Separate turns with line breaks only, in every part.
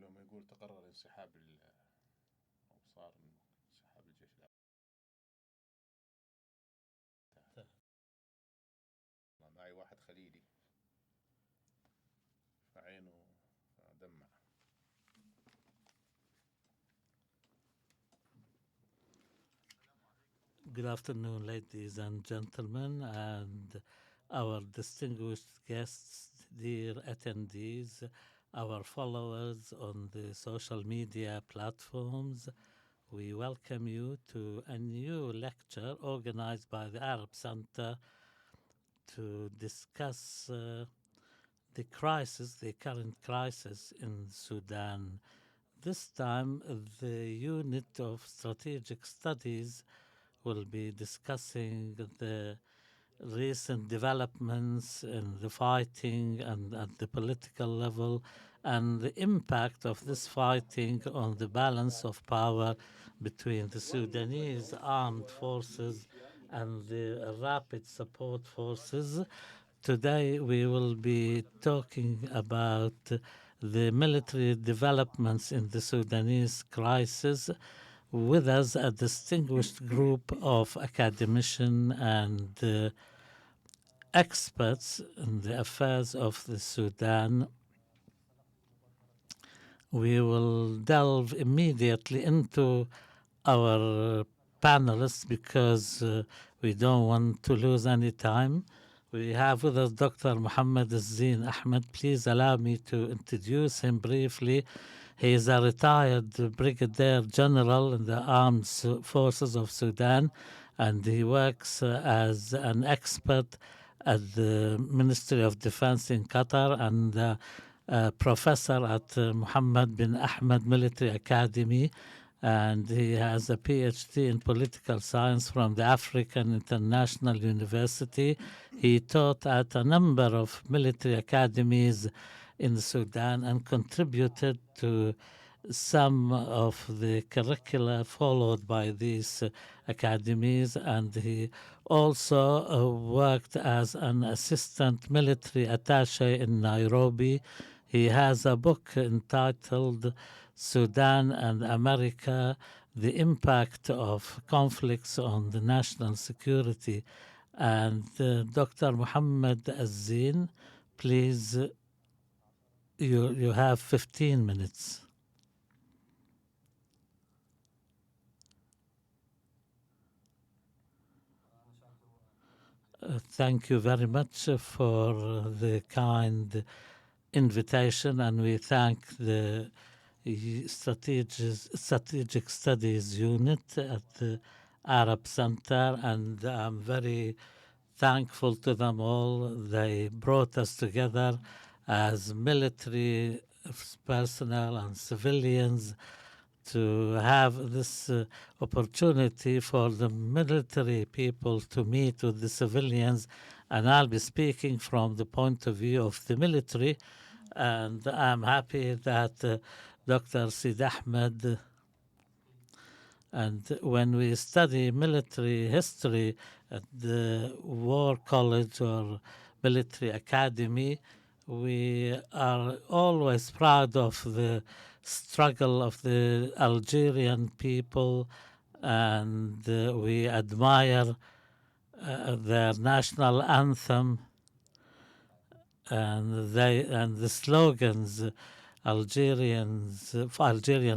لما يقول تقرر انسحاب أو صار انسحاب الجيش معي واحد خليلي فعينه دمع.
Good afternoon, ladies and gentlemen, and our distinguished guests, dear attendees, our followers on the social media platforms. We welcome you to a new lecture organized by the Arab Center to discuss the current crisis in Sudan. This time, the unit of strategic studies will be discussing the recent developments in the fighting and at the political level and the impact of this fighting on the balance of power between the Sudanese armed forces and the rapid support forces. Today we will be talking about the military developments in the Sudanese crisis. With us, a distinguished group of academicians and experts in the affairs of the Sudan. We will delve immediately into our panelists because we don't want to lose any time. We have with us Dr. Mohamed Zein Ahmad. Please allow me to introduce him briefly. He is a retired brigadier general in the armed forces of Sudan, and he works as an expert at the Ministry of Defense in Qatar and professor at Mohammed bin Ahmed Military Academy. And he has a PhD in political science from the African International University. He taught at a number of military academies in Sudan and contributed to some of the curricula followed by these academies, and he also worked as an assistant military attaché in Nairobi. He has a book entitled Sudan and America, the impact of conflicts on the national security. And Dr. Mohamed Zein, please, you have 15 minutes. Thank you very much for the kind invitation, and we thank the Strategic Studies Unit at the Arab Center, and I'm very thankful to them all. They brought us together as military personnel and civilians to have this opportunity for the military people to meet with the civilians, and I'll be speaking from the point of view of the military. And I'm happy that Dr. Sidahmed, and when we study military history at the War College or Military Academy, we are always proud of the struggle of the Algerian people, and we admire their national anthem and the slogans Algerian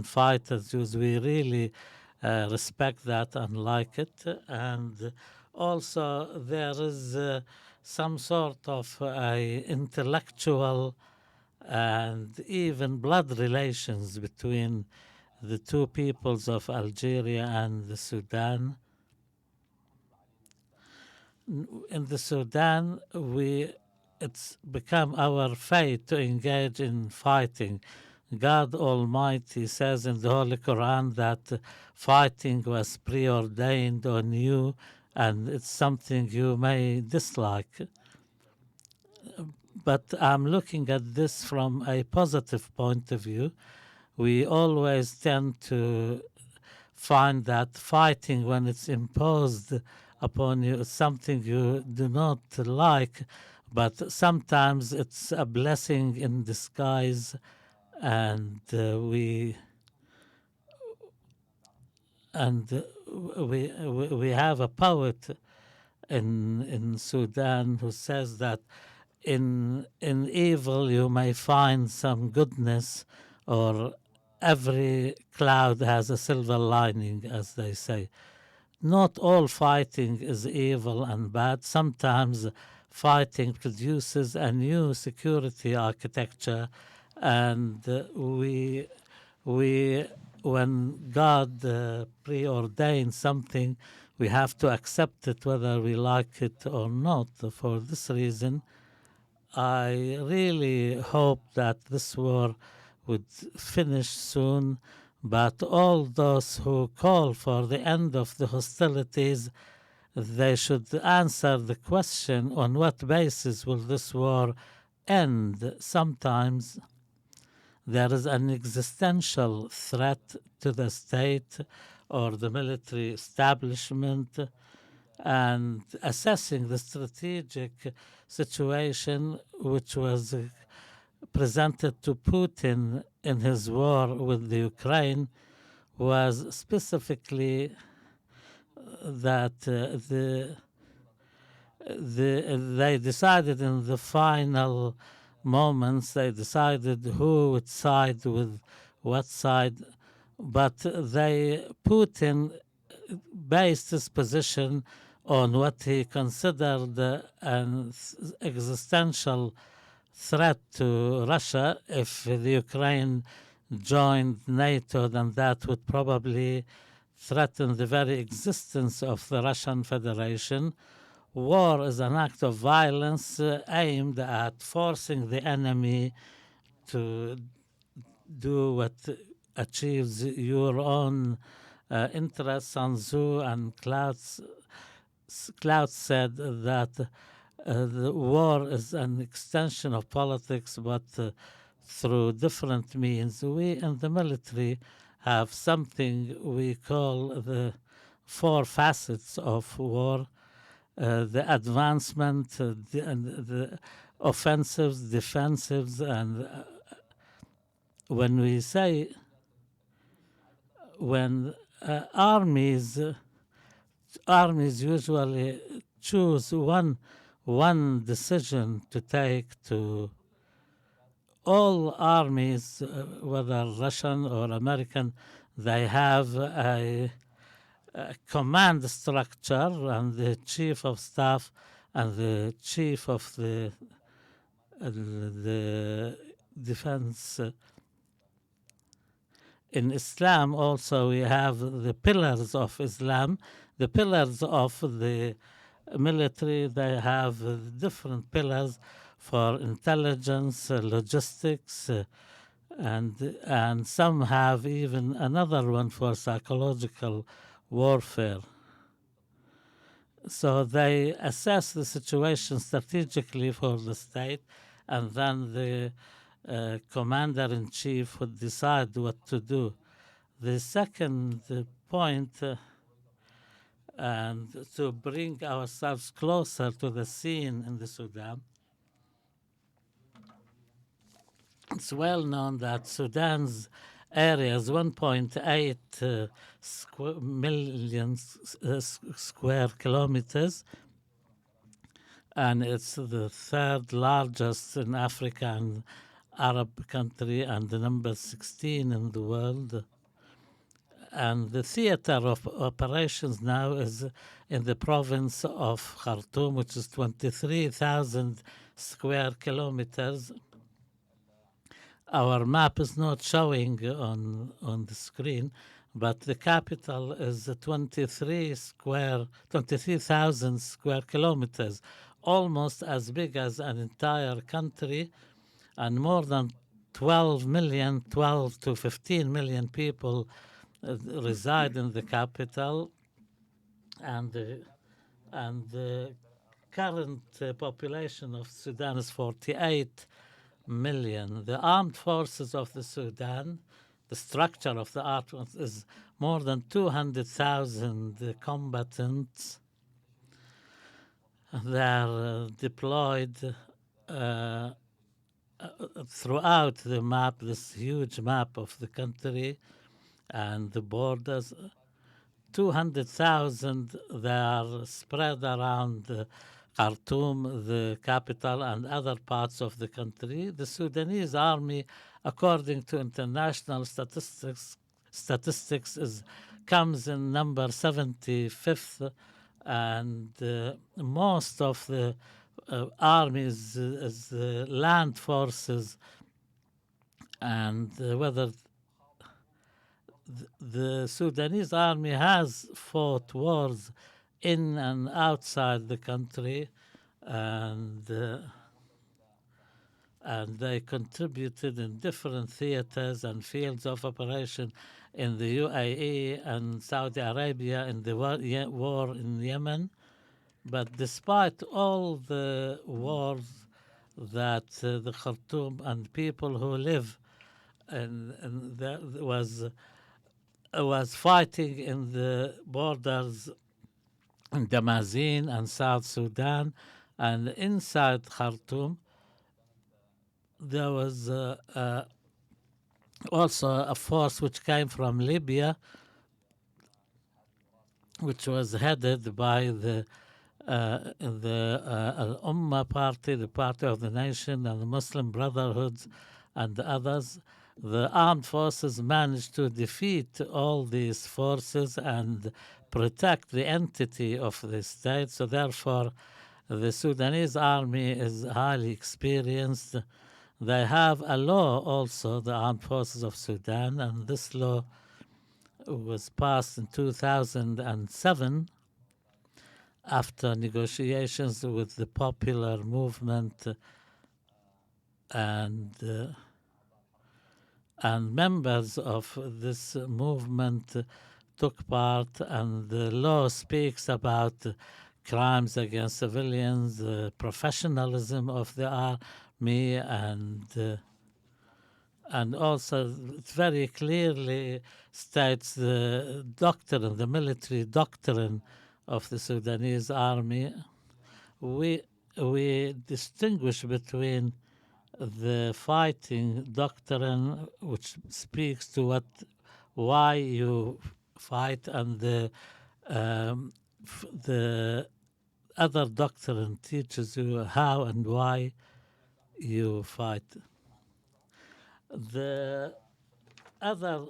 fighters use. We really respect that and like it. And also there is some sort of intellectual and even blood relations between the two peoples of Algeria and the Sudan. In the Sudan, it's become our fate to engage in fighting. God Almighty says in the Holy Quran that fighting was preordained on you, and it's something you may dislike. But I'm looking at this from a positive point of view. We always tend to find that fighting, when it's imposed upon you, is something you do not like, but sometimes it's a blessing in disguise, and we have a poet in Sudan who says that in evil you may find some goodness, or every cloud has a silver lining, as they say. Not all fighting is evil and bad. Sometimes fighting produces a new security architecture, and we when God preordains something, we have to accept it whether we like it or not. For this reason, I really hope that this war would finish soon, but all those who call for the end of the hostilities, they should answer the question, on what basis will this war end? Sometimes there is an existential threat to the state or the military establishment, and assessing the strategic situation which was presented to Putin in his war with the Ukraine was specifically that they decided in the final moments, they decided who would side with what side, but Putin based his position on what he considered an existential threat to Russia. If the Ukraine joined NATO, then that would probably threaten the very existence of the Russian Federation. War is an act of violence aimed at forcing the enemy to do what achieves your own interests. Sun Tzu and Cloud said that the war is an extension of politics, but through different means. We in the military have something we call the four facets of war: the advancement, the offensives, defensives, and when we say when armies usually choose one decision to take. To all armies, whether Russian or American, they have a command structure, and the chief of staff and the chief of the defense. In Islam also we have the pillars of Islam. The pillars of the military, they have different pillars for intelligence, logistics, and some have even another one for psychological warfare. So they assess the situation strategically for the state, and then the commander-in-chief would decide what to do. The second point, and to bring ourselves closer to the scene in the Sudan, it's well known that Sudan's area is 1.8 million square kilometers, and it's the third largest in Africa and Arab country, and the number 16 in the world. And the theater of operations now is in the province of Khartoum, which is 23,000 square kilometers. Our map is not showing on the screen, but the capital is 23,000 square kilometers, almost as big as an entire country, and more than 12 to 15 million people reside in the capital, and the current population of Sudan is 48 million. The armed forces of the Sudan, the structure of the armed forces is more than 200,000 combatants. They are deployed throughout the map, this huge map of the country and the borders. 200,000 they are spread around Khartoum, the capital, and other parts of the country. The Sudanese army, according to international statistics comes in number 75th, and most of the armies is land forces, and whether the Sudanese army has fought wars in and outside the country, and they contributed in different theaters and fields of operation in the UAE and Saudi Arabia in the war in Yemen. But despite all the wars that the Khartoum and people who live and there was fighting in the borders in Damascene and South Sudan, and inside Khartoum there was also a force which came from Libya, which was headed by the Al-Ummah party, the party of the nation, and the Muslim Brotherhoods and others. The armed forces managed to defeat all these forces and protect the entity of the state. So therefore, the Sudanese army is highly experienced. They have a law also, the armed forces of Sudan, and this law was passed in 2007 after negotiations with the popular movement and members of this movement took part, and the law speaks about crimes against civilians, professionalism of the army, and also it very clearly states the doctrine, the military doctrine of the Sudanese army. We distinguish between the fighting doctrine, which speaks to why you fight, and the other doctrine teaches you how and why you fight. The other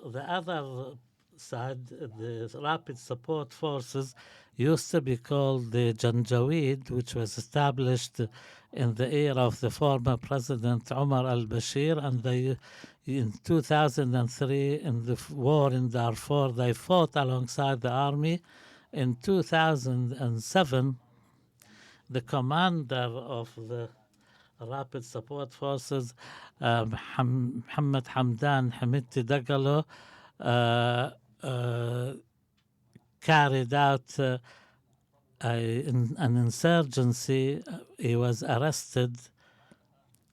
side, the rapid support forces, used to be called the Janjaweed, which was established in the era of the former president Omar al-Bashir, and they, in 2003, in the war in Darfur, they fought alongside the army. In 2007, the commander of the rapid support forces, Mohamed Hamdan Hamiti Dagalo, carried out an insurgency. He was arrested,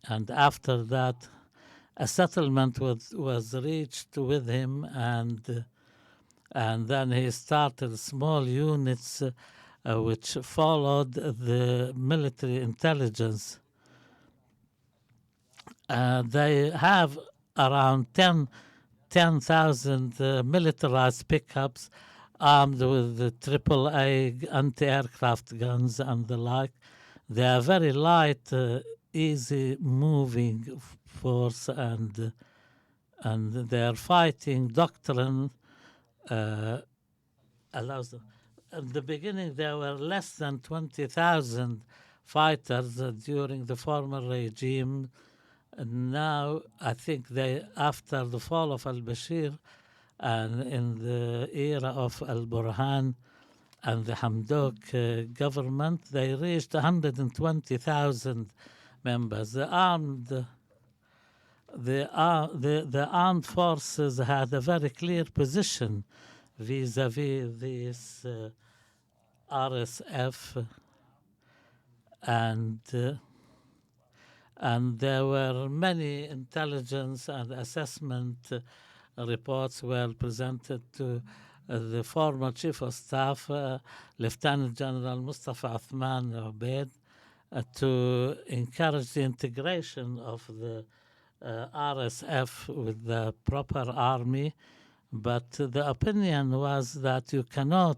and after that a settlement was reached with him, and then he started small units which followed the military intelligence. They have around 10,000 militarized pickups armed with the AAA anti-aircraft guns and the like. They are very light, easy moving force, and their fighting doctrine allows them. At the beginning, there were less than 20,000 fighters during the former regime. And now, I think after the fall of al-Bashir and in the era of al-Burhan and the Hamdok government, they reached 120,000 members. The armed forces had a very clear position vis-a-vis this RSF, and there were many intelligence and assessment reports were presented to the former Chief of Staff, Lieutenant General Mustafa Uthman Ubaid, to encourage the integration of the RSF with the proper army, but the opinion was that you cannot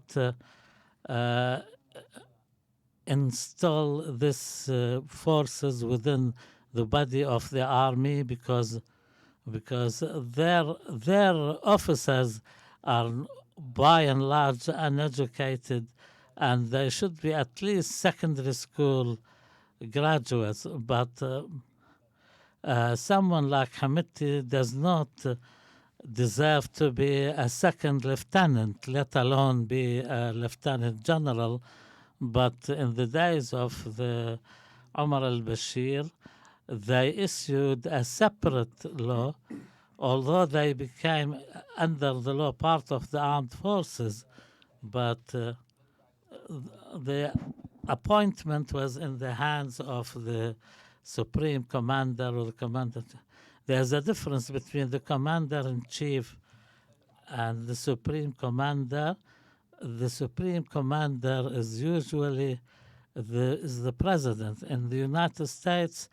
install these forces within the body of the army because their officers are by and large uneducated, and they should be at least secondary school graduates. But someone like Hamiti does not deserve to be a second lieutenant, let alone be a lieutenant general. But in the days of the Omar al-Bashir, they issued a separate law, although they became under the law part of the armed forces, but the appointment was in the hands of the supreme commander or the commandant. There's a difference between the commander-in-chief and the supreme commander. The supreme commander is usually the president. In the United States,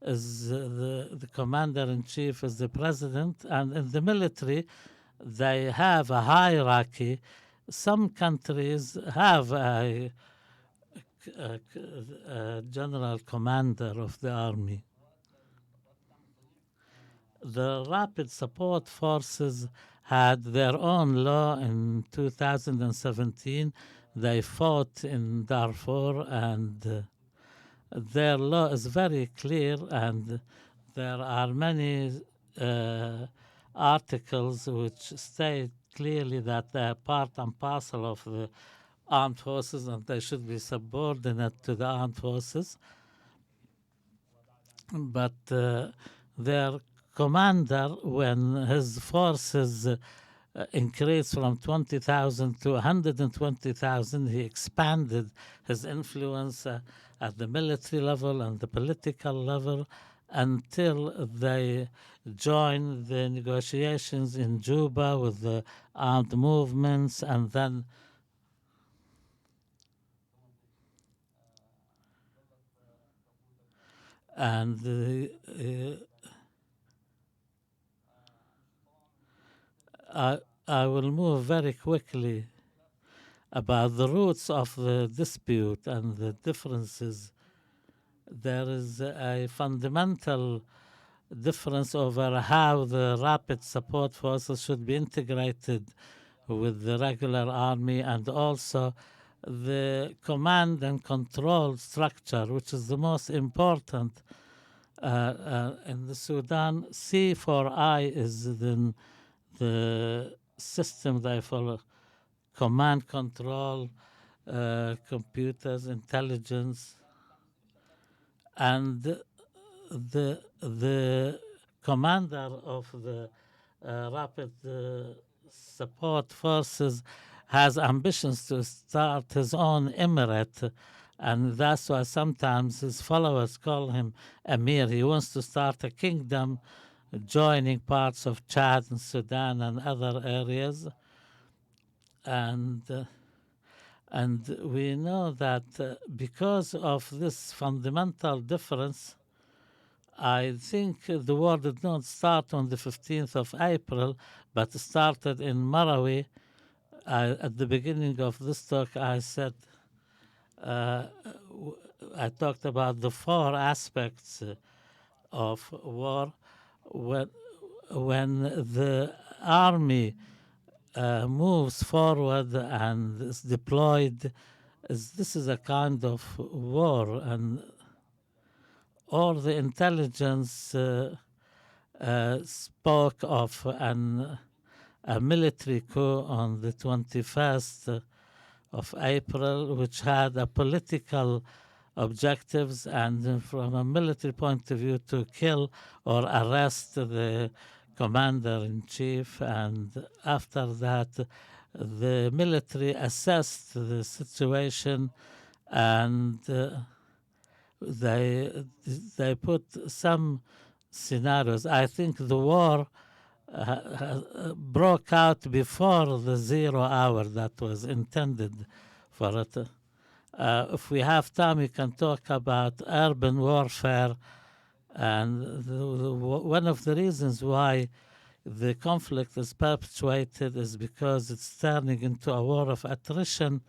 is the commander-in-chief is the president, and in the military, they have a hierarchy. Some countries have a general commander of the army. The Rapid Support Forces had their own law in 2017. They fought in Darfur, and their law is very clear, and there are many articles which state clearly that they are part and parcel of the armed forces and they should be subordinate to the armed forces. But their commander, when his forces increased from 20,000 to 120,000, he expanded his influence at the military level and the political level until they joined the negotiations in Juba with the armed movements, and then I will move very quickly about the roots of the dispute and the differences. There is a fundamental difference over how the rapid support forces should be integrated with the regular army, and also the command and control structure, which is the most important in the Sudan. C4I is the system they follow: command, control, computers, intelligence, and the commander of the rapid support forces has ambitions to start his own emirate, and that's why sometimes his followers call him Emir. He wants to start a kingdom joining parts of Chad and Sudan and other areas. And we know that because of this fundamental difference, I think the war did not start on the 15th of April, but started in Marawi. At the beginning of this talk, I said, I talked about the four aspects of war. When the army moves forward and is deployed, this is a kind of war, and all the intelligence spoke of a military coup on the 21st of April, which had a political objectives, and from a military point of view, to kill or arrest the commander-in-chief. And after that, the military assessed the situation, and they put some scenarios. I think the war broke out before the 0 hour that was intended for it. If we have time, we can talk about urban warfare. And one of the reasons why the conflict is perpetuated is because it's turning into a war of attrition.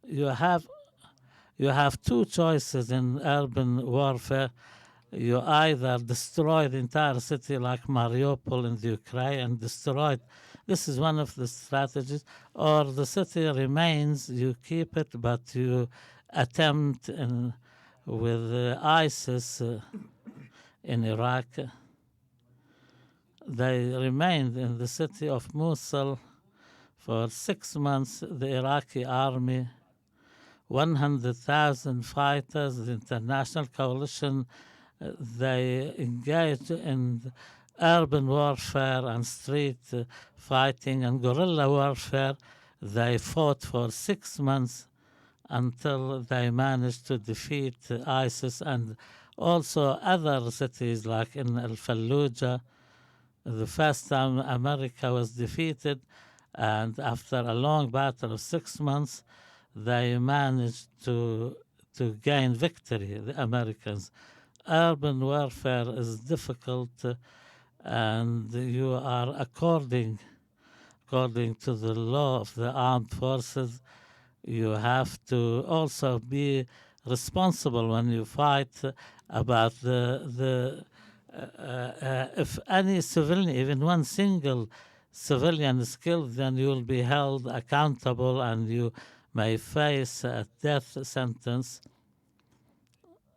You have two choices in urban warfare. You either destroy the entire city like Mariupol in the Ukraine and destroy it. This is one of the strategies. Or the city remains, you keep it, but you attempt with ISIS in Iraq. They remained in the city of Mosul for 6 months. The Iraqi army, 100,000 fighters, the international coalition, they engaged in urban warfare and street fighting and guerrilla warfare. They fought for 6 months until they managed to defeat ISIS and also other cities like in Al-Fallujah. The first time America was defeated, and after a long battle of 6 months, they managed to gain victory, the Americans. Urban warfare is difficult, and you are according to the law of the armed forces, you have to also be responsible when you fight about if any civilian, even one single civilian is killed, then you will be held accountable and you may face a death sentence.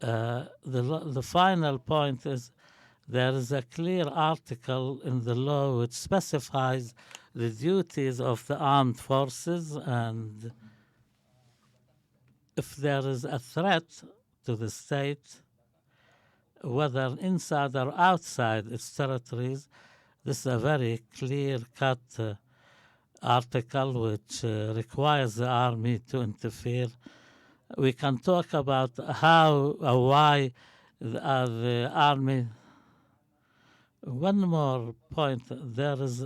The final point is there is a clear article in the law which specifies the duties of the armed forces, and if there is a threat to the state, whether inside or outside its territories, this is a very clear-cut article which requires the army to interfere. We can talk about how or why the army. One more point: there is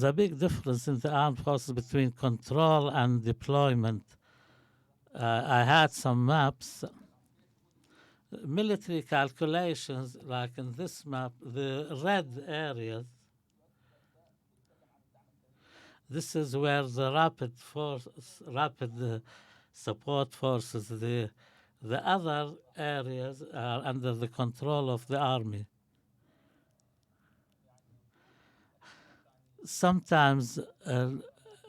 a big difference in the armed forces between control and deployment. I had some maps. Military calculations, like in this map, the red areas, this is where the rapid support forces, the other areas are under the control of the army. Sometimes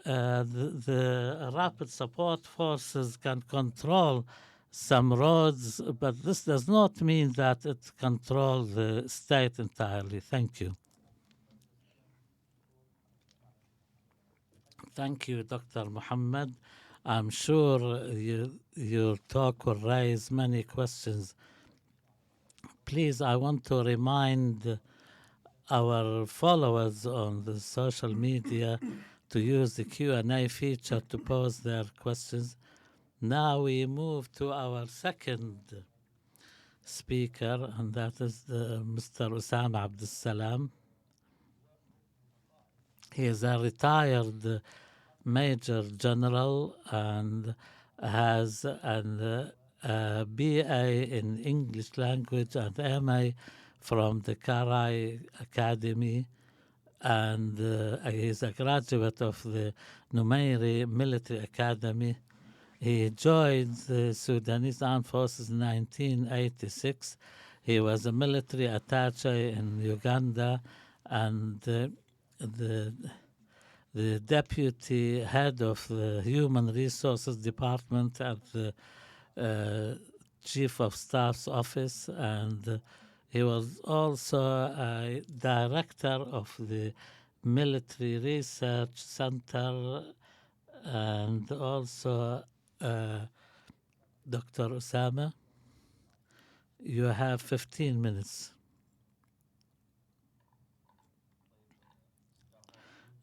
the rapid support forces can control some roads, but this does not mean that it controls the state entirely. Thank you. Thank you, Dr. Mohammed. I'm sure your talk will raise many questions. Please, I want to remind our followers on the social media to use the Q&A feature to pose their questions. Now we move to our second speaker, and that is Mr. Osama Abdelsalam. He is a retired Major General and has a BA in English language and MA from the Karai Academy, and he is a graduate of the Numeiri Military Academy. He joined the Sudanese Armed Forces in 1986. He was a military attaché in Uganda and the deputy head of the Human Resources Department at the Chief of Staff's office, and he was also a director of the Military Research Center, and also Dr. Osama, you have 15 minutes.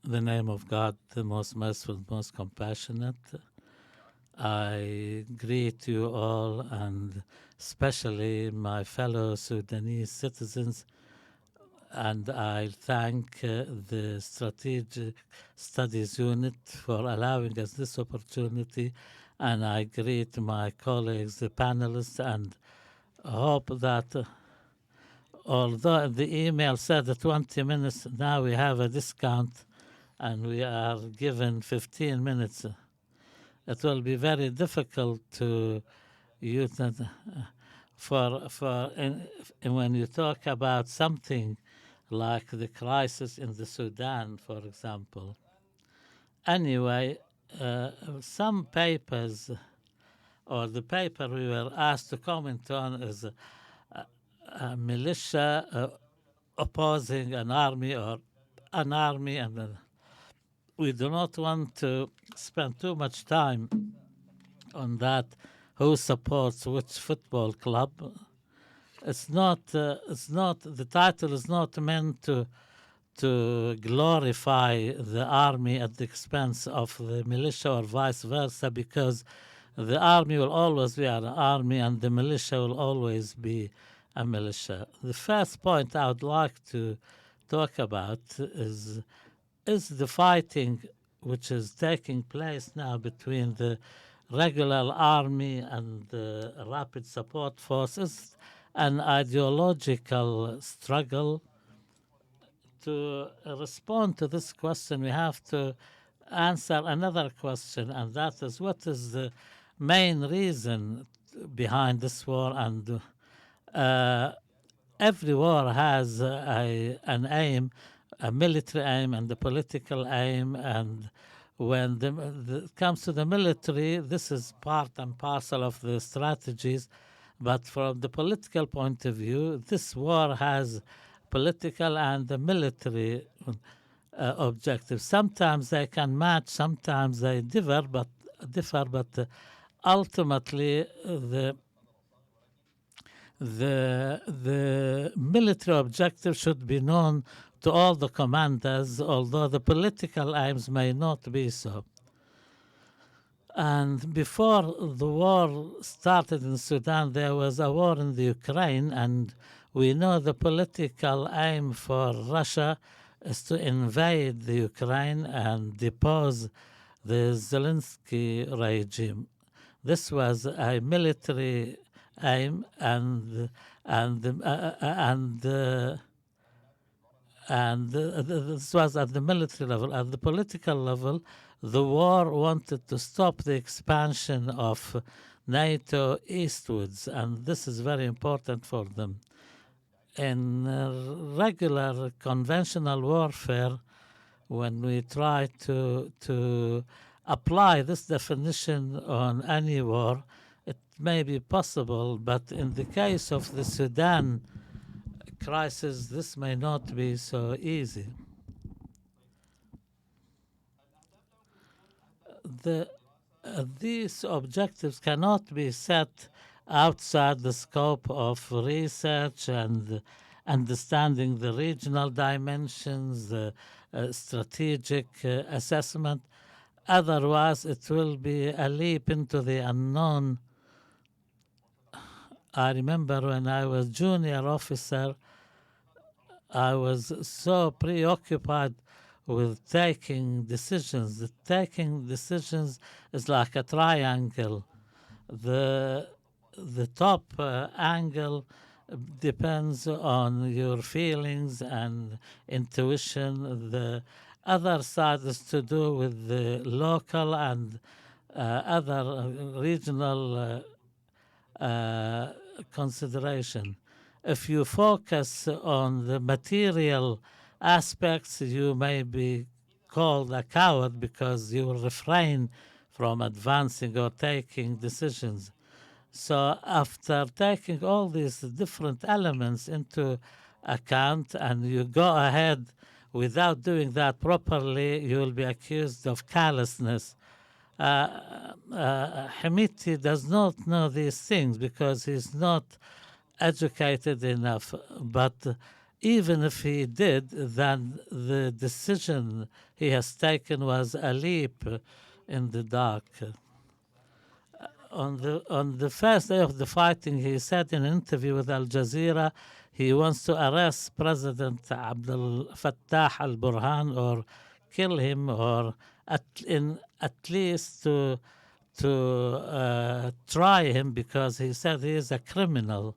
In the name of God, the most merciful, most compassionate, I greet you all, and especially my fellow Sudanese citizens. and I thank the Strategic Studies Unit for allowing us this opportunity. And I greet my colleagues, the panelists, and hope that although the email said 20 minutes, now we have a discount and we are given 15 minutes. It will be very difficult to use that when you talk about something like the crisis in the Sudan, for example. Anyway, some papers, or the paper we were asked to comment on, is a militia opposing an army, or an army, and we do not want to spend too much time on that, who supports which football club. It's not. The title is not meant to glorify the army at the expense of the militia or vice versa, because the army will always be an army and the militia will always be a militia. The first point I would like to talk about is the fighting which is taking place now between the regular army and the rapid support forces an ideological struggle. To respond to this question, we have to answer another question, and that is, what is the main reason behind this war? And every war has an aim, a military aim and a political aim, and when it comes to the military, this is part and parcel of the strategies. But from the political point of view, this war has political and the military objectives. Sometimes they can match, sometimes they differ, but ultimately the military objective should be known to all the commanders, although the political aims may not be so. And before the war started in Sudan, there was a war in the Ukraine, and we know the political aim for Russia is to invade the Ukraine and depose the Zelensky regime. This was a military aim, and this was at the military level. At the political level, the war wanted to stop the expansion of NATO eastwards, and this is very important for them. In regular conventional warfare, when we try to apply this definition on any war, it may be possible, but in the case of the Sudan crisis, this may not be so easy. These objectives cannot be set outside the scope of research and understanding the regional dimensions, the strategic assessment. Otherwise, it will be a leap into the unknown. I remember when I was junior officer, I was so preoccupied with taking decisions. Taking decisions is like a triangle. The top angle depends on your feelings and intuition. The other side is to do with the local and other regional consideration. If you focus on the material aspects, you may be called a coward because you will refrain from advancing or taking decisions. So after taking all these different elements into account and you go ahead without doing that properly, you will be accused of callousness. Hamiti does not know these things because he's not educated enough. But even if he did, then the decision he has taken was a leap in the dark. On the first day of the fighting, he said in an interview with Al Jazeera, he wants to arrest President Abdel Fattah al-Burhan or kill him, or at least to try him, because he said he is a criminal,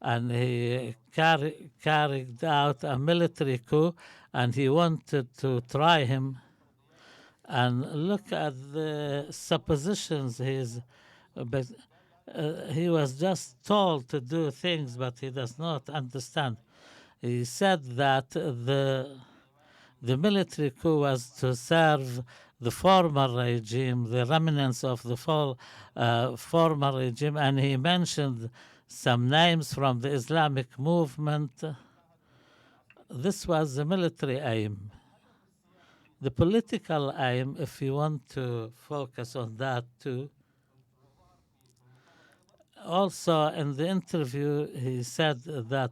and he carried out a military coup, and he wanted to try him. And look at the suppositions but he was just told to do things, but he does not understand. He said that the military coup was to serve the former regime, the remnants of the former regime, and he mentioned some names from the Islamic movement. This was the military aim. The political aim, if you want to focus on that too, also in the interview he said that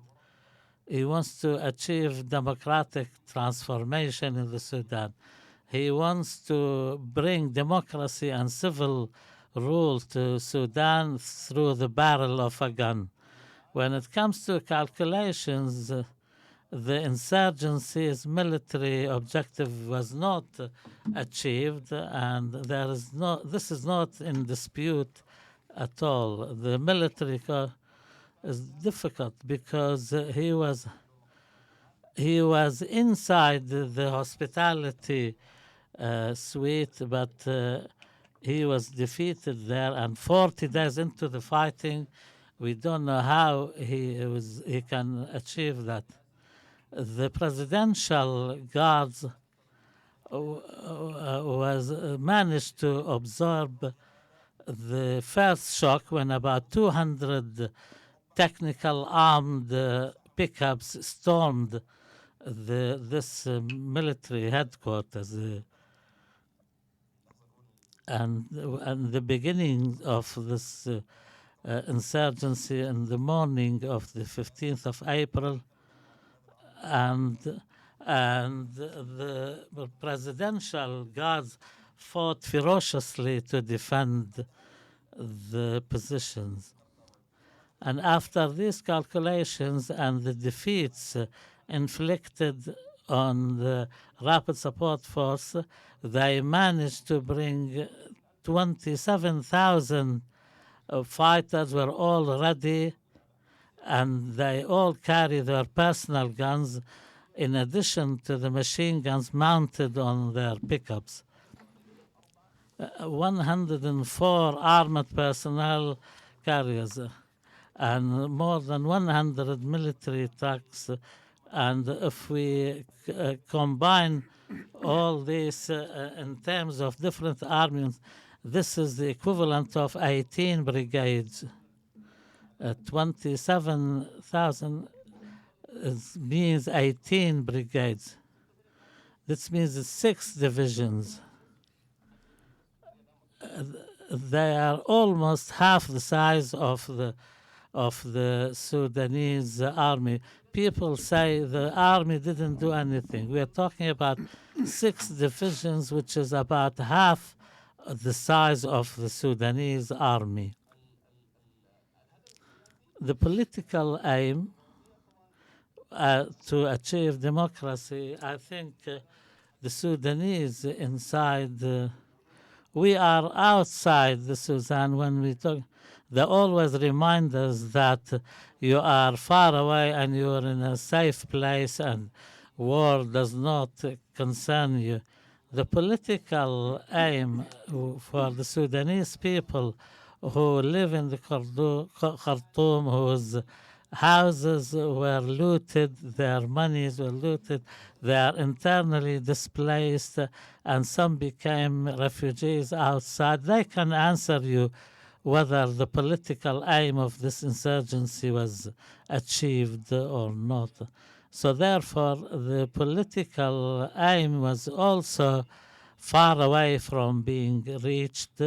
he wants to achieve democratic transformation in the Sudan. He wants to bring democracy and civil rule to Sudan through the barrel of a gun. When it comes to calculations, the insurgency's military objective was not achieved, and this is not in dispute at all. The military is difficult because he was inside the hospitality suite, but he was defeated there, and 40 days into the fighting, we don't know how he can achieve that. The presidential guards managed to absorb the first shock when about 200 technical armed pickups stormed this military headquarters. And the beginning of this insurgency in the morning of the 15th of April, and the presidential guards fought ferociously to defend the positions. And after these calculations and the defeats inflicted on the Rapid Support Force, they managed to bring 27,000 fighters were all ready, and they all carry their personal guns in addition to the machine guns mounted on their pickups. 104 armored personnel carriers and more than 100 military trucks. And if we combine all these in terms of different armies, this is the equivalent of 18 brigades. 27,000 means 18 brigades. This means 6 divisions. They are almost half the size of the Sudanese army. People say the army didn't do anything. We are talking about 6 divisions, which is about half the size of the Sudanese army. The political aim to achieve democracy, I think the Sudanese inside, we are outside the Sudan when we talk. They always remind us that you are far away and you are in a safe place and war does not concern you. The political aim for the Sudanese people who live in the Khartoum, whose houses were looted, their monies were looted, they are internally displaced, and some became refugees outside. They can answer you whether the political aim of this insurgency was achieved or not. So therefore, the political aim was also far away from being reached.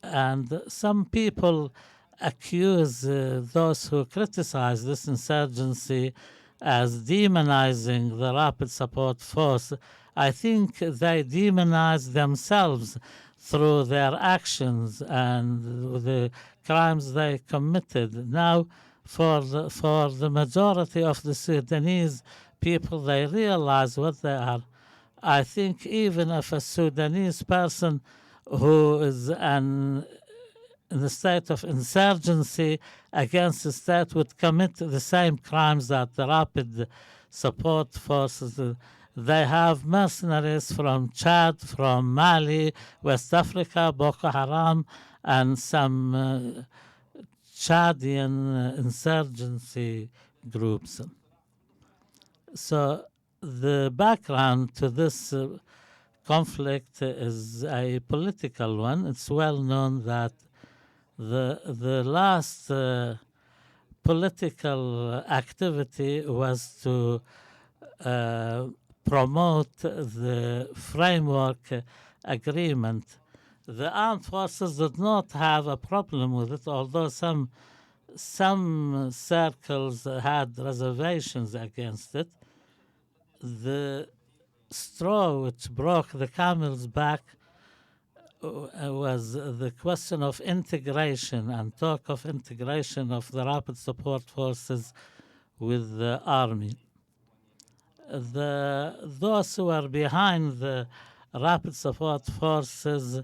And some people accuse those who criticize this insurgency as demonizing the Rapid Support Force. I think they demonize themselves through their actions and the crimes they committed. Now, for the majority of the Sudanese people, they realize what they are. I think even if a Sudanese person who is in the state of insurgency against the state would commit the same crimes that the rapid support forces. They have mercenaries from Chad, from Mali, West Africa, Boko Haram, and some Chadian insurgency groups. So the background to this conflict is a political one. It's well known that the last political activity was to promote the framework agreement. The armed forces did not have a problem with it, although some circles had reservations against it. The straw which broke the camel's back was the question of integration and talk of integration of the rapid support forces with the army. Those who are behind the rapid support forces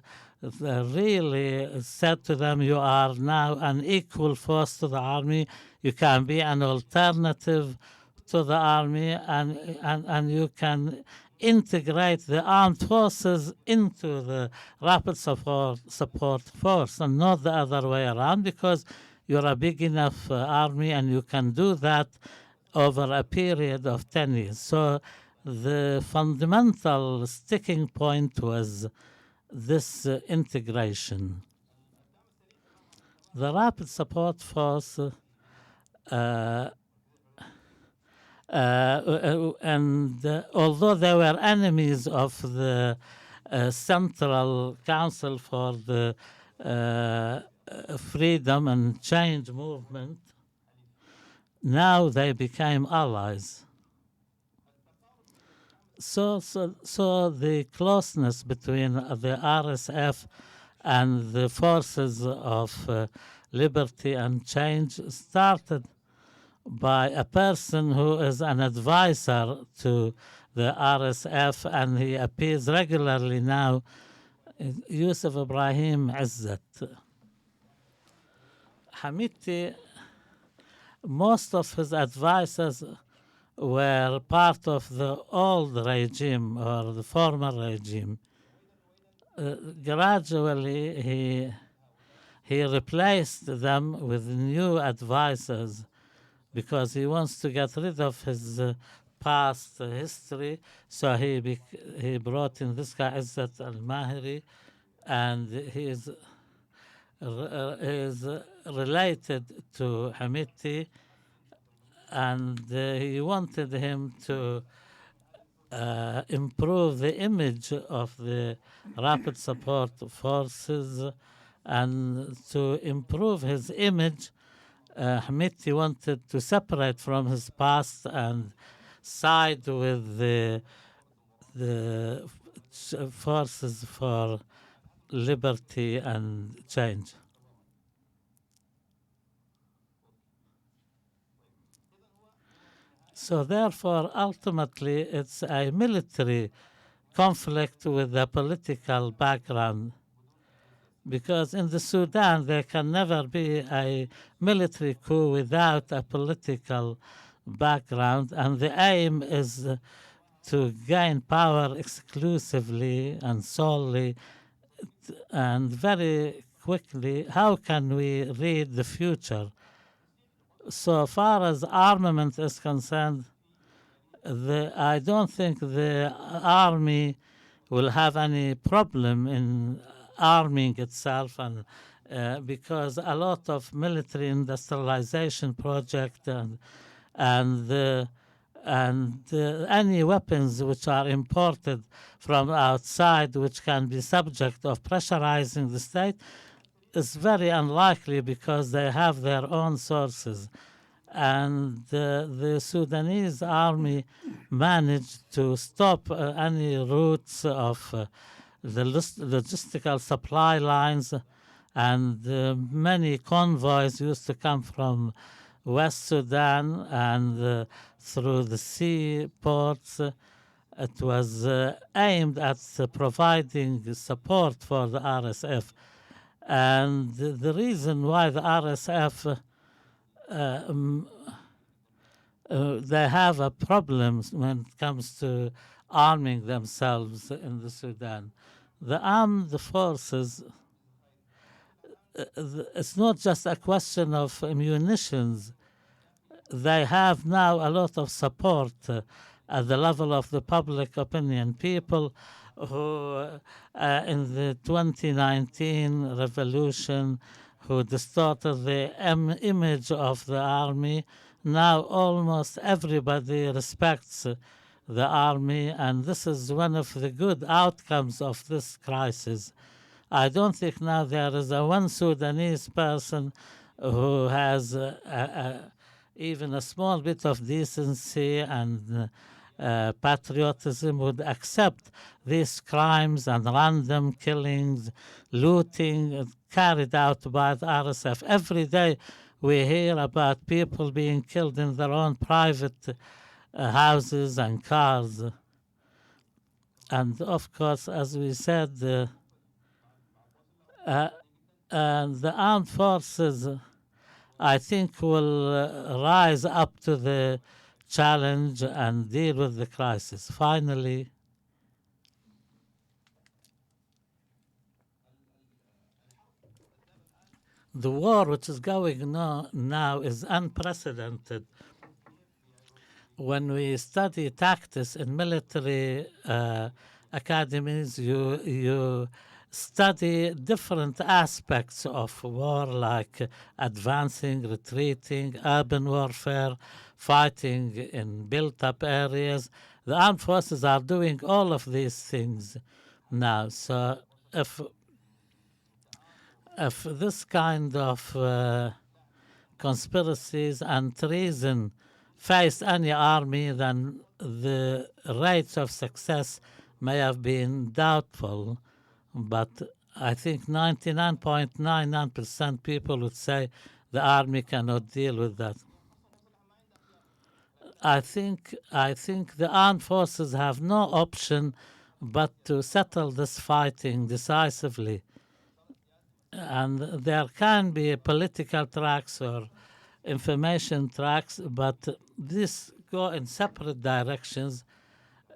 really said to them, you are now an equal force to the army, you can be an alternative to the army, and you can integrate the armed forces into the rapid support force and not the other way around, because you're a big enough army and you can do that over a period of 10 years. So the fundamental sticking point was this integration. The rapid support force and although they were enemies of the Central Council for the Freedom and Change movement, now they became allies. So the closeness between the RSF and the forces of liberty and change started by a person who is an advisor to the RSF, and he appears regularly now, Yusuf Ibrahim Izzat. Hamiti, most of his advisors were part of the old regime or the former regime. Gradually, he replaced them with new advisors because he wants to get rid of his past history. So he brought in this guy, Izzat al-Mahiri, and he is related to Hamiti, and he wanted him to improve the image of the rapid support forces, and to improve his image, Hamiti wanted to separate from his past and side with the forces for liberty and change. So therefore, ultimately, it's a military conflict with a political background, because in the Sudan there can never be a military coup without a political background, and the aim is to gain power exclusively and solely and very quickly. How can we read the future? So far as armament is concerned, I don't think the army will have any problem in arming itself, and because a lot of military industrialization project and any weapons which are imported from outside, which can be subject of pressurizing the state, is very unlikely because they have their own sources. And the Sudanese army managed to stop any routes of the logistical supply lines, and many convoys used to come from West Sudan and through the seaports. It was aimed at providing support for the RSF. And the reason why the RSF they have a problem when it comes to arming themselves in the Sudan. The armed forces, it's not just a question of munitions. They have now a lot of support at the level of the public opinion. People who, in the 2019 revolution, who distorted the image of the army, now almost everybody respects the army, and this is one of the good outcomes of this crisis. I don't think now there is a one Sudanese person who has even a small bit of decency and patriotism would accept these crimes and random killings, looting carried out by the RSF. Every day we hear about people being killed in their own private houses and cars. And of course, as we said, and the armed forces, I think, will rise up to the challenge and deal with the crisis. Finally, the war which is going on now is unprecedented. When we study tactics in military academies, you study different aspects of war, like advancing, retreating, urban warfare, fighting in built-up areas. The armed forces are doing all of these things now. So if this kind of conspiracies and treason face any army, then the rates of success may have been doubtful. But I think 99.99% people would say the army cannot deal with that. I think the armed forces have no option but to settle this fighting decisively. And there can be political tracks or information tracks, but these go in separate directions.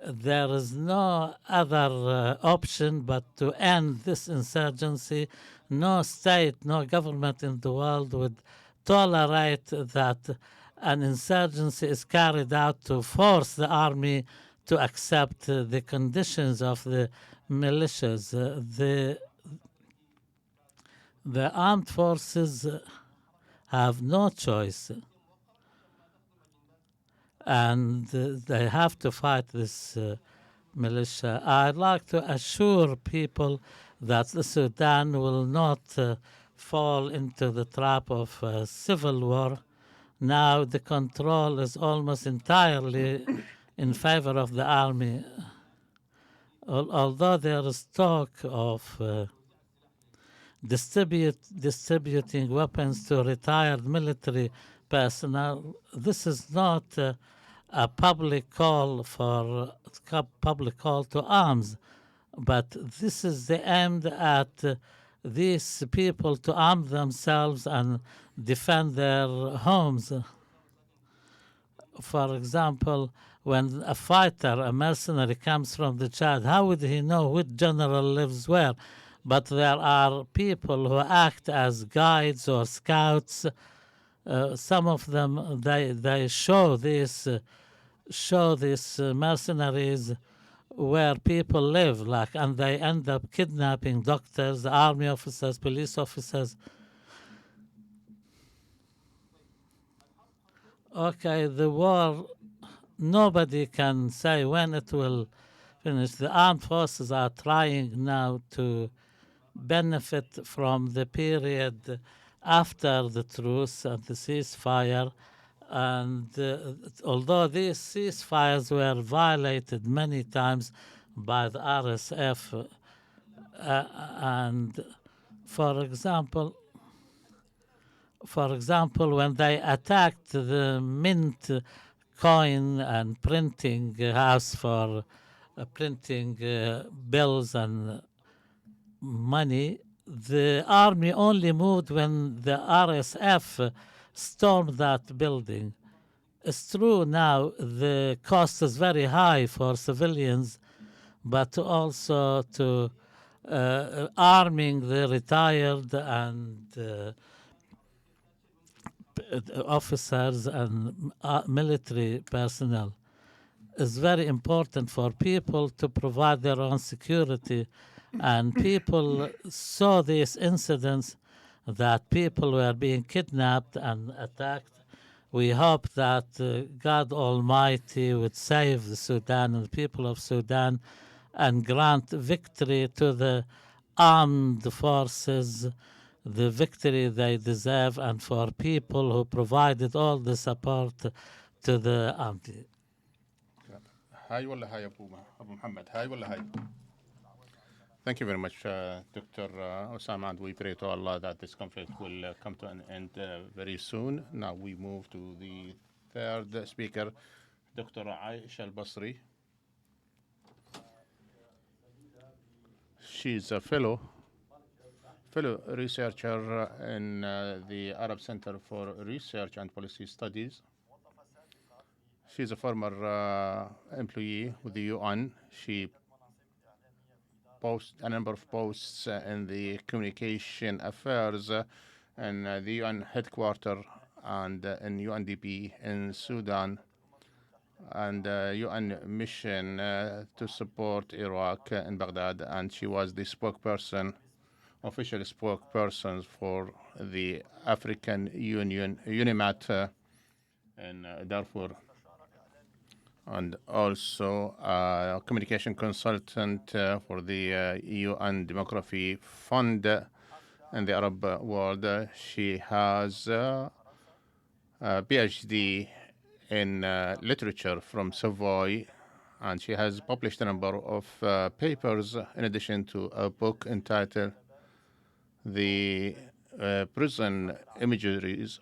There is no other option but to end this insurgency. No state, no government in the world would tolerate that an insurgency is carried out to force the army to accept the conditions of the militias. The armed forces have no choice, and they have to fight this militia. I'd like to assure people that the Sudan will not fall into the trap of civil war. Now the control is almost entirely in favor of the army, although there is talk of distributing weapons to retired military personnel. This is not a public call to arms, but this is aimed at these people to arm themselves and defend their homes. For example, when a fighter, a mercenary, comes from the Chad, how would he know which general lives where? But there are people who act as guides or scouts. Some of them, they show these mercenaries where people live, and they end up kidnapping doctors, army officers, police officers. Okay, the war, nobody can say when it will finish. The armed forces are trying now to benefit from the period after the truce and the ceasefire. And although these ceasefires were violated many times by the RSF, and for example, For example, when they attacked the mint coin and printing house for printing bills and money, the army only moved when the RSF stormed that building. It's true now the cost is very high for civilians, but also to arming the retired and officers and military personnel is very important for people to provide their own security. And people saw these incidents that people were being kidnapped and attacked. We hope that God Almighty would save the Sudan and the people of Sudan and grant victory to the armed forces, the victory they deserve, and for people who provided all the support to the army.
هاي ولا هاي أبو محمد هاي ولا هاي. Thank you very much, Dr. Osama, and we pray to Allah that this conflict will come to an end very soon. Now we move to the third speaker, Dr. Aicha Elbasri. She's a fellow researcher in the Arab Center for Research and Policy Studies. She's a former employee with the UN. She posts a number of posts in the communication affairs in the UN headquarters and in UNDP in Sudan and UN mission to support Iraq in Baghdad, and she was the official spokesperson for the African Union UNIMAT in Darfur, and also a communication consultant for the UN Demography Fund in the Arab world. She has a PhD in literature from Savoy, and she has published a number of papers in addition to a book entitled The Prison Imageries.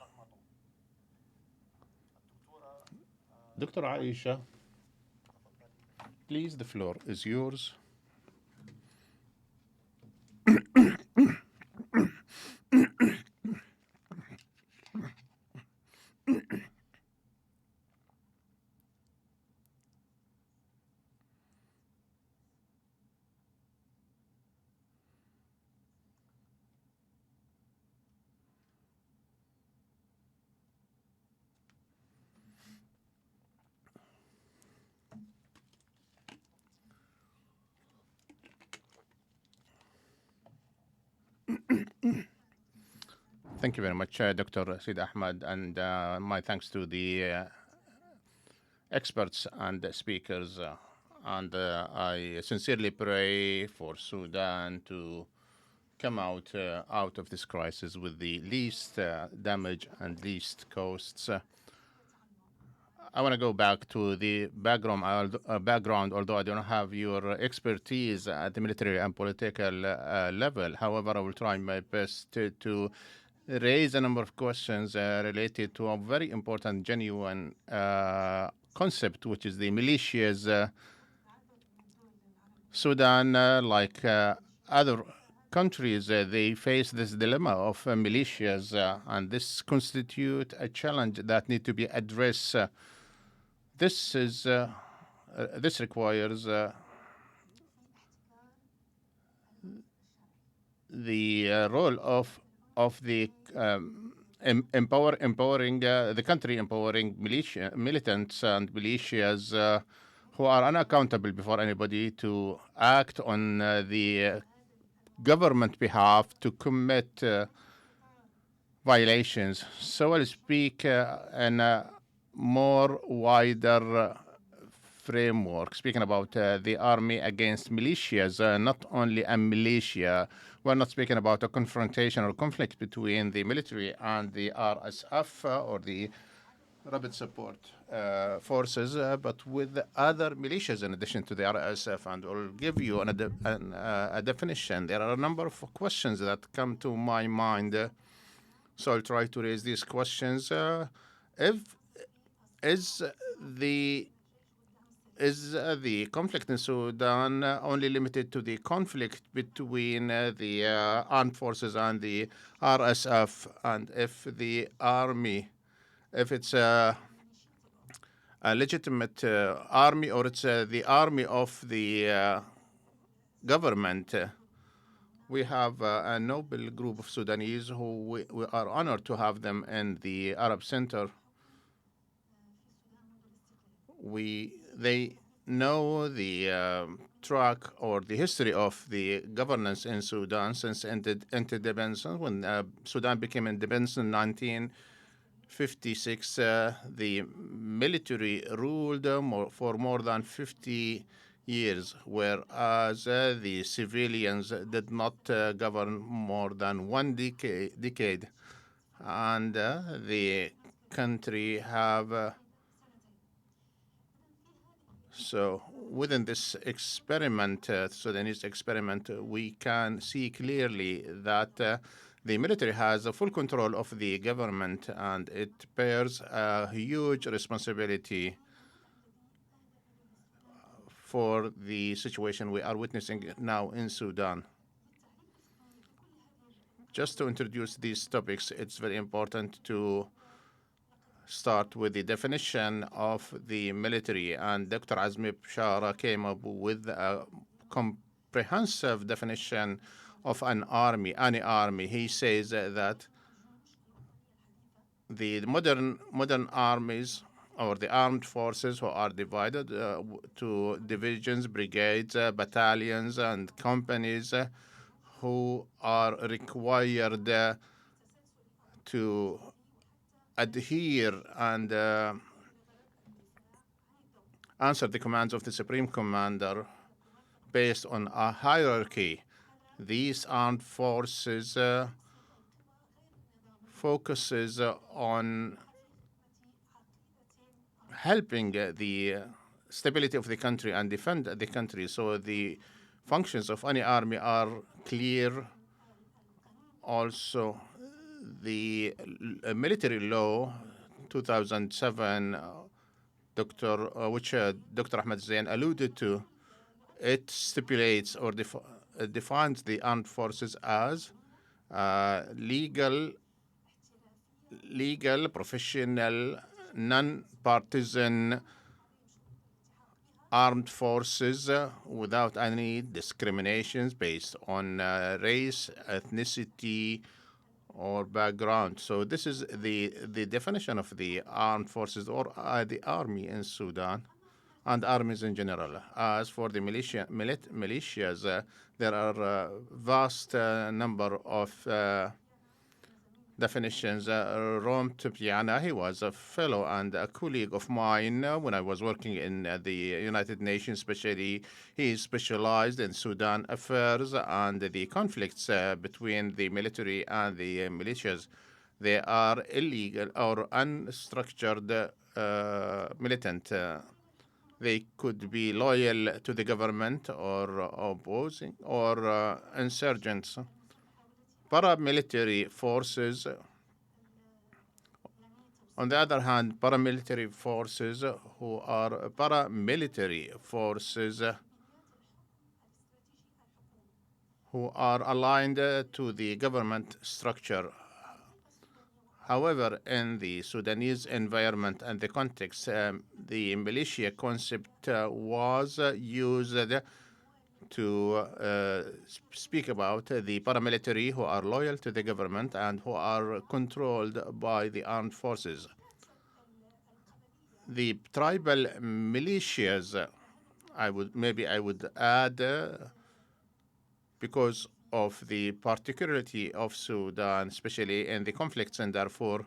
Dr. Aicha, please, the floor is yours. Thank you very much, Dr. Zein Ahmad, and my thanks to the experts and speakers. And I sincerely pray for Sudan to come out of this crisis with the least damage and least costs. I want to go back to the background, although I don't have your expertise at the military and political level. However, I will try my best to raise a number of questions related to a very important, genuine concept, which is the militias. Sudan, like other countries, they face this dilemma of militias, and this constitute a challenge that need to be addressed. This requires the role of the empowering the country, empowering militants and militias who are unaccountable before anybody to act on the government behalf to commit violations. So I'll speak in a more wider framework, speaking about the army against militias, not only a militia. We're not speaking about a confrontation or conflict between the military and the RSF or the rapid support forces, but with other militias in addition to the RSF. And I'll give you a definition. There are a number of questions that come to my mind. So I'll try to raise these questions. If is the the conflict in Sudan only limited to the conflict between the armed forces and the RSF, and if the army, if it's a legitimate army, or it's the army of the government? We have a noble group of Sudanese who we are honored to have them in the Arab Center. They know the track or the history of the governance in Sudan since independence. When Sudan became independent in 1956, the military ruled for more than 50 years, whereas the civilians did not govern more than one decade. And the country have so within this experiment, Sudanese experiment, we can see clearly that the military has a full control of the government, and it bears a huge responsibility for the situation we are witnessing now in Sudan. Just to introduce these topics, it's very important to start with the definition of the military, and Dr. Azmi Bshara came up with a comprehensive definition of an army, any army. He says that the modern armies, or the armed forces, who are divided to divisions, brigades, battalions, and companies, who are required to adhere and answer the commands of the Supreme Commander based on a hierarchy. These armed forces focuses on helping the stability of the country and defend the country. So the functions of any army are clear. Also, the military law 2007, which Dr. Mohamed Zein alluded to, it stipulates or defines the armed forces as legal, professional, non-partisan armed forces without any discriminations based on race, ethnicity, or background. So this is the definition of the armed forces, or the army in Sudan, and armies in general. As for the militias, there are a vast number of definitions. Rom Tupiana, he was a fellow and a colleague of mine when I was working in the United Nations, especially. He specialized in Sudan affairs and the conflicts between the military and the militias. They are illegal or unstructured militant. They could be loyal to the government or opposing or insurgents. Paramilitary forces, on the other hand, paramilitary forces who are paramilitary forces who are aligned to the government structure. However, in the Sudanese environment and the context, the militia concept was used to speak about the paramilitary who are loyal to the government and who are controlled by the armed forces. The tribal militias, I would add, because of the particularity of Sudan, especially in the conflicts in Darfur,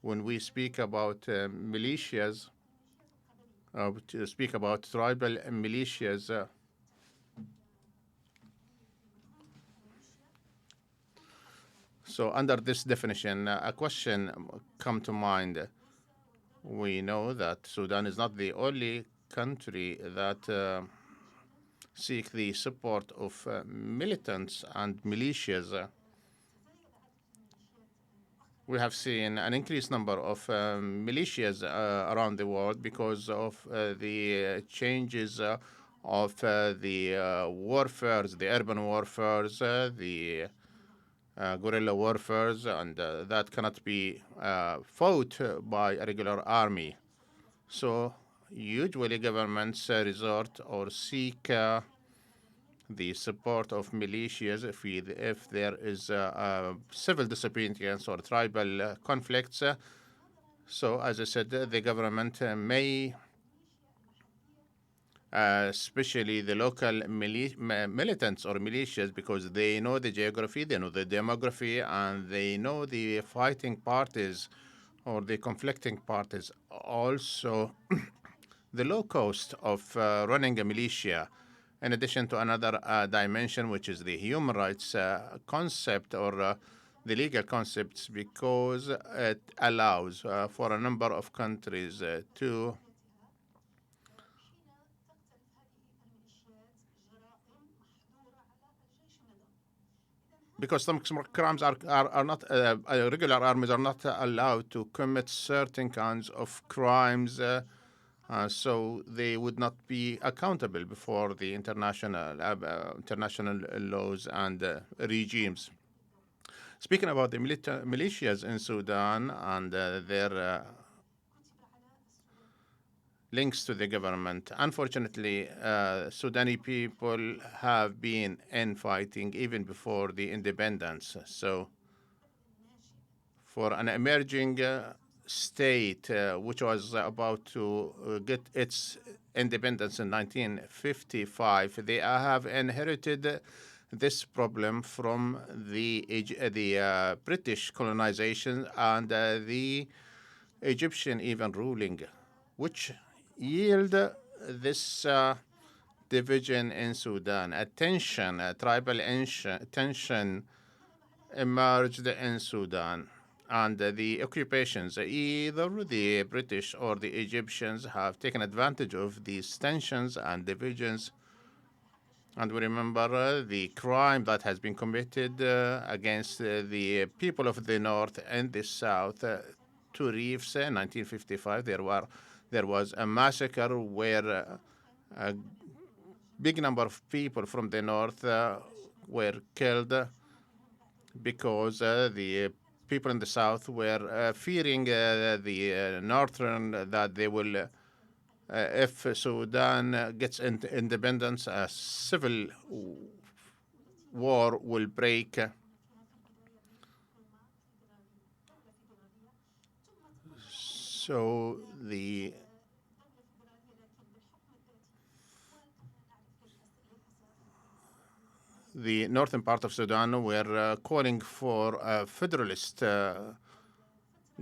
when we speak about militias, to speak about tribal militias, so under this definition, a question come to mind. We know that Sudan is not the only country that seek the support of militants and militias. we have seen an increased number of militias around the world because of the changes of the warfares, the urban warfares, the guerrilla warfares, and that cannot be fought by a regular army. So usually governments resort or seek the support of militias if there is civil disobedience or tribal conflicts. So, as I said, the government may, especially the local militants or militias, because they know the geography, they know the demography, and they know the fighting parties or the conflicting parties. Also, the low cost of running a militia, in addition to another dimension, which is the human rights concept or the legal concepts, because it allows for a number of countries to, because some crimes are not, regular armies are not allowed to commit certain kinds of crimes, so they would not be accountable before the international laws and regimes. Speaking about the militias in Sudan and their links to the government, unfortunately, Sudani people have been infighting even before the independence. So, for an emerging state which was about to get its independence in 1955, they have inherited this problem from the British colonization and the Egyptian even ruling, which yield this division in Sudan. A tension, a tribal tension emerged in Sudan. And the occupations, either the British or the Egyptians, have taken advantage of these tensions and divisions. And we remember the crime that has been committed against the people of the north and the south. Two reefs in 1955, there was a massacre where a big number of people from the north were killed because the people in the south were fearing the northern that they will, if Sudan gets independence, a civil war will break. So the northern part of Sudan were calling for a federalist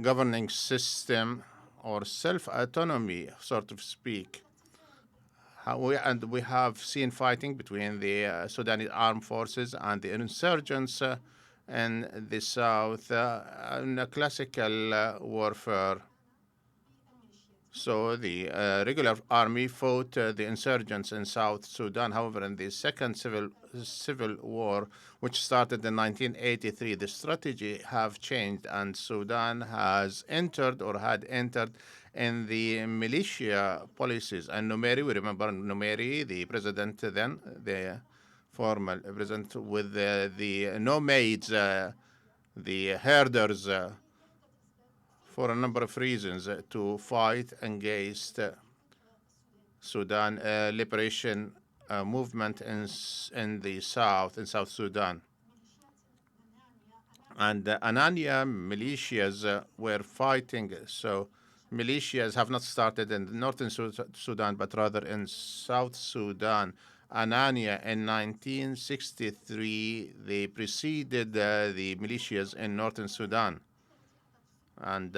governing system or self-autonomy, sort of speak. And we have seen fighting between the Sudanese armed forces and the insurgents in the south in a classical warfare. So the regular army fought the insurgents in South Sudan. However, in the second civil war, which started in 1983, the strategy have changed, and Sudan has entered or had entered in the militia policies. And Numeri, we remember Numeri, the president then, the former president, with the nomads, the herders, for a number of reasons to fight against Sudan liberation movement in the south, in South Sudan. And Anania militias were fighting. So militias have not started in northern Sudan, but rather in South Sudan. Anania in 1963, they preceded the militias in northern Sudan. And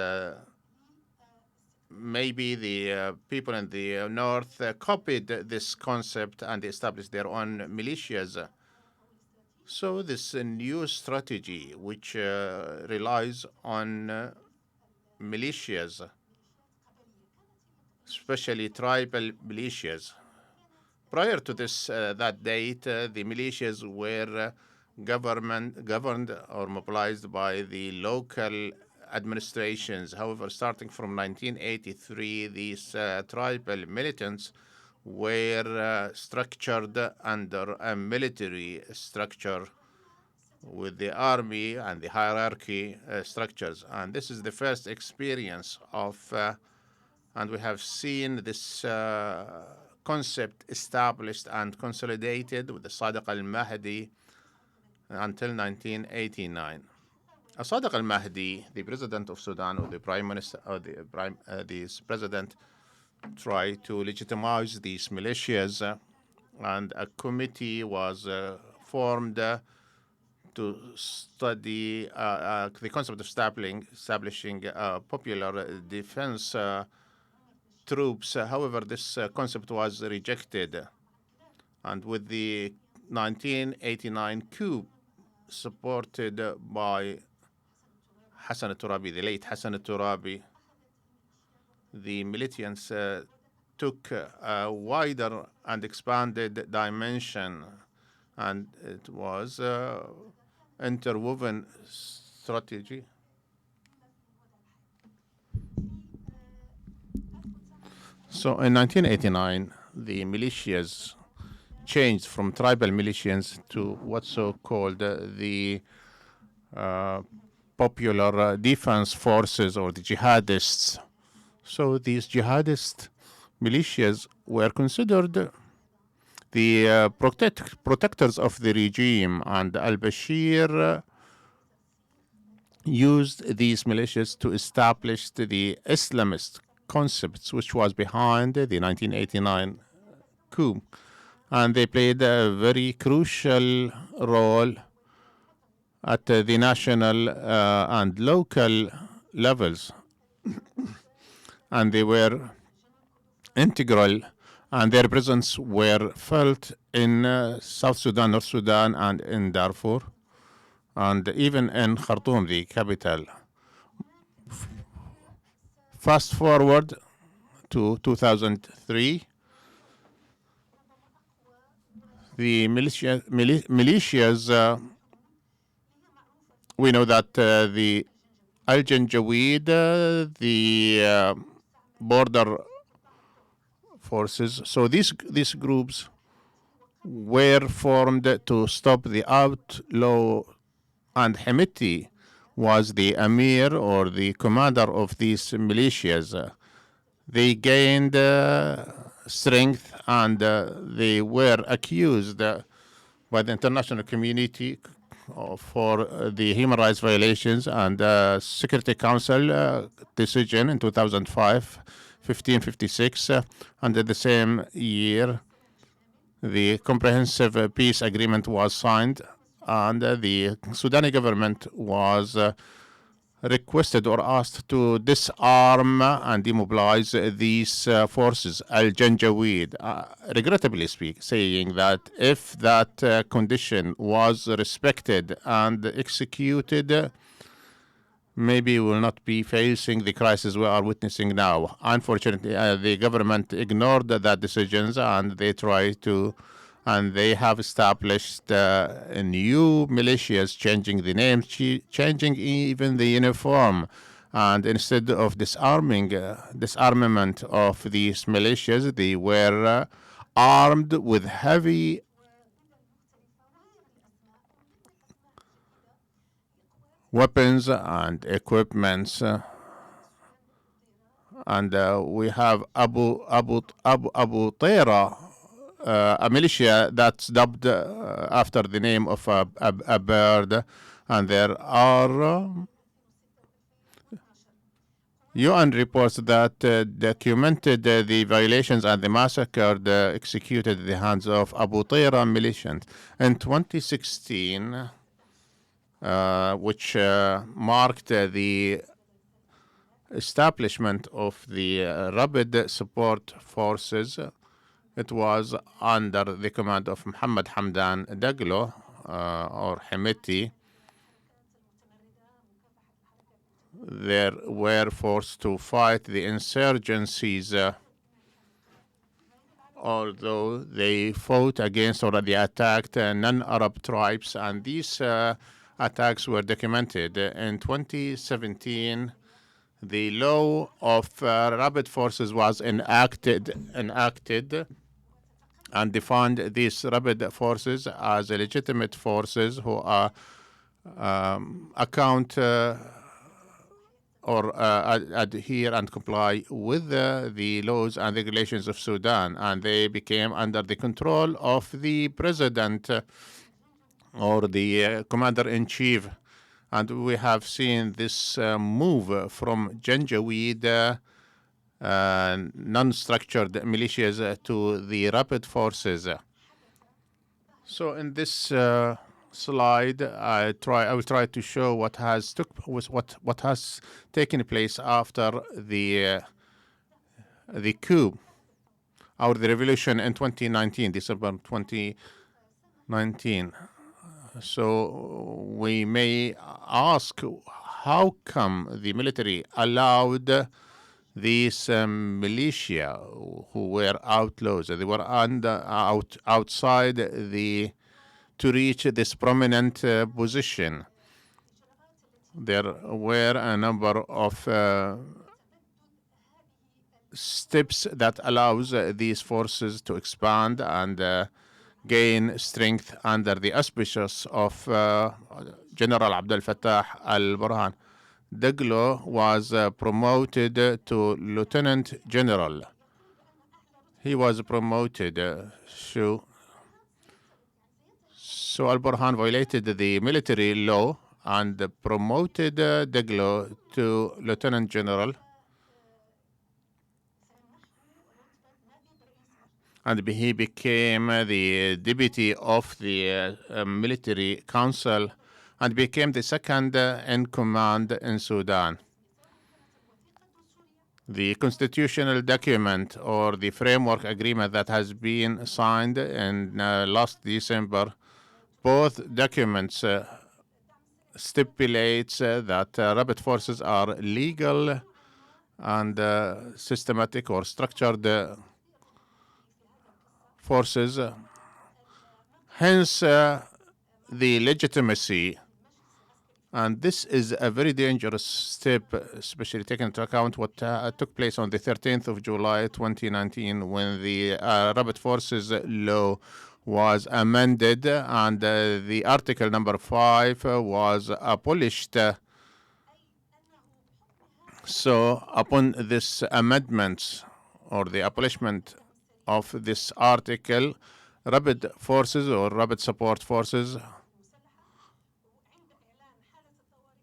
maybe the people in the north copied this concept and established their own militias. So this new strategy, which relies on militias, especially tribal militias. Prior to this, that date, the militias were governed or mobilized by the local administrations. However, starting from 1983, these tribal militants were structured under a military structure with the army and the hierarchy structures. And this is the first experience of, and we have seen this concept established and consolidated with the Sadiq al-Mahdi until 1989. Sadiq al-Mahdi, the president of Sudan, or the prime minister, or this president, tried to legitimize these militias, and a committee was formed to study the concept of establishing popular defense troops. However, this concept was rejected, and with the 1989 coup supported by Hassan al-Turabi, the late Hassan al-Turabi, the militants took a wider and expanded dimension, and it was interwoven strategy. So in 1989, the militias changed from tribal militias to what's so-called the popular defense forces, or the jihadists. So these jihadist militias were considered the protectors of the regime, and al-Bashir used these militias to establish the Islamist concepts which was behind the 1989 coup. And they played a very crucial role at the national and local levels. And they were integral, and their presence were felt in South Sudan, North Sudan, and in Darfur, and even in Khartoum, the capital. Fast forward to 2003, the militias, we know that the Al-Janjaweed, the border forces, so these groups were formed to stop the outlaw, and Hemeti was the emir or the commander of these militias. They gained strength, and they were accused by the international community for the human rights violations, and Security Council decision in 2005, 1556, under the same year, the comprehensive peace agreement was signed, and the Sudani government was requested or asked to disarm and demobilize these forces, Al-Janjaweed, regrettably saying that if that condition was respected and executed, maybe we will not be facing the crisis we are witnessing now. Unfortunately, the government ignored that decisions, and they tried to, and they have established new militias, changing the names, changing even the uniform. And instead of disarmament of these militias, they were armed with heavy weapons and equipments. And we have Abu Tayra, a militia that's dubbed after the name of a bird, and there are UN reports that documented the violations and the massacre executed at the hands of Abu Tayra militiants. In 2016, which marked the establishment of the Rapid Support Forces, it was under the command of Mohamed Hamdan Daglo, or Hemeti. They were forced to fight the insurgencies, although they fought against or they attacked non-Arab tribes, and these attacks were documented. In 2017, the law of rapid forces was enacted and defined these rapid forces as legitimate forces who are account or adhere and comply with the laws and regulations of Sudan, and they became under the control of the president or the commander-in-chief. And we have seen this move from Janjaweed non-structured militias to the rapid forces. So in this slide, I will try to show what has taken place after the coup or the revolution in 2019, December 2019. So we may ask, how come the military allowed these militia who were outlaws? They were outside to reach this prominent position. There were a number of steps that allows these forces to expand and gain strength under the auspices of General Abdel Fattah al-Burhan. Daglo was promoted to Lieutenant General. He was promoted. So al-Burhan violated the military law and promoted Daglo to Lieutenant General. And he became the deputy of the military council and became the second in command in Sudan. The constitutional document or the framework agreement that has been signed in last December, both documents stipulates that rapid forces are legal and systematic or structured forces. Hence, the legitimacy. And this is a very dangerous step, especially taking into account what took place on the 13th of July 2019 when the rapid forces law was amended and the article number 5 was abolished. So upon this amendment or the abolishment of this article, rapid forces or rapid support forces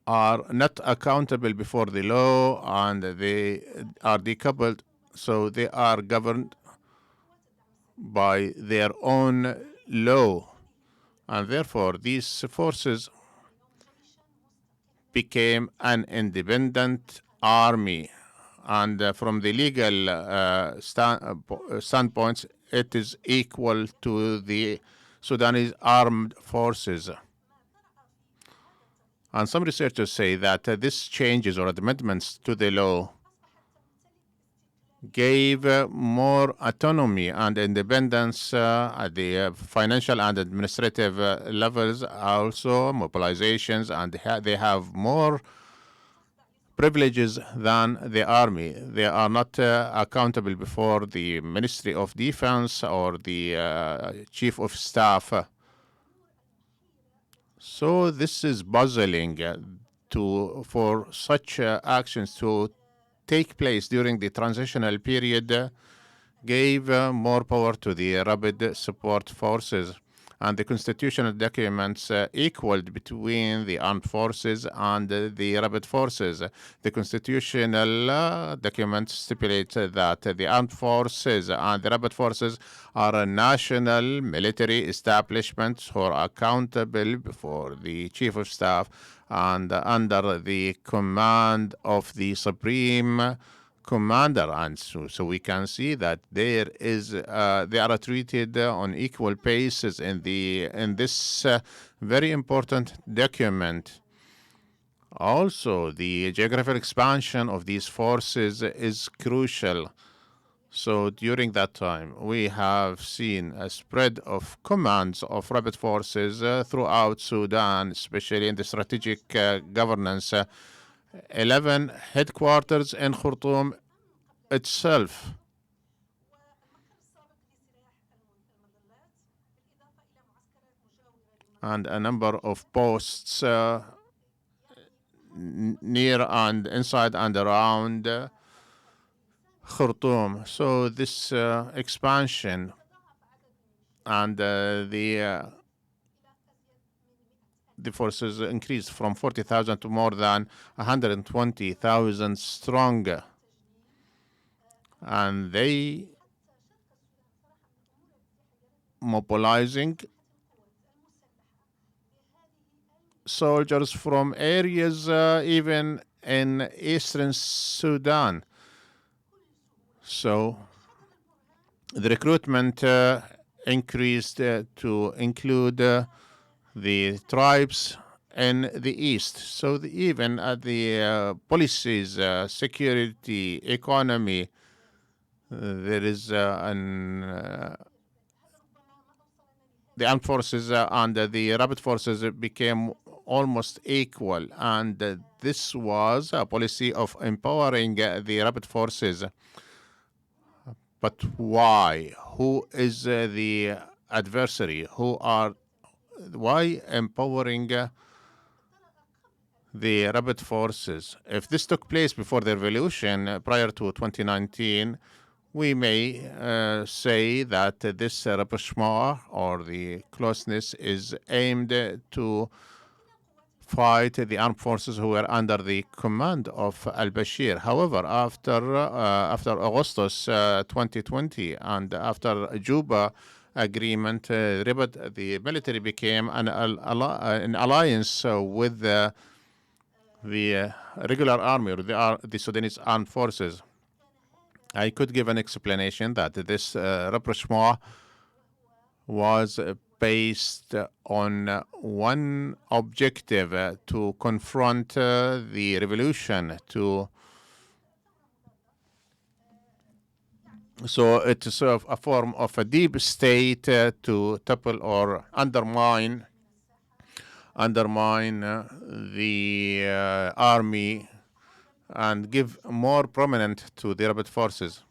are not accountable before the law and they are decoupled, so they are governed by their own law, and therefore these forces became an independent army. And from the legal standpoints, it is equal to the Sudanese armed forces. And some researchers say that these changes or amendments to the law gave more autonomy and independence at the financial and administrative levels, also mobilizations, and they have more privileges than the army. They are not accountable before the Ministry of Defense or the Chief of Staff. So this is puzzling for such actions to take place during the transitional period gave more power to the rapid support forces, and the constitutional documents equaled between the armed forces and the rapid forces. The constitutional documents stipulate that the armed forces and the rapid forces are national military establishments who are accountable before the Chief of Staff and under the command of the Supreme Commander. And so we can see that they are treated on equal basis in this very important document. Also, the geographical expansion of these forces is crucial. So during that time, we have seen a spread of commands of rapid forces throughout Sudan, especially in the strategic governance. 11 headquarters in Khartoum itself, and a number of posts near and inside and around Khartoum. So this expansion and the forces increased from 40,000 to more than 120,000 strong, and they mobilizing soldiers from areas even in eastern Sudan. So the recruitment increased to include the tribes in the east. So even the policies, security, economy, there is the armed forces and the rapid forces became almost equal, and this was a policy of empowering the rapid forces. But why? Who is the adversary? Why empowering the rapid forces? If this took place before the revolution, prior to 2019, we may say that this rapprochement or the closeness is aimed to fight the armed forces who were under the command of al-Bashir. However, after Augustus 2020 and after Juba agreement, the military became an alliance with the regular army or the Sudanese armed forces. I could give an explanation that this rapprochement was based on one objective, to confront the revolution. So it's a form of a deep state to topple or undermine the army and give more prominent to the rapid forces.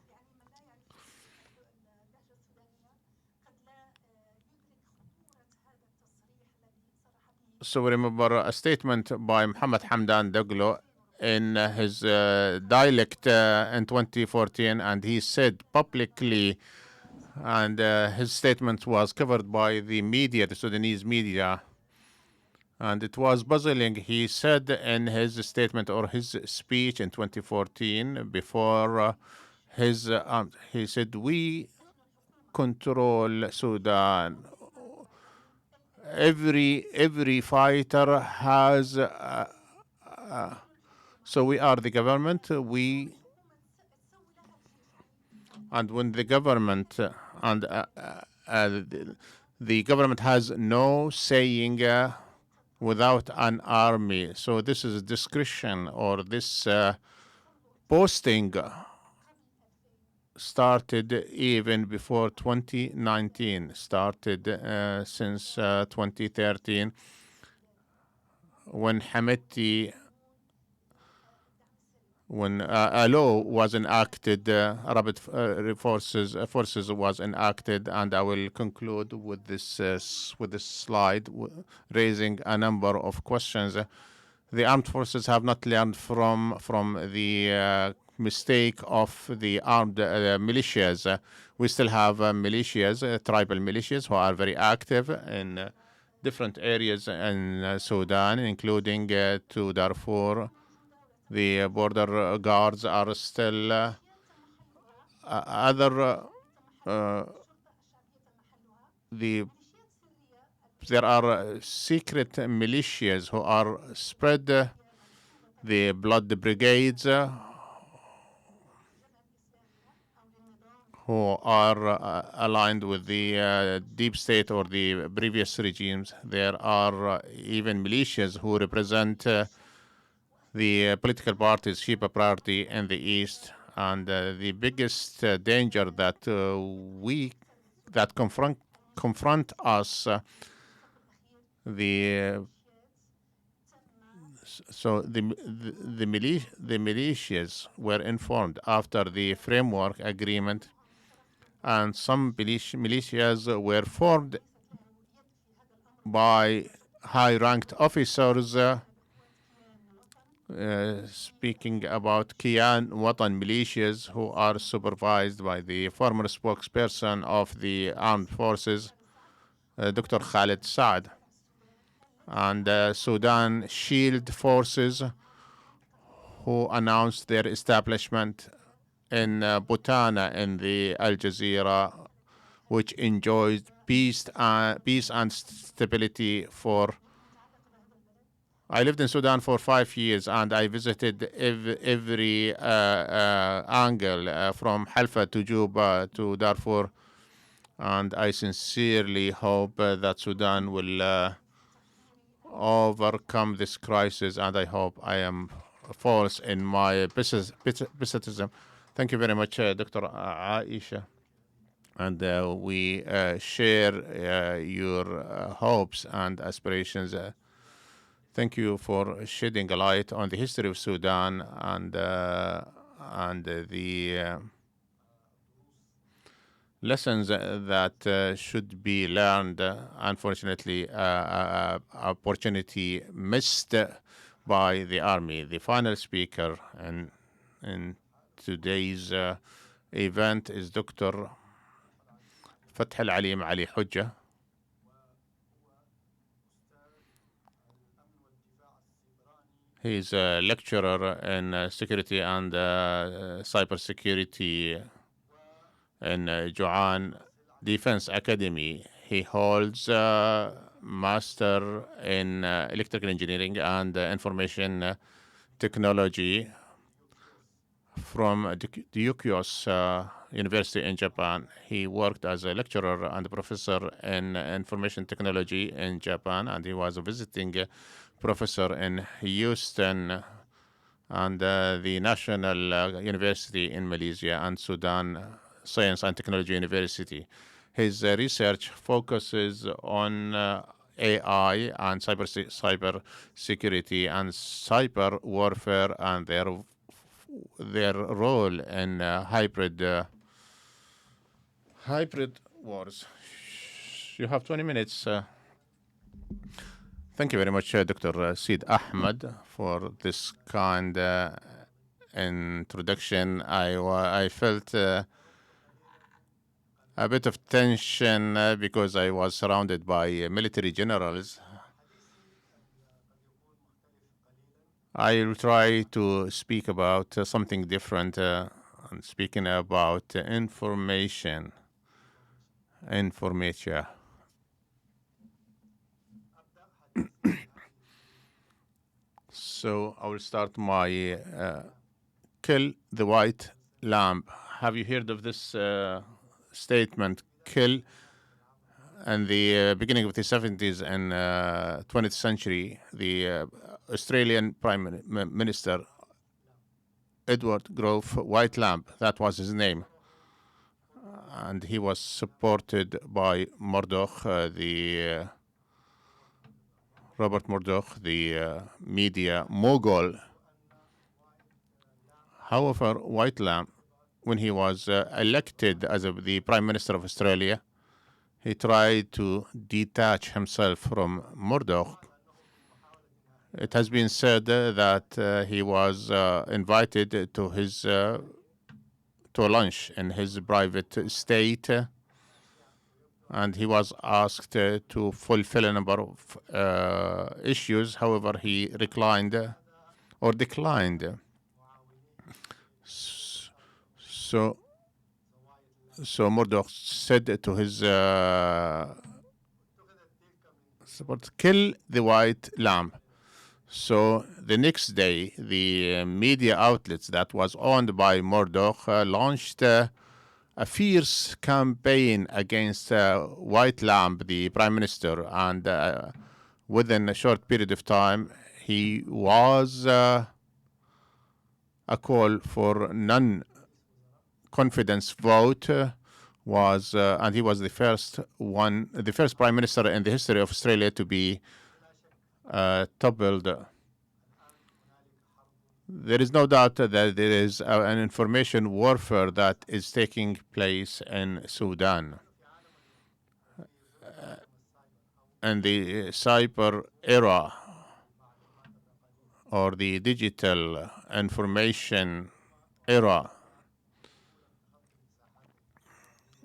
So remember a statement by Mohamed Hamdan Daglo in his dialect in 2014, and he said publicly, and his statement was covered by the media, the Sudanese media, and it was puzzling. He said in his statement or his speech in 2014 before he said, "We control Sudan. Every fighter has so we are the government. And when the government the government has no saying without an army. So this is discretion, or this posting started even before 2019, started since 2013, when a law was enacted, rapid forces was enacted, and I will conclude with this slide, raising a number of questions. The armed forces have not learned from the mistake of the armed militias. We still have militias, tribal militias, who are very active in different areas in Sudan, including to Darfur. The border guards are still there are secret militias who are spread the blood brigades, who are aligned with the deep state or the previous regimes. There are even militias who represent the political parties, Shiba Party in the east, And the biggest danger that confront us, the so the militias were informed after the framework agreement, and some militias were formed by high-ranked officers. Speaking about Kiyan Watan militias, who are supervised by the former spokesperson of the armed forces, Dr. Khalid Saad, and Sudan Shield Forces, who announced their establishment in Butana in the Al Jazeera, which enjoyed peace and stability for. I lived in Sudan for 5 years, and I visited every angle from Halfa to Juba to Darfur, and I sincerely hope that Sudan will overcome this crisis, and I hope I am false in my pessimism. Thank you very much, Dr. Aisha. And we share your hopes and aspirations. Thank you for shedding a light on the history of Sudan and the lessons that should be learned. Unfortunately, opportunity missed by the army. The final speaker in today's event is Dr. Fathelalem Ali Hija. He is a lecturer in security and cybersecurity in Juan Defense Academy. He holds a master in electrical engineering and information technology from Ryukyus University in Japan. He worked as a lecturer and professor in information technology in Japan, and he was a visiting professor in Houston and the National University in Malaysia and Sudan Science and Technology University. His research focuses on AI and cyber security and cyber warfare and their role in hybrid wars. You have 20 minutes. Thank you very much, Dr. Zein Ahmad, for this kind introduction. I felt a bit of tension because I was surrounded by military generals. I will try to speak about something different. I'm speaking about information. So I will start my kill the white lamb. Have you heard of this statement? Kill. In the beginning of the 70s and 20th century, the Australian Prime Minister Edward Grove White Lamb, that was his name, and he was supported by Murdoch, Robert Murdoch, the media mogul. However, White Lamb, when he was elected as the Prime Minister of Australia, he tried to detach himself from Murdoch. It has been said that he was invited to his to lunch in his private estate, and he was asked to fulfill a number of issues. However, he declined. So Murdoch said to his support, kill the white lamb. So the next day, the media outlets that was owned by Murdoch launched a fierce campaign against White Lamb, the prime minister, and within a short period of time, he was a call for confidence vote was, and he was the first prime minister in the history of Australia to be toppled. There is no doubt that there is an information warfare that is taking place in Sudan. And the cyber era, or the digital information era,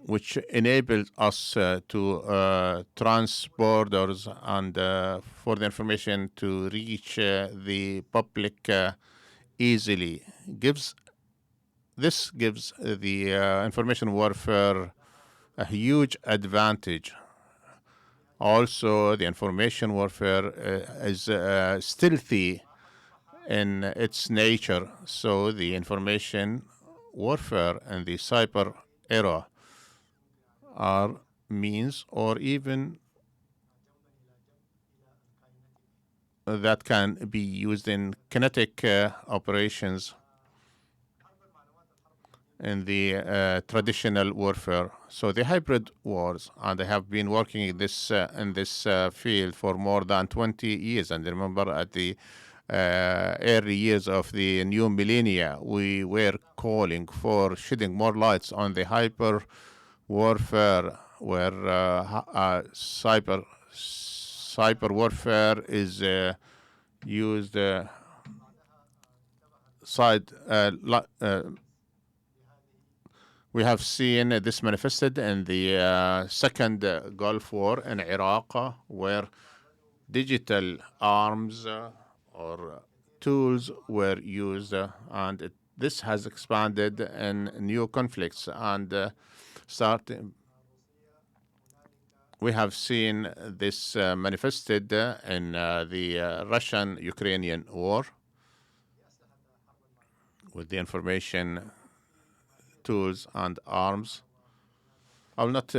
which enables us to trans-borders and for the information to reach the public easily, gives the information warfare a huge advantage. Also, the information warfare is stealthy in its nature, so the information warfare and the cyber era are means or even that can be used in kinetic operations in the traditional warfare. So the hybrid wars, and I have been working in this field for more than 20 years. And remember, at the early years of the new millennia, we were calling for shedding more lights on the hyper warfare, where cyber warfare is used we have seen this manifested in the second Gulf War in Iraq, where digital arms or tools were used, and this has expanded in new conflicts and we have seen this manifested in the Russian-Ukrainian war with the information tools and arms. I will not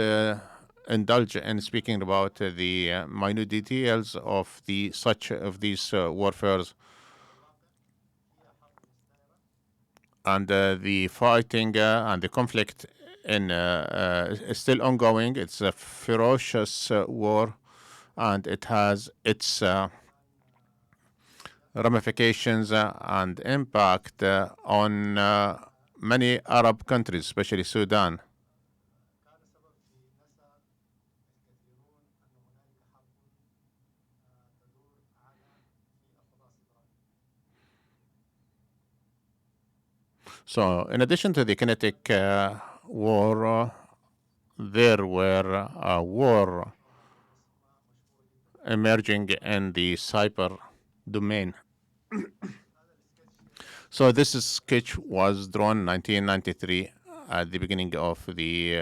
indulge in speaking about the minute details of these warfares and the fighting and the conflict is still ongoing. It's a ferocious war, and it has its ramifications and impact on many Arab countries, especially Sudan. So, in addition to the kinetic war, there were war emerging in the cyber domain. So this sketch was drawn in 1993 at the beginning of the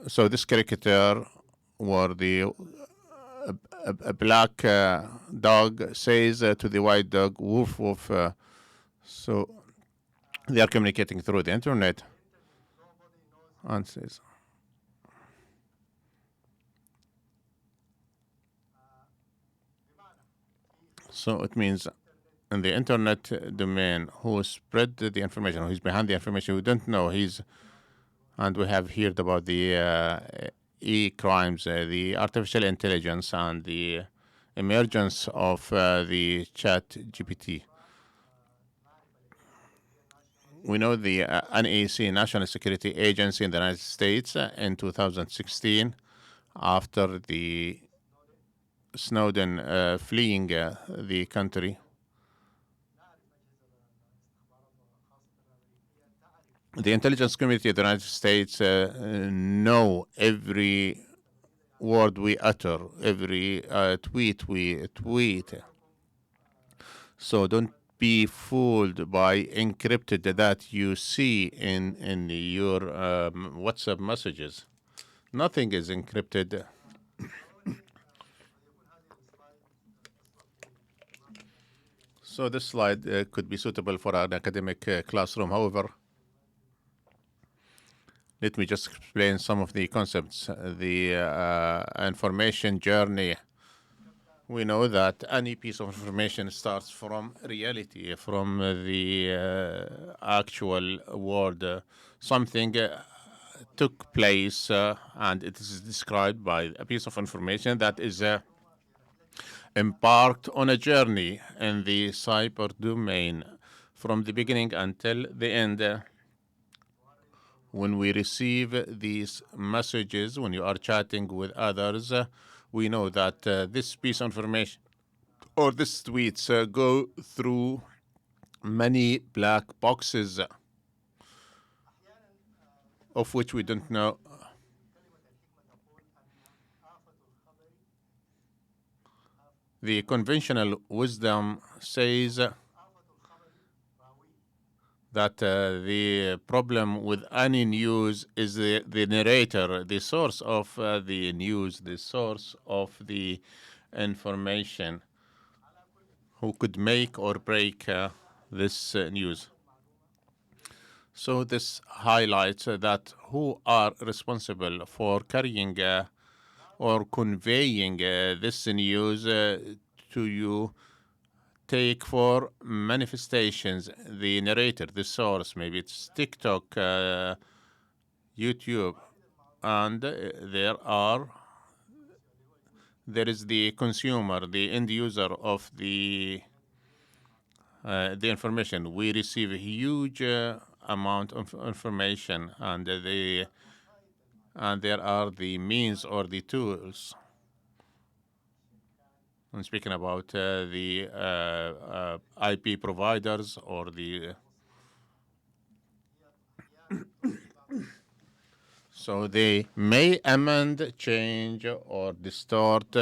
so this caricature where a black dog says to the white dog, woof woof. So they are communicating through the internet and says, so it means in the internet domain, who spread the information, who's behind the information, we don't know. And we have heard about the e-crimes, the artificial intelligence, and the emergence of the chat GPT. We know the NEC, National Security Agency in the United States, in 2016, after the Snowden fleeing the country. The intelligence community of the United States know every word we utter, every tweet we tweet. So don't be fooled by encrypted that you see in your WhatsApp messages. Nothing is encrypted. So this slide could be suitable for an academic classroom. However, let me just explain some of the concepts. The information journey we know that any piece of information starts from reality, from the actual world. Something took place, and it is described by a piece of information that is embarked on a journey in the cyber domain from the beginning until the end. When we receive these messages, when you are chatting with others, we know that this piece of information or these tweets go through many black boxes of which we don't know. The conventional wisdom says that the problem with any news is the narrator, the source of the news, the source of the information, who could make or break this news. So this highlights that who are responsible for carrying or conveying this news to you take for manifestations the narrator, the source. Maybe it's TikTok, YouTube, and there is the consumer, the end user of the information. We receive a huge amount of information, and there are the means or the tools. I'm speaking about the IP providers or the so they may amend, change, or distort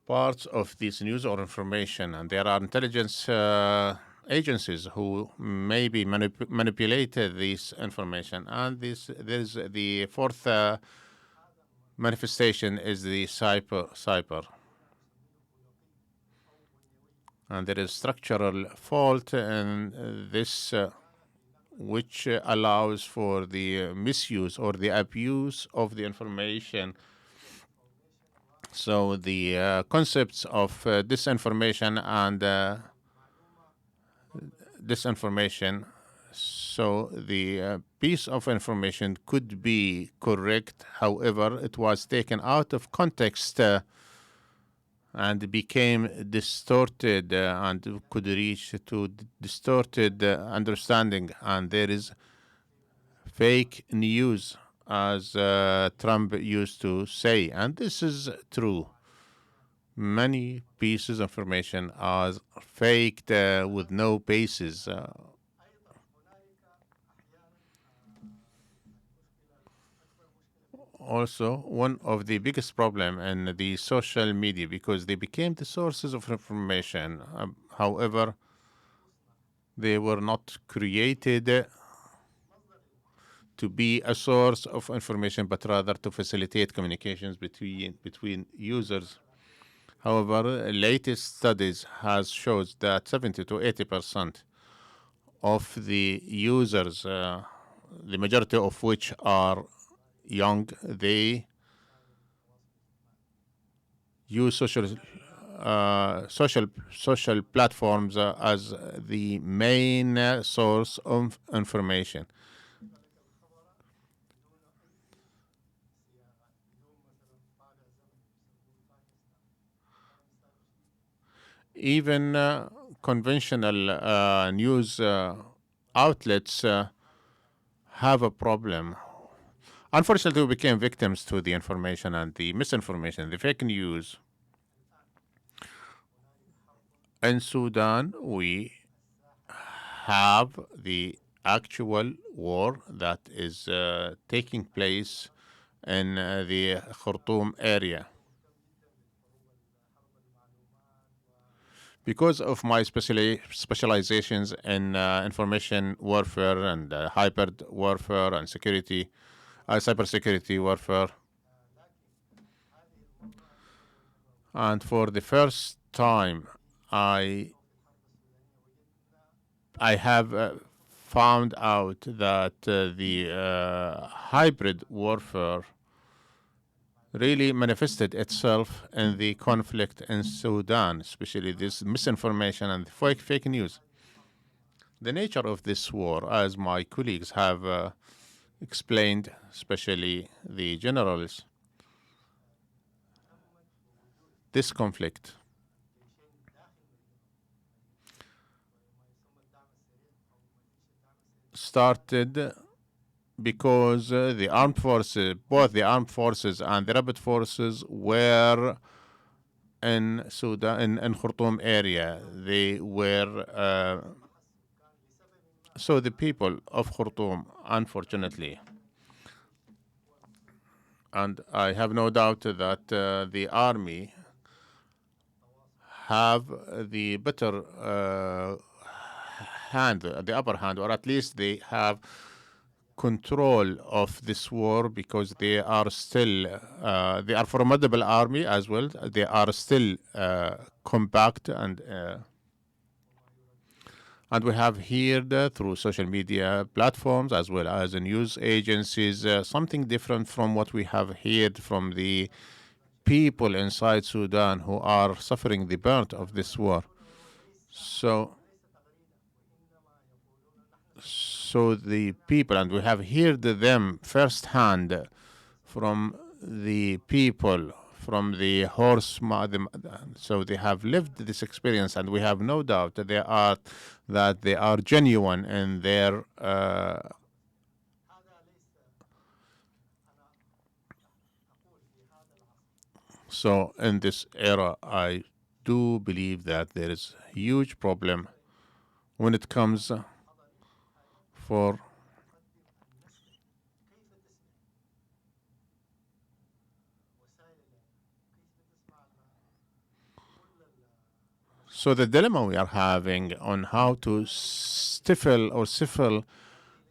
parts of this news or information, and there are intelligence agencies who maybe manipulate this information. And there's the fourth manifestation is the cyber. And there is structural fault in this which allows for the misuse or the abuse of the information. So the concepts of disinformation and disinformation. So the piece of information could be correct, however, it was taken out of context and became distorted and could reach to distorted understanding. And there is fake news, as Trump used to say, and this is true. Many pieces of information are faked with no basis. Also, one of the biggest problem in the social media, because they became the sources of information. However, they were not created to be a source of information, but rather to facilitate communications between users. However, latest studies has shows that 70 to 80% of the users, the majority of which are young, they use social platforms as the main source of information. Even conventional news outlets have a problem. Unfortunately, we became victims to the information and the misinformation, the fake news. In Sudan, we have the actual war that is taking place in the Khartoum area. Because of my specializations in information warfare and hybrid warfare and security, cybersecurity warfare, and for the first time, I have found out that the hybrid warfare, really manifested itself in the conflict in Sudan, especially this misinformation and fake news. The nature of this war, as my colleagues have explained, especially the generals, this conflict started because the armed forces, both the armed forces and the rapid forces, were in Sudan, in Khartoum area. They were so the people of Khartoum, unfortunately, and I have no doubt that the army have the better hand, the upper hand, or at least they have control of this war because they are still they are formidable army as well. They are still compact and we have heard through social media platforms as well as news agencies something different from what we have heard from the people inside Sudan who are suffering the burnt of this war. So the people, and we have heard them firsthand from the people, from the horse, so they have lived this experience, and we have no doubt that they are genuine in their so in this era, I do believe that there is a huge problem when it comes for so the dilemma we are having on how to stifle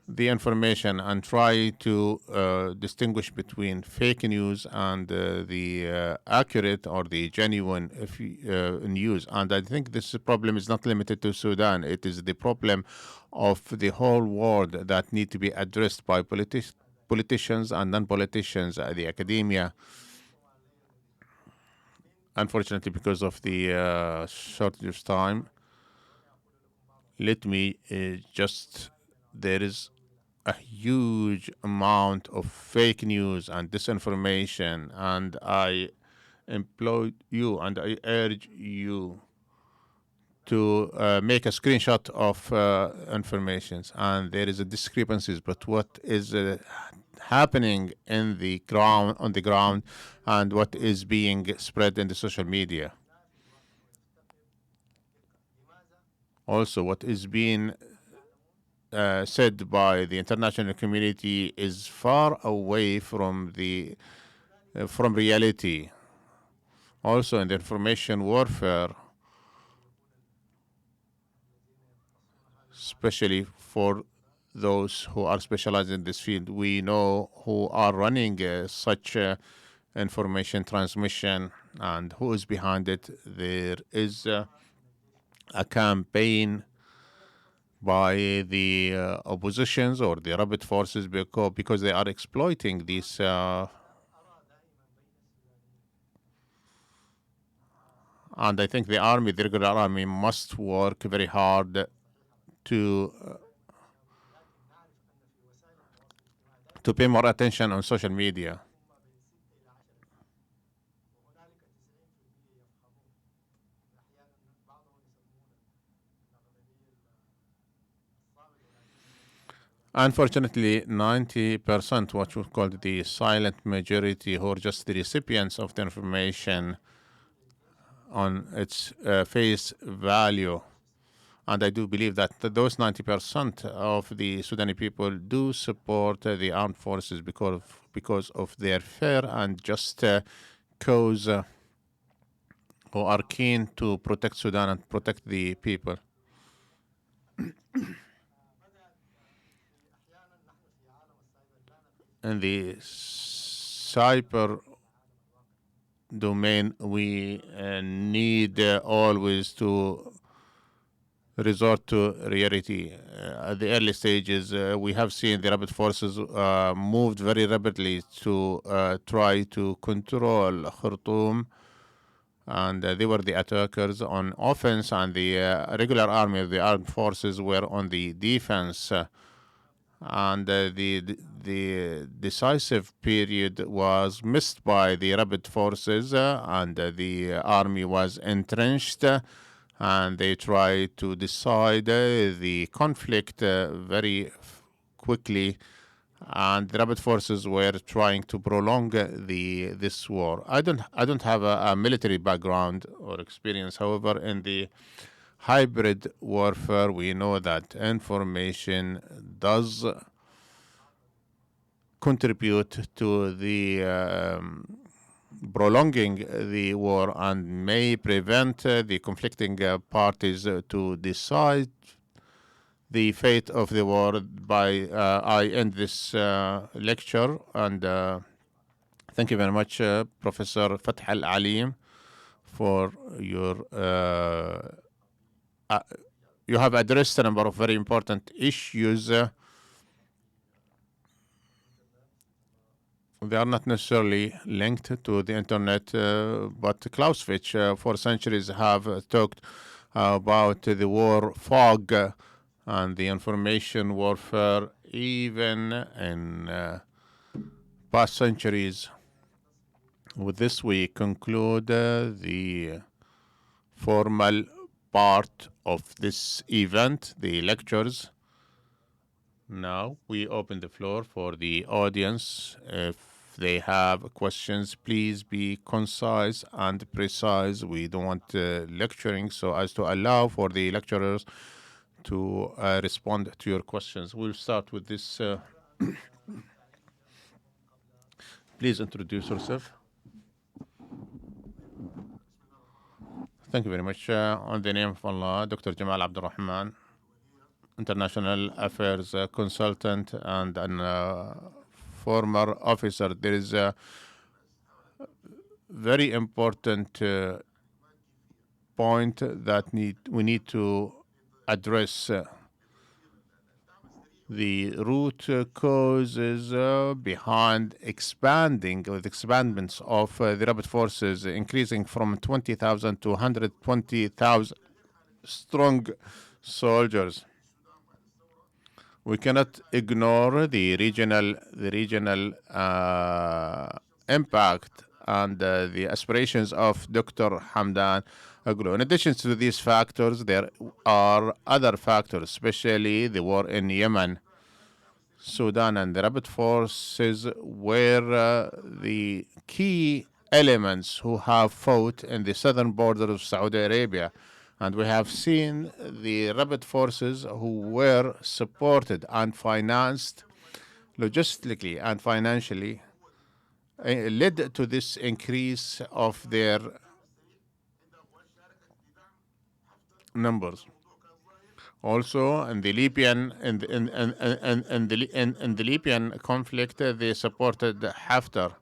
the information and try to distinguish between fake news and the accurate or the genuine news. And I think this problem is not limited to Sudan. It is the problem of the whole world that need to be addressed by politicians and non-politicians, the academia. Unfortunately, because of the shortage of time, let me just there is a huge amount of fake news and disinformation, and I implore you and I urge you to make a screenshot of informations, and there is a discrepancies but what is happening in the ground on the ground and what is being spread in the social media. Also, what is being said by the international community is far away from the from reality. Also, in the information warfare, especially for those who are specialized in this field, we know who are running such information transmission and who is behind it. There is a campaign by the oppositions or the rapid forces because they are exploiting these and I think the army, the regular army, must work very hard to pay more attention on social media. Unfortunately, 90%, what we call the silent majority, who are just the recipients of the information on its face value. And I do believe that those 90% of the Sudanese people do support the armed forces because of their fair and just cause who are keen to protect Sudan and protect the people. In the cyber domain, we need always to resort to reality. At the early stages, we have seen the rapid forces moved very rapidly to try to control Khartoum, and they were the attackers on offense, and the regular army of the armed forces were on the defense. And the decisive period was missed by the rapid forces, and the army was entrenched, and they tried to decide the conflict very quickly, and the rapid forces were trying to prolong this war. I don't have a military background or experience. However, in the hybrid warfare, we know that information does contribute to the prolonging the war and may prevent the conflicting parties to decide the fate of the war. By I end this lecture, and thank you very much, Professor Fathelalem Ali, for your you have addressed a number of very important issues. They are not necessarily linked to the internet, but Clausewitz for centuries have talked about the war fog and the information warfare, even in past centuries. With this, we conclude the formal part of this event, the lectures. Now we open the floor for the audience. If they have questions, please be concise and precise. We don't want lecturing, so as to allow for the lecturers to respond to your questions. We'll start with this. Please introduce yourself. Thank you very much. On the name of Allah, Dr. Jamal Abdul Rahman, international affairs consultant and an former officer. There is a very important point that we need to address. The root causes behind expandments of the rapid forces, increasing from 20,000 to 120,000 strong soldiers. We cannot ignore the regional impact and the aspirations of Dr. Hamdan Aglo. In addition to these factors, there are other factors, especially the war in Yemen, Sudan, and the rapid forces were the key elements who have fought in the southern border of Saudi Arabia. And we have seen the rapid forces who were supported and financed logistically and financially led to this increase of their numbers. Also, in the Libyan Libyan conflict, they supported Haftar,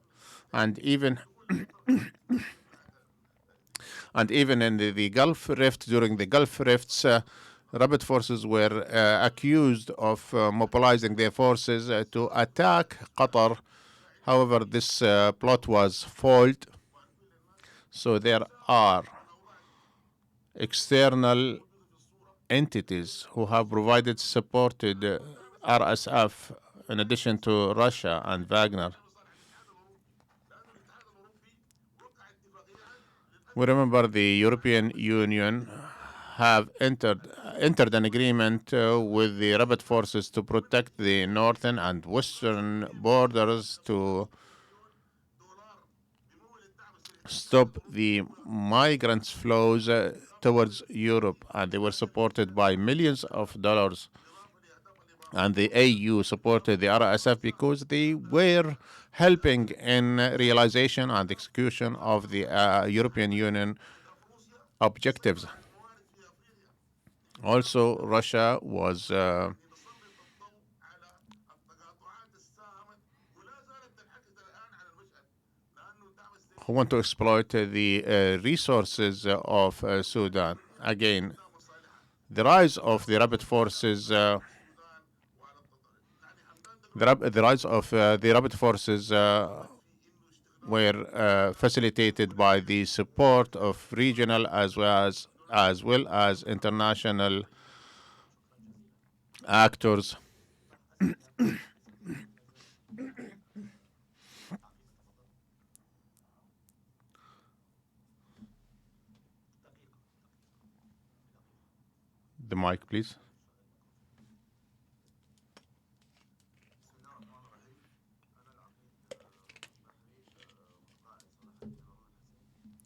and even in the Gulf Rift, during the Gulf Rifts, rapid forces were accused of mobilizing their forces to attack Qatar. However, this plot was foiled. So there are external entities who have supported RSF in addition to Russia and Wagner. We remember the European Union have entered an agreement with the rapid forces to protect the northern and western borders to stop the migrants' flows towards Europe, and they were supported by millions of dollars. And the AU supported the RSF because they were helping in realization and execution of the European Union objectives. Also, Russia was who want to exploit the resources of Sudan. Again, the rise of the rapid forces, the rise of the rapid forces were facilitated by the support of regional as well as international actors. The mic, please.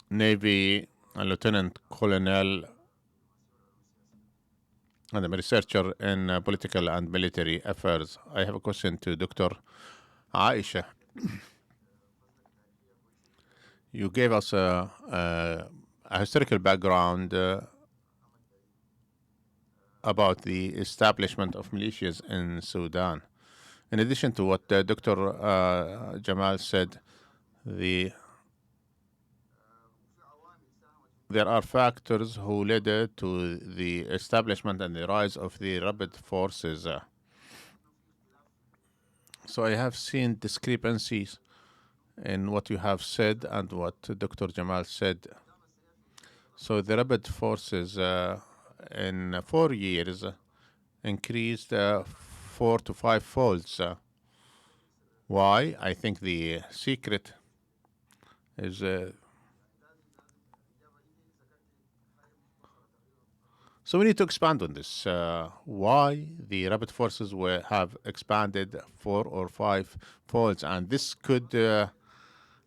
Navy Lieutenant Colonel, and I'm a researcher in political and military affairs. I have a question to Dr. Aicha. You gave us a historical background about the establishment of militias in Sudan. In addition to what Dr. Jamal said, there are factors who led to the establishment and the rise of the rapid forces. So I have seen discrepancies in what you have said and what Dr. Jamal said. So the rapid forces in 4 years increased 4 to 5 folds. Why? I think the secret is so we need to expand on this. Why the rapid forces have expanded 4 or 5 folds, and this could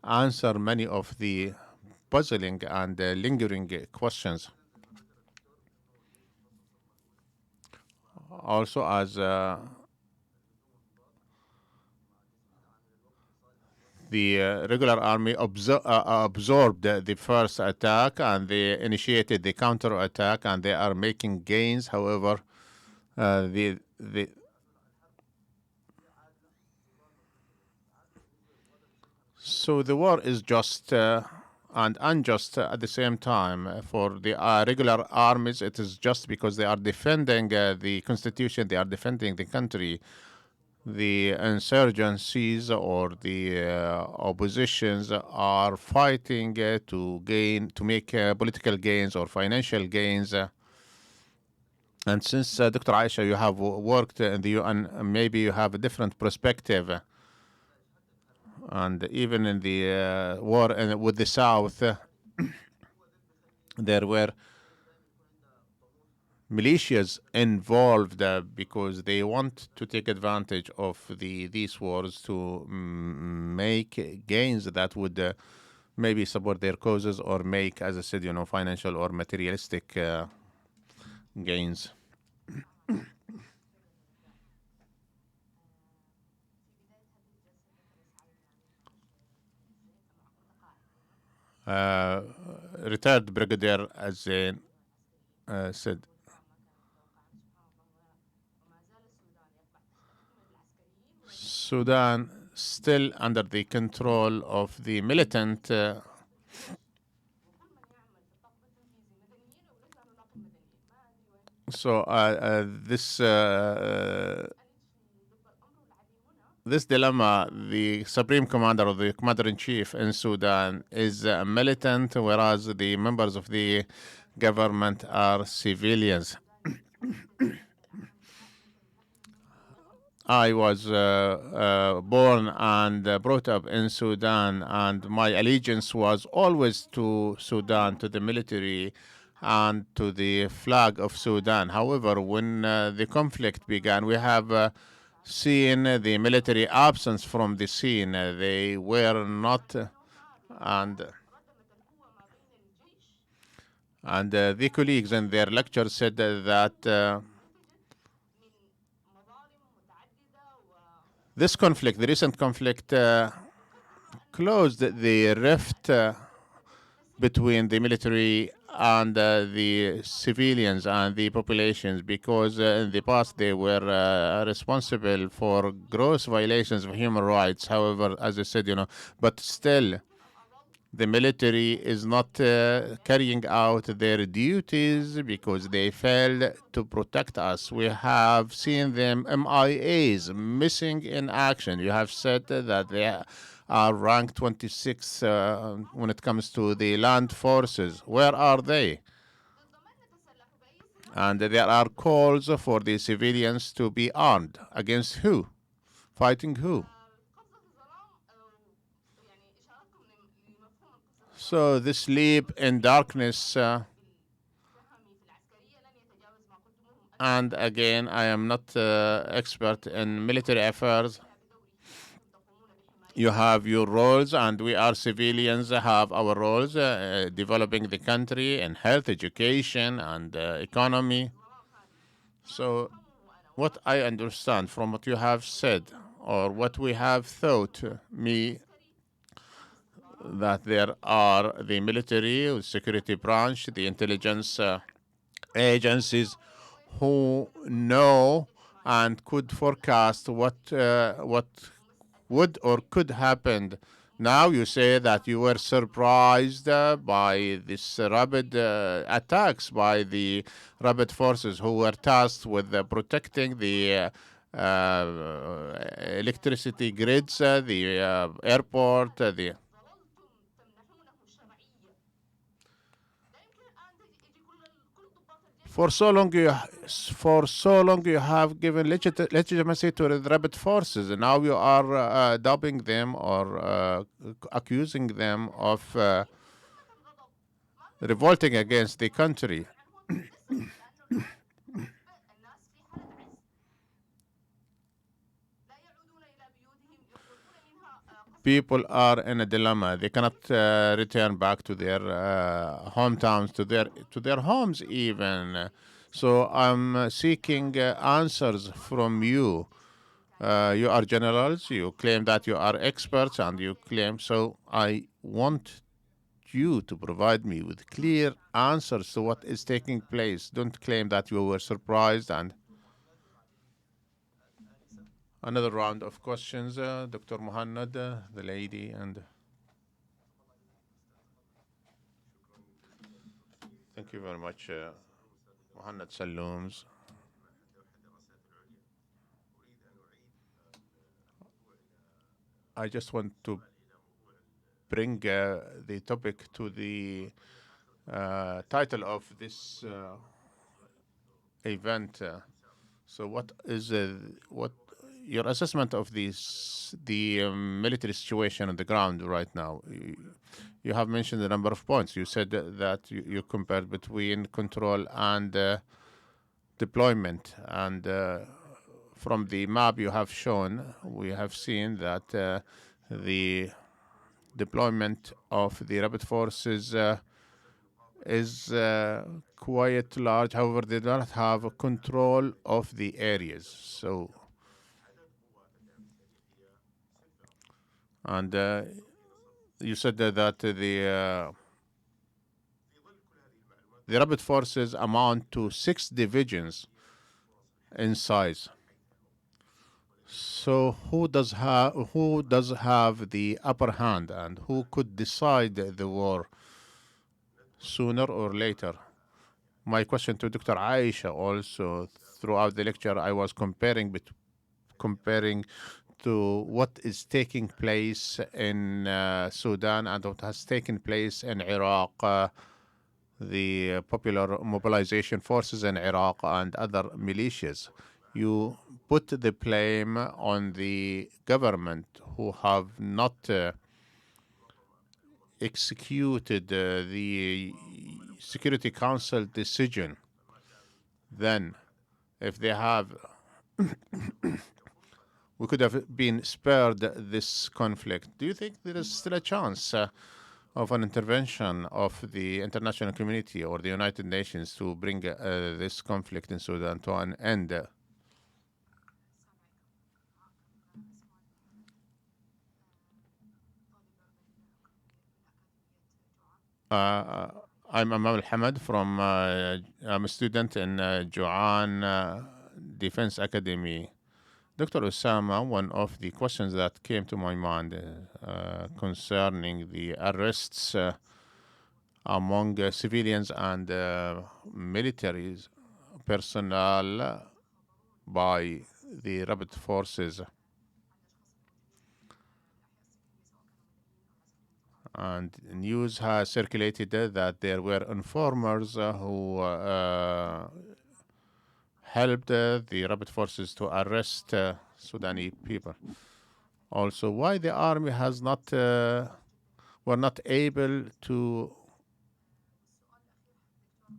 answer many of the puzzling and lingering questions. Also, as the regular army absorbed the first attack and they initiated the counter-attack and they are making gains. However, so the war is just and unjust at the same time. For the regular armies, it is just because they are defending the constitution, they are defending the country. The insurgencies or the oppositions are fighting to make political gains or financial gains. And since Dr. Aisha, you have worked in the UN, maybe you have a different perspective. And even in the war with the South, there were militias involved because they want to take advantage of these wars to make gains that would maybe support their causes or make, as I said, financial or materialistic gains. Retired Brigadier Zein said, Sudan still under the control of the militant so this dilemma, the supreme commander or the commander-in-chief in Sudan is militant, whereas the members of the government are civilians. I was born and brought up in Sudan, and my allegiance was always to Sudan, to the military, and to the flag of Sudan. However, when the conflict began, we have seen the military absence from the scene. They were not, and the colleagues in their lecture said that this conflict, the recent conflict, closed the rift between the military and the civilians and the populations, because in the past they were responsible for gross violations of human rights. However, as I said, but still the military is not carrying out their duties because they failed to protect us. We have seen them MIAs, missing in action. You have said that they are ranked 26 when it comes to the land forces. Where are they? And there are calls for the civilians to be armed. Against who? Fighting who? So this sleep in darkness, and again, I am not expert in military affairs. You have your roles, and we are civilians have our roles, developing the country in health, education, and economy. So what I understand from what you have said, or what we have thought, me, that there are the military, security branch, the intelligence agencies who know and could forecast what would or could happen. Now you say that you were surprised by this rapid attacks by the rapid forces who were tasked with protecting the electricity grids, the airport, the For so long, you have given legitimacy to the rapid forces, and now you are dubbing them or accusing them of revolting against the country. People are in a dilemma. They cannot return back to their hometowns, to their homes even. So I'm seeking answers from you. You are generals. You claim that you are experts, and you claim. So I want you to provide me with clear answers to what is taking place. Don't claim that you were surprised. And another round of questions, Dr. Muhammad, the lady, and thank you very much, Mohamed Salooms. I just want to bring the topic to the title of this event. So, what your assessment of the military situation on the ground right now? You have mentioned a number of points. You said that you compared between control and deployment, and from the map you have shown, we have seen that the deployment of the rapid forces is quite large. However, they do not have control of the areas. So, and you said that the rapid forces amount to 6 divisions in size. So who does have the upper hand, and who could decide the war sooner or later? My question to Dr. Aisha also, throughout the lecture, I was comparing to what is taking place in Sudan and what has taken place in Iraq, the popular mobilization forces in Iraq and other militias. You put the blame on the government who have not executed the Security Council decision. Then, if they have, we could have been spared this conflict. Do you think there is still a chance of an intervention of the international community or the United Nations to bring this conflict in Sudan to an end? I'm Amal Hamad from, I'm a student in Juan Defense Academy. Dr. Osama, one of the questions that came to my mind concerning the arrests among civilians and military personnel by the rapid forces. And news has circulated that there were informers who helped the rapid forces to arrest Sudanese people. Also, why the army has not were not able to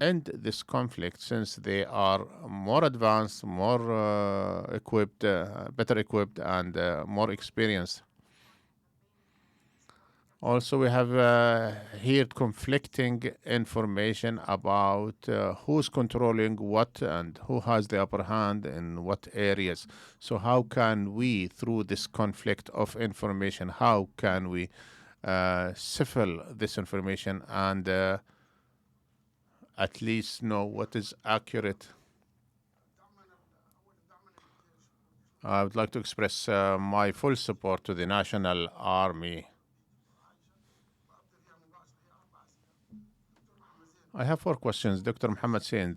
end this conflict, since they are more advanced, more equipped, better equipped, and more experienced. Also, we have heard conflicting information about who's controlling what and who has the upper hand in what areas. So how can we, through this conflict of information, how can we siphon this information and at least know what is accurate? I would like to express my full support to the National Army. I have 4 questions. Dr. Mohamed Zein,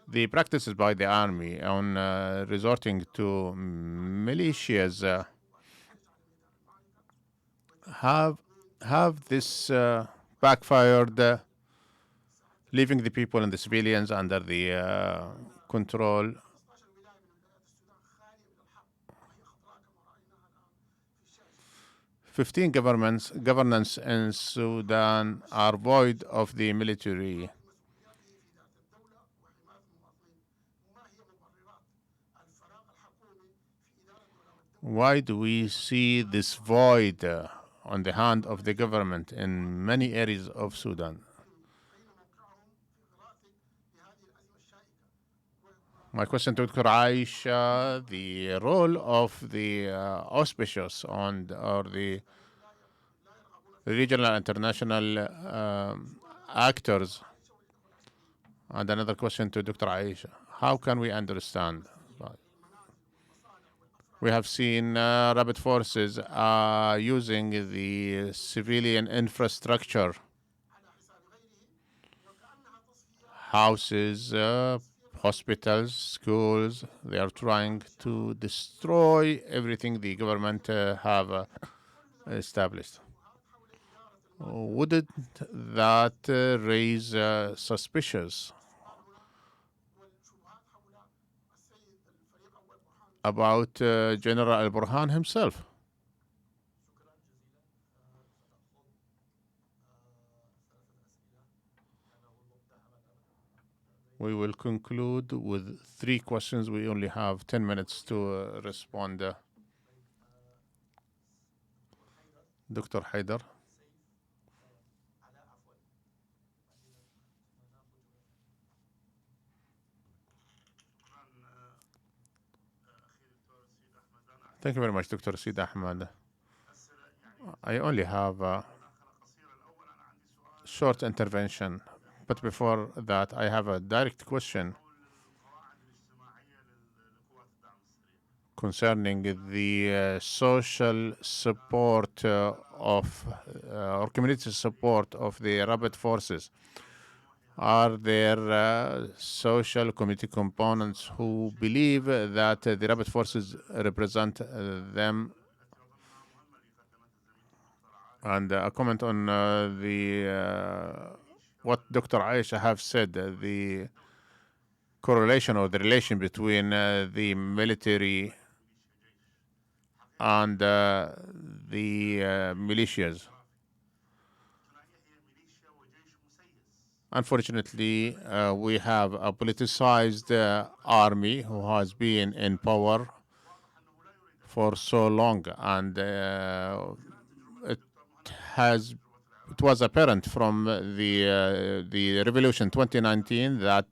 the practices by the army on resorting to militias have this backfired, leaving the people and the civilians under the control. 15 governments in Sudan are void of the military. Why do we see this void on the hand of the government in many areas of Sudan? My question to Dr. Aicha, the role of the auspicious or the regional and international actors. And another question to Dr. Aicha. How can we understand? We have seen rapid forces using the civilian infrastructure, houses, hospitals, schools. They are trying to destroy everything the government have established. Wouldn't that raise suspicions about General Al-Burhan himself? We will conclude with 3 questions. We only have 10 minutes to respond. Dr. Haider. Thank you very much, Dr. Sidahmed. I only have a short intervention, but before that, I have a direct question concerning the social support or community support of the rapid forces. Are there social community components who believe that the rapid forces represent them? And a comment on what Dr. Aicha have said, the correlation or the relation between the military and the militias. Unfortunately, we have a politicized army who has been in power for so long, and it was apparent from the revolution 2019 that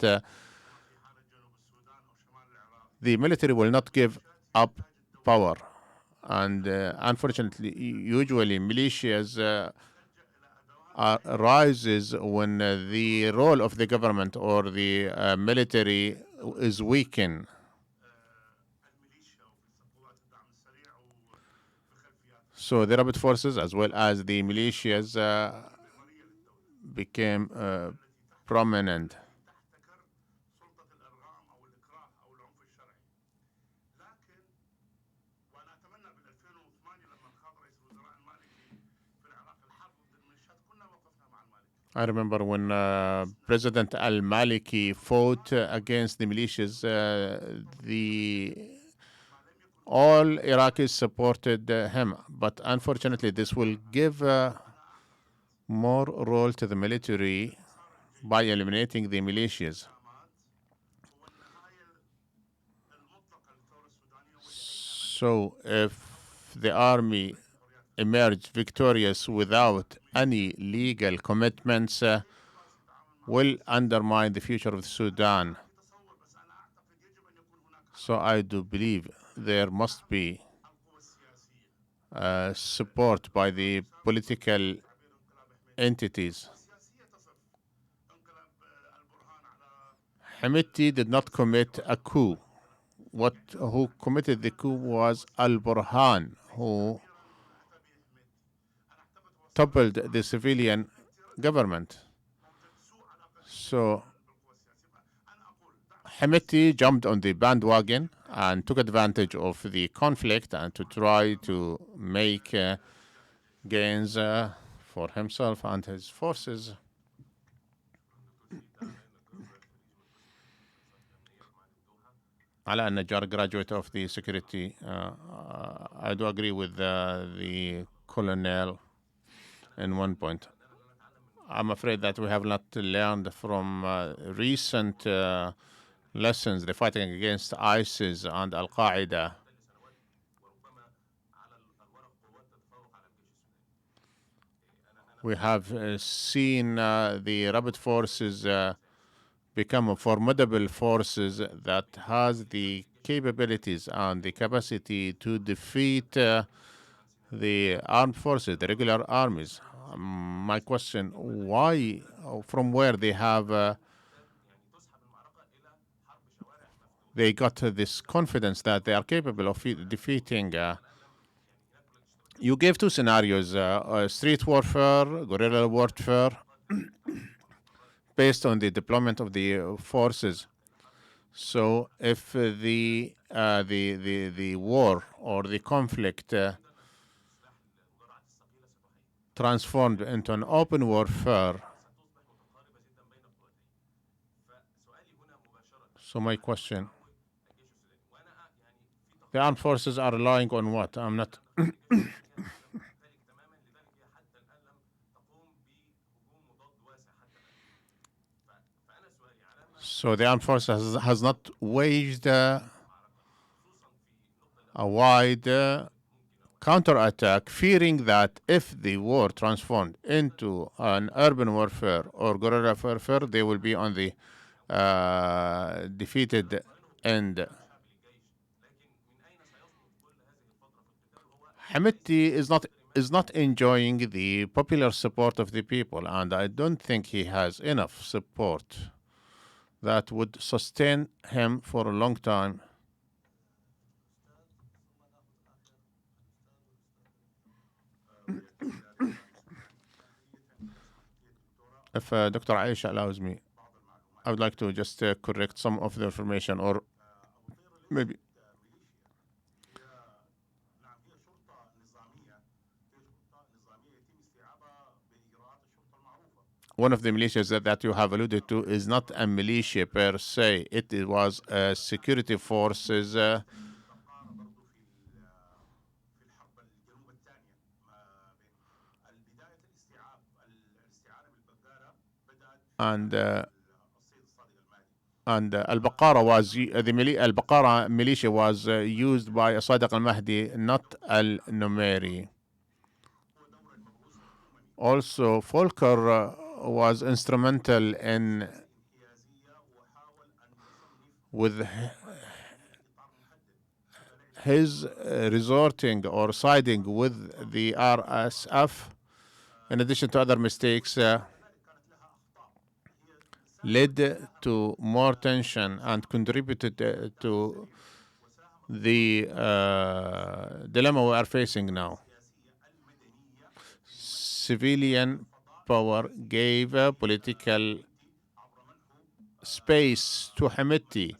the military will not give up power, and unfortunately, usually militias arises when the role of the government or the military is weakened. So the rapid forces as well as the militias became prominent. I remember when President al-Maliki fought against the militias, all Iraqis supported him. But unfortunately, this will give more role to the military by eliminating the militias. So if the army emerged victorious without any legal commitments, will undermine the future of Sudan. So I do believe there must be support by the political entities. Hemeti did not commit a coup. Who committed the coup was al-Burhan, who toppled the civilian government. So Hemeti jumped on the bandwagon and took advantage of the conflict and to try to make gains for himself and his forces. Ala Najjar, graduate of the security. I do agree with the colonel in one point. I'm afraid that we have not learned from recent lessons, the fighting against ISIS and Al-Qaeda. We have seen the rapid forces become formidable forces that has the capabilities and the capacity to defeat the armed forces, the regular armies. My question, why, from where they have they got this confidence that they are capable of defeating. You gave two scenarios, street warfare, guerrilla warfare, based on the deployment of the forces. So if the war or the conflict transformed into an open warfare, so my question, the armed forces are relying on what? I'm not. So the armed forces has not waged a wide counterattack, fearing that if the war transformed into an urban warfare or guerrilla warfare, they will be on the defeated end. Hemeti is not enjoying the popular support of the people, and I don't think he has enough support that would sustain him for a long time. If Dr. Aicha allows me, I would like to just correct some of the information, or maybe one of the militias that you have alluded to is not a militia per se. It was security forces and Al-Baqara was Al-Baqara militia was used by Sadiq al-Mahdi, not al-Numeri. Also, Volker was instrumental in with his resorting or siding with the RSF in addition to other mistakes, led to more tension and contributed to the dilemma we are facing now. Civilian power gave political space to Hamiti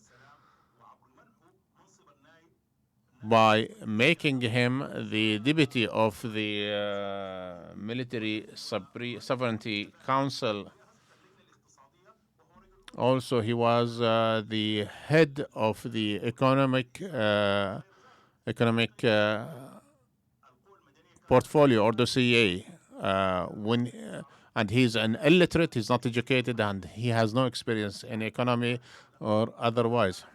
by making him the deputy of the Military Sovereignty Council. Also, he was the head of the economic portfolio or dossier. And he's an illiterate, he's not educated, and he has no experience in economy or otherwise.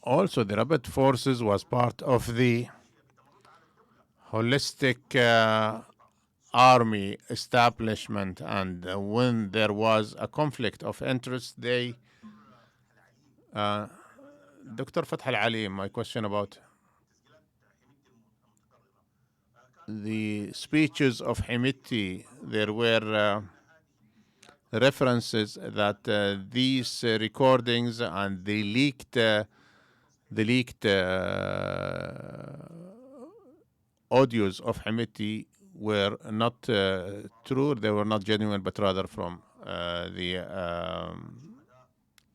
Also, the Rabid forces was part of the holistic army establishment, and when there was a conflict of interest, they Dr. Fathelalem Ali, my question about the speeches of Hamiti, there were references that these recordings and the leaked audios of Hamiti were not true, they were not genuine, but rather from the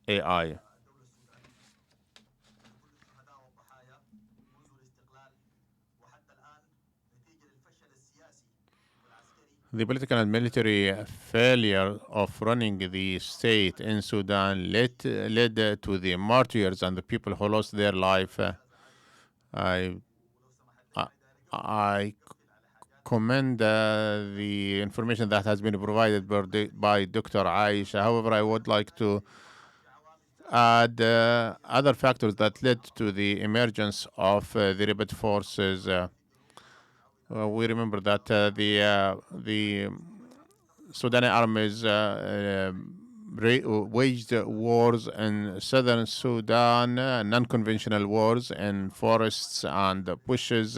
AI. The political and military failure of running the state in Sudan led to the martyrs and the people who lost their life. I commend the information that has been provided by Dr. Aicha. However, I would like to add other factors that led to the emergence of the rebel forces. We remember that the Sudanese armies waged wars in southern Sudan, non-conventional wars in forests and bushes.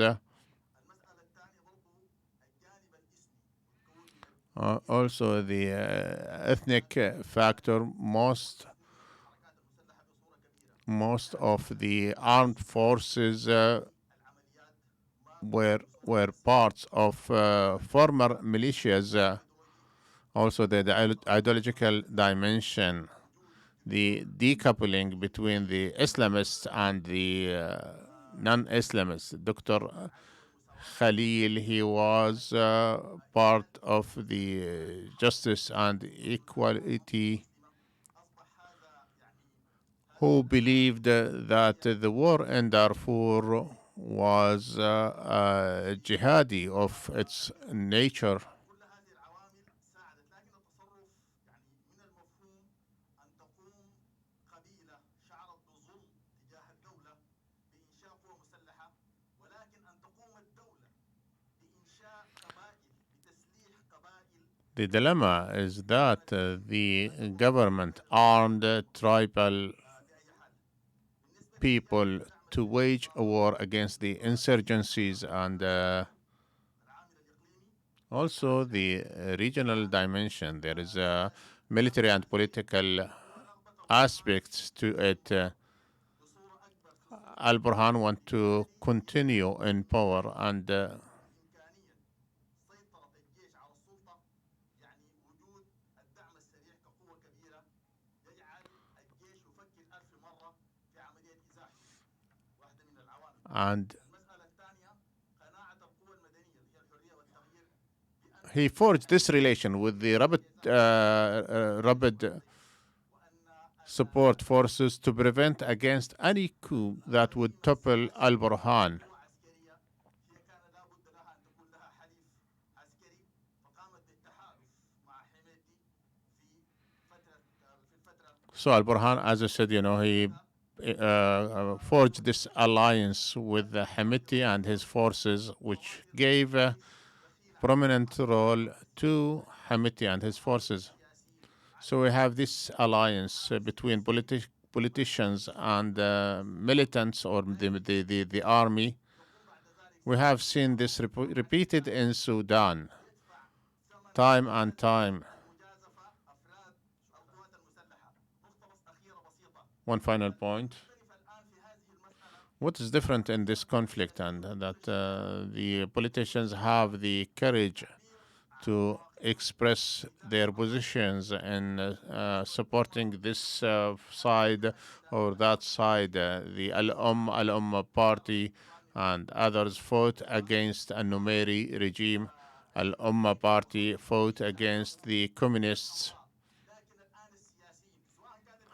Also, the ethnic factor. Most of the armed forces were parts of former militias. Also, the ideological dimension, the decoupling between the Islamists and the non-Islamists. Dr. Khalil, he was part of the Justice and Equality, who believed that the war in Darfur was jihadi of its nature. The dilemma is that the government armed tribal people to wage a war against the insurgencies, and also the regional dimension. There is a military and political aspects to it. Al-Burhan want to continue in power, and he forged this relation with the rabid support forces to prevent against any coup that would topple Al-Burhan. So Al-Burhan, as I said, he forged this alliance with Hamiti and his forces, which gave a prominent role to Hamiti and his forces. So we have this alliance between politicians and militants or the army. We have seen this repeated in Sudan, time and time. One final point. What is different in this conflict, and that the politicians have the courage to express their positions in supporting this side or that side. The Al-Umma party and others fought against a Numeri regime. Al-Umma party fought against the communists.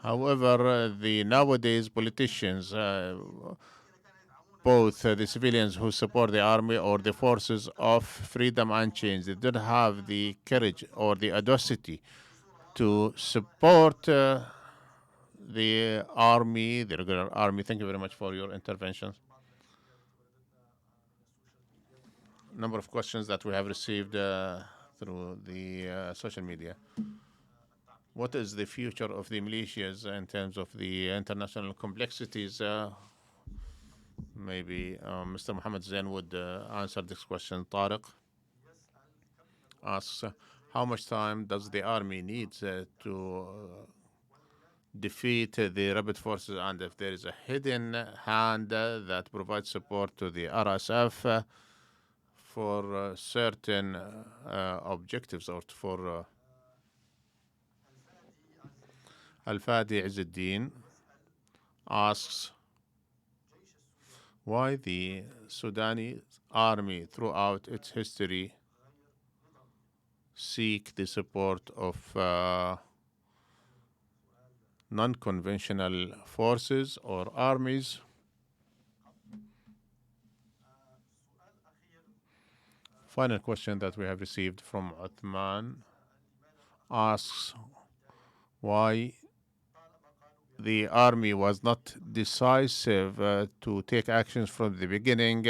However, the nowadays politicians, both the civilians who support the army or the forces of freedom and change, they don't have the courage or the audacity to support the army, the regular army. Thank you very much for your interventions. Number of questions that we have received through the social media. What is the future of the militias in terms of the international complexities? Maybe Mr. Mohamed Zein would answer this question. Tariq asks, how much time does the army need to defeat the rebel forces, and if there is a hidden hand that provides support to the RSF for certain objectives, or for Al-Fadi Izzuddin asks why the Sudanese army throughout its history seek the support of non-conventional forces or armies. Final question that we have received from Uthman asks why the army was not decisive to take actions from the beginning,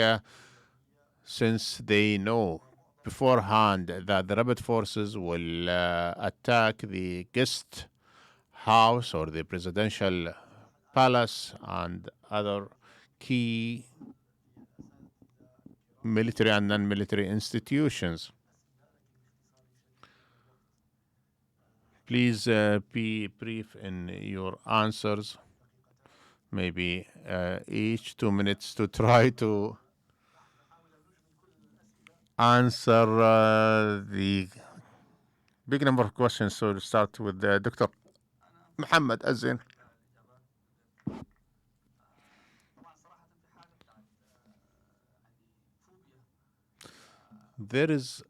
since they know beforehand that the rebel forces will attack the guest house or the presidential palace and other key military and non-military institutions. Please be brief in your answers, maybe each 2 minutes, to try to answer the big number of questions. So we'll start with Dr. Mohamed Zein. There is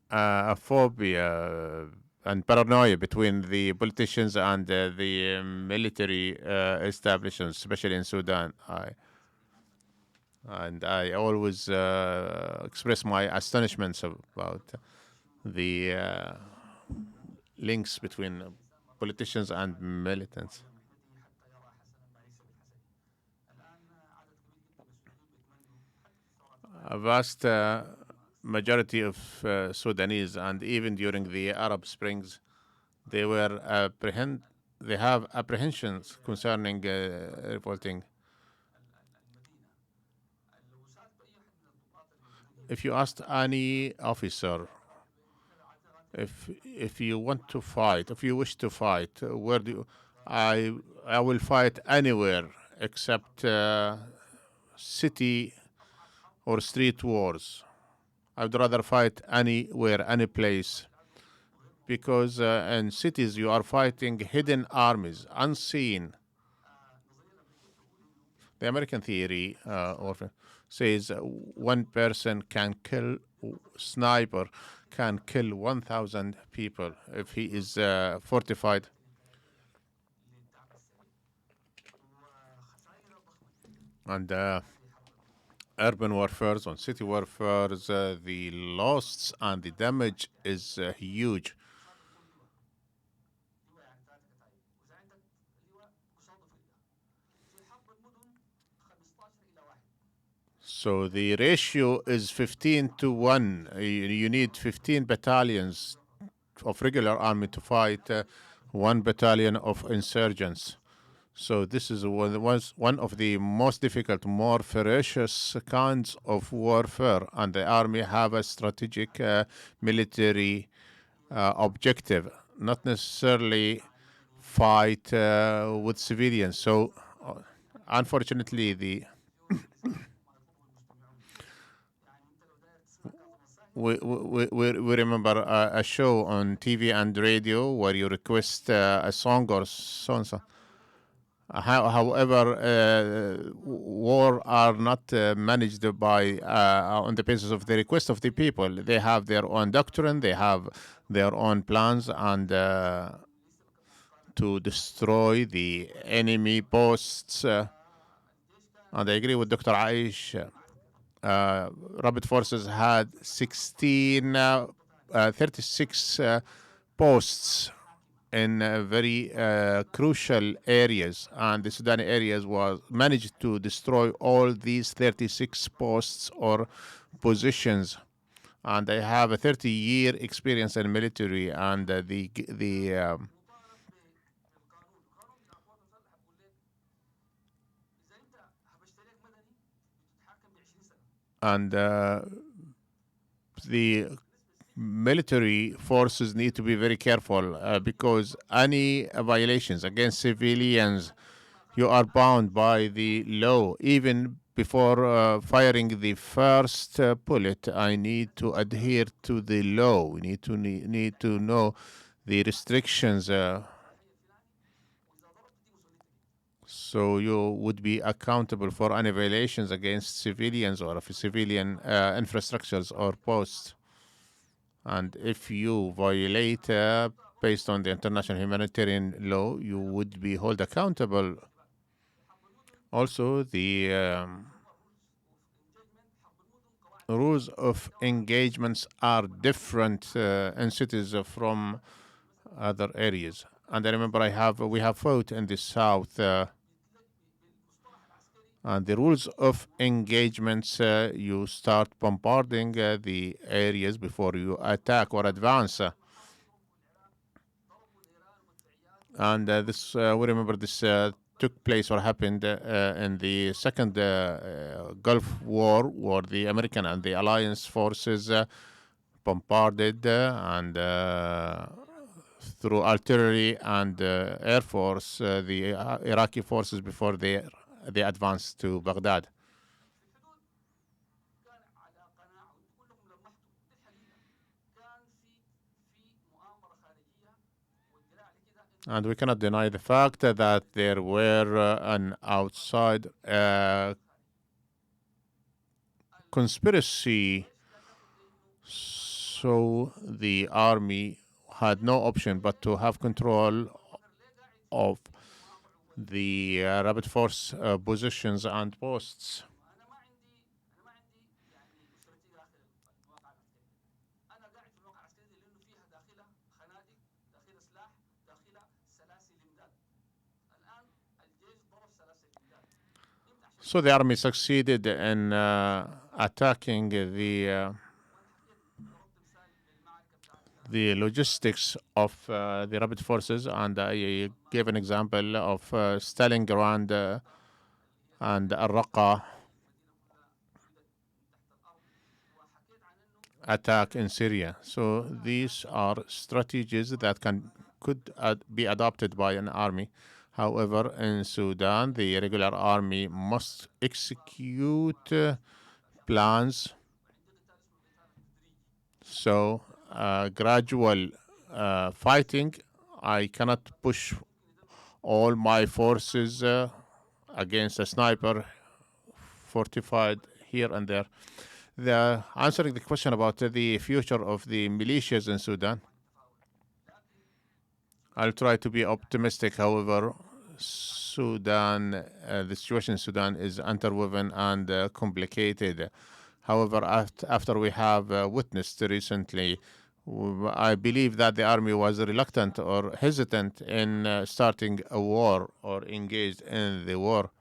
a phobia and paranoia between the politicians and the military establishments, especially in Sudan. I always express my astonishments about the links between politicians and militants. A vast majority of Sudanese, and even during the Arab Springs, they have apprehensions concerning revolting. If you asked any officer, if you want to fight, if you wish to fight, where do you, I will fight anywhere except city or street wars. I'd rather fight anywhere, any place, because in cities you are fighting hidden armies, unseen. The American theory says one person can kill, sniper can kill 1,000 people if he is fortified. And urban warfare, on city warfare, the loss and the damage is huge. So the ratio is 15-1. You need 15 battalions of regular army to fight 1 battalion of insurgents. So this is was one of the most difficult, more ferocious kinds of warfare, and the army have a strategic military objective, not necessarily fight with civilians. So, unfortunately, we remember a show on TV and radio where you request a song or so and so. However, war are not managed by on the basis of the request of the people. They have their own doctrine, they have their own plans, and to destroy the enemy posts. And I agree with Dr. Aish. Rapid forces had 36 posts in very crucial areas, and the Sudani areas was managed to destroy all these 36 posts or positions. And I have a 30-year experience in military, and the and the military forces need to be very careful because any violations against civilians, you are bound by the law. Even before firing the first bullet, I need to adhere to the law. We need to know the restrictions. So you would be accountable for any violations against civilians or of civilian infrastructures or posts. And if you violate based on the international humanitarian law, you would be held accountable. Also, the rules of engagements are different in cities from other areas. And I remember we have fought in the south, and the rules of engagements, you start bombarding the areas before you attack or advance. And this we remember this took place or happened in the second Gulf War, where the American and the alliance forces bombarded and through artillery and air force the Iraqi forces before they advanced to Baghdad. And we cannot deny the fact that there were an outside conspiracy. So the army had no option but to have control of the rapid force positions and posts. So the army succeeded in attacking the logistics of the rapid forces, and I gave an example of Stalingrad and Al-Raqqa attack in Syria. So these are strategies that could be adopted by an army. However, in Sudan, the regular army must execute plans. So gradual fighting. I cannot push all my forces against a sniper fortified here and there. Answering the question about the future of the militias in Sudan, I'll try to be optimistic. However, the situation in Sudan is interwoven and complicated. However, after we have witnessed recently, I believe that the army was reluctant or hesitant in starting a war or engaged in the war.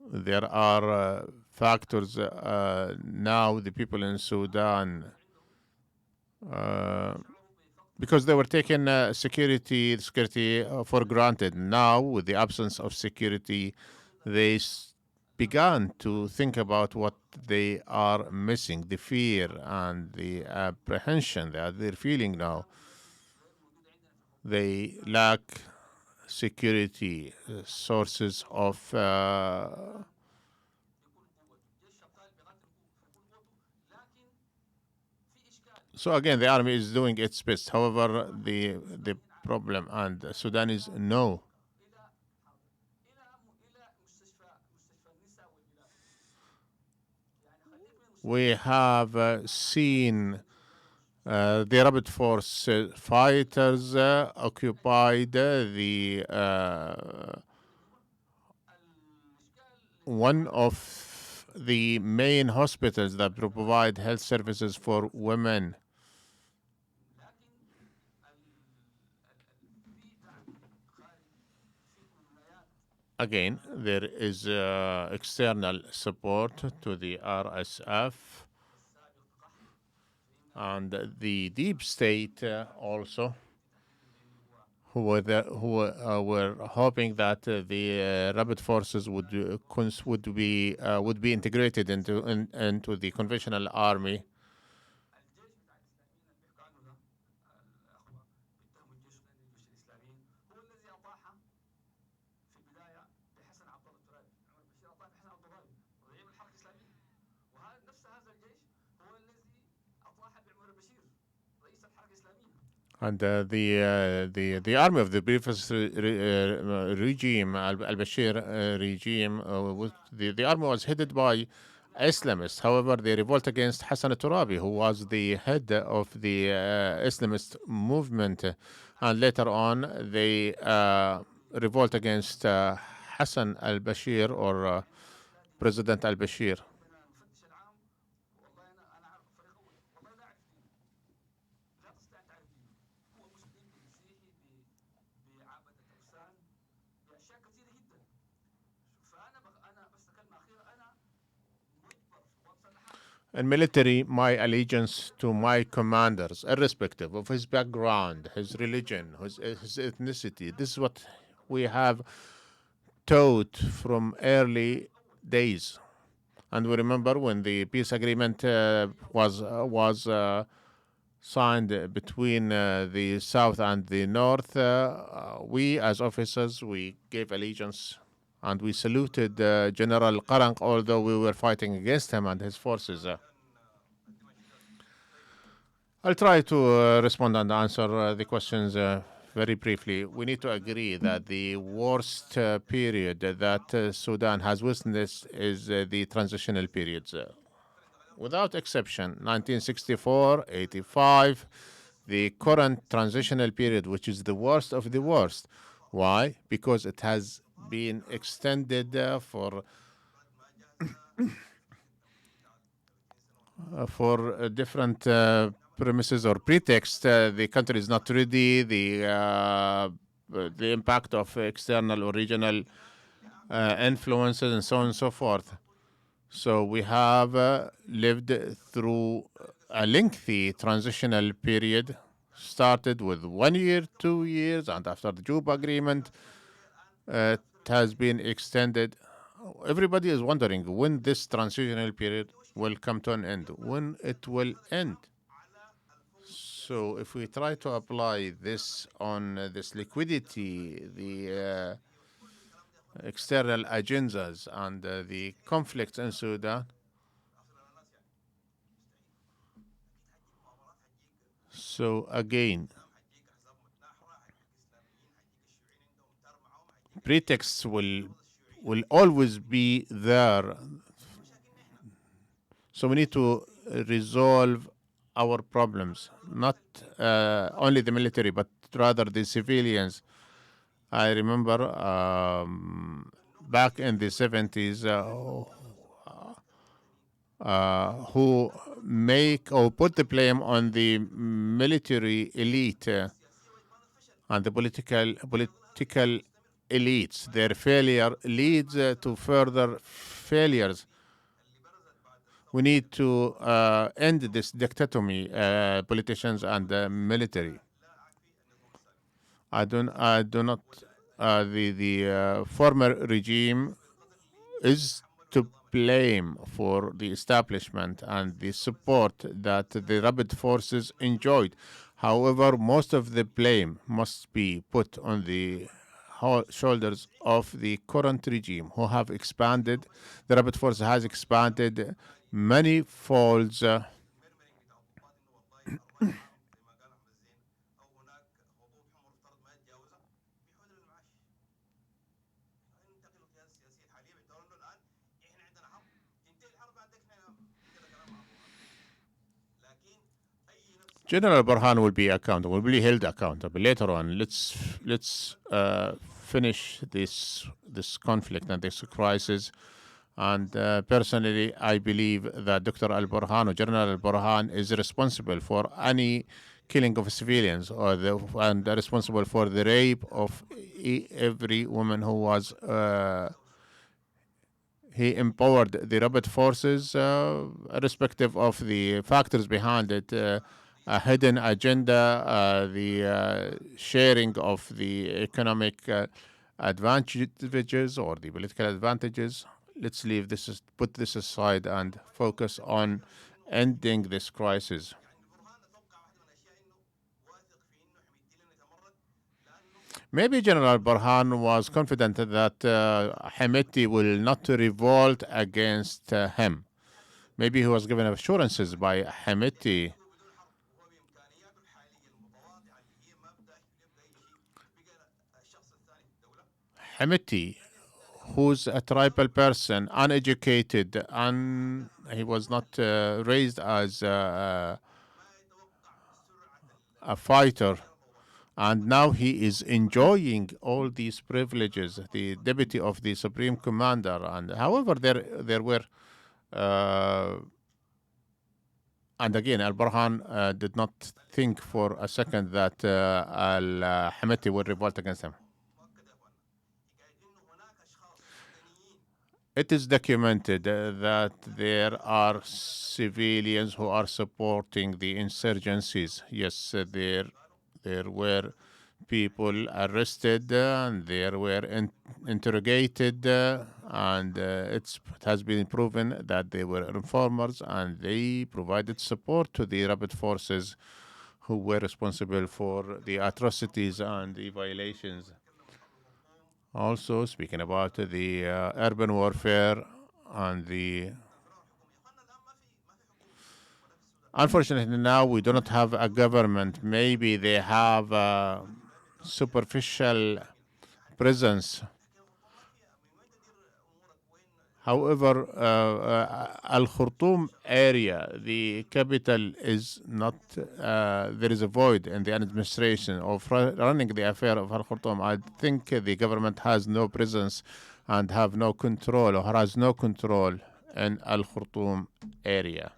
There are factors now. The people in Sudan because they were taking security for granted. Now, with the absence of security, they began to think about what they are missing, the fear and the apprehension that they're feeling now. They lack security sources of. So again, the army is doing its best. However, the problem, and Sudanese know. We have seen the rapid force fighters occupied the one of the main hospitals that provide health services for women. Again, there is external support to the RSF and the deep state also, who were hoping that the rapid forces would be integrated into the conventional army. And the army of the previous regime, al-Bashir regime, the army was headed by Islamists. However, they revolt against Hassan al-Turabi, who was the head of the Islamist movement, and later on they revolt against Hassan al-Bashir, or President al-Bashir. In military, my allegiance to my commanders, irrespective of his background, his religion, his ethnicity. This is what we have taught from early days. And we remember when the peace agreement was signed between the South and the North, we as officers, we gave allegiance and we saluted General Qarang, although we were fighting against him and his forces. I'll try to respond and answer the questions very briefly. We need to agree that the worst period that Sudan has witnessed is the transitional periods. Without exception, 1964, 85, the current transitional period, which is the worst of the worst. Why? Because it has been extended for different premises or pretext. The country is not ready. The impact of external or regional influences and so on and so forth. So we have lived through a lengthy transitional period, started with 1 year, 2 years, and after the Juba Agreement, it has been extended. Everybody is wondering when this transitional period will come to an end, when it will end. So if we try to apply this on this liquidity, the external agendas, and the conflicts in Sudan, so again, pretexts will always be there. So we need to resolve our problems, not only the military, but rather the civilians. I remember back in the 70s who make or put the blame on the military elite and the political elites. Their failure leads to further failures. We need to end this dichotomy, politicians and military. I do not. The former regime is to blame for the establishment and the support that the rebel forces enjoyed. However, most of the blame must be put on the shoulders of the current regime, who have expanded. The rebel force has expanded many folds. General Burhan will be accountable, will be held accountable later on. Let's finish this conflict and this crisis. And personally, I believe that Dr. Al Burhan or General Al Burhan is responsible for any killing of civilians and responsible for the rape of every woman who was. He empowered the rebel forces, irrespective of the factors behind it, a hidden agenda, the sharing of the economic advantages or the political advantages. Let's leave this, put this aside, and focus on ending this crisis. Maybe General Burhan was confident that Hemeti will not revolt against him. Maybe he was given assurances by Hemeti. Hemeti, who's a tribal person, uneducated, and he was not raised as a fighter, and now he is enjoying all these privileges, the deputy of the supreme commander. And however, there were, and again, Al Burhan did not think for a second that Al Hameti would revolt against him. It is documented that there are civilians who are supporting the insurgencies. Yes, there were people arrested and there were interrogated, and it has been proven that they were informers and they provided support to the rebel forces who were responsible for the atrocities and the violations. Also, speaking about the urban warfare and the. Unfortunately, now we do not have a government. Maybe they have a superficial presence. However, Al Khartoum area, the capital, is not. There is a void in the administration of running the affair of Al Khartoum. I think the government has no presence and have no control or has no control in Al Khartoum area.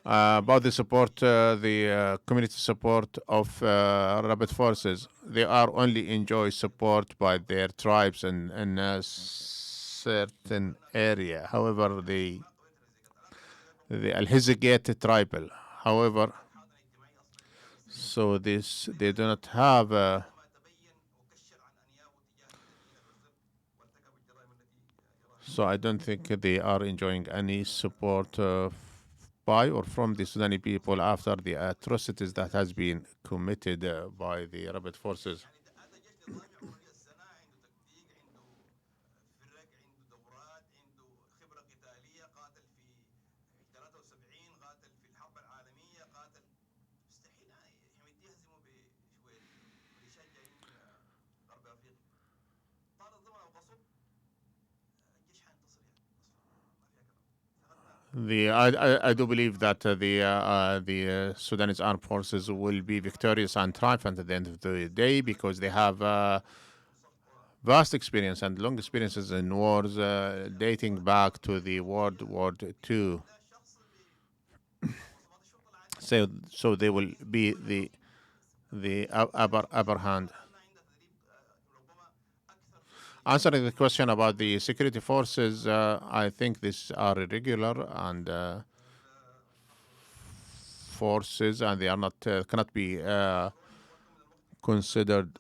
About the support, the community support of rebel forces, they are only enjoy support by their tribes in a certain area. However, the Al Hizigate tribal, however, so this they do not have. So I don't think they are enjoying any support by or from the Sudani people after the atrocities that has been committed by the rebel forces. I do believe that the Sudanese armed forces will be victorious and triumphant at the end of the day because they have vast experience and long experiences in wars dating back to the World War II. So they will be the upper hand. Answering the question about the security forces, I think these are irregular and forces, and they are not cannot be considered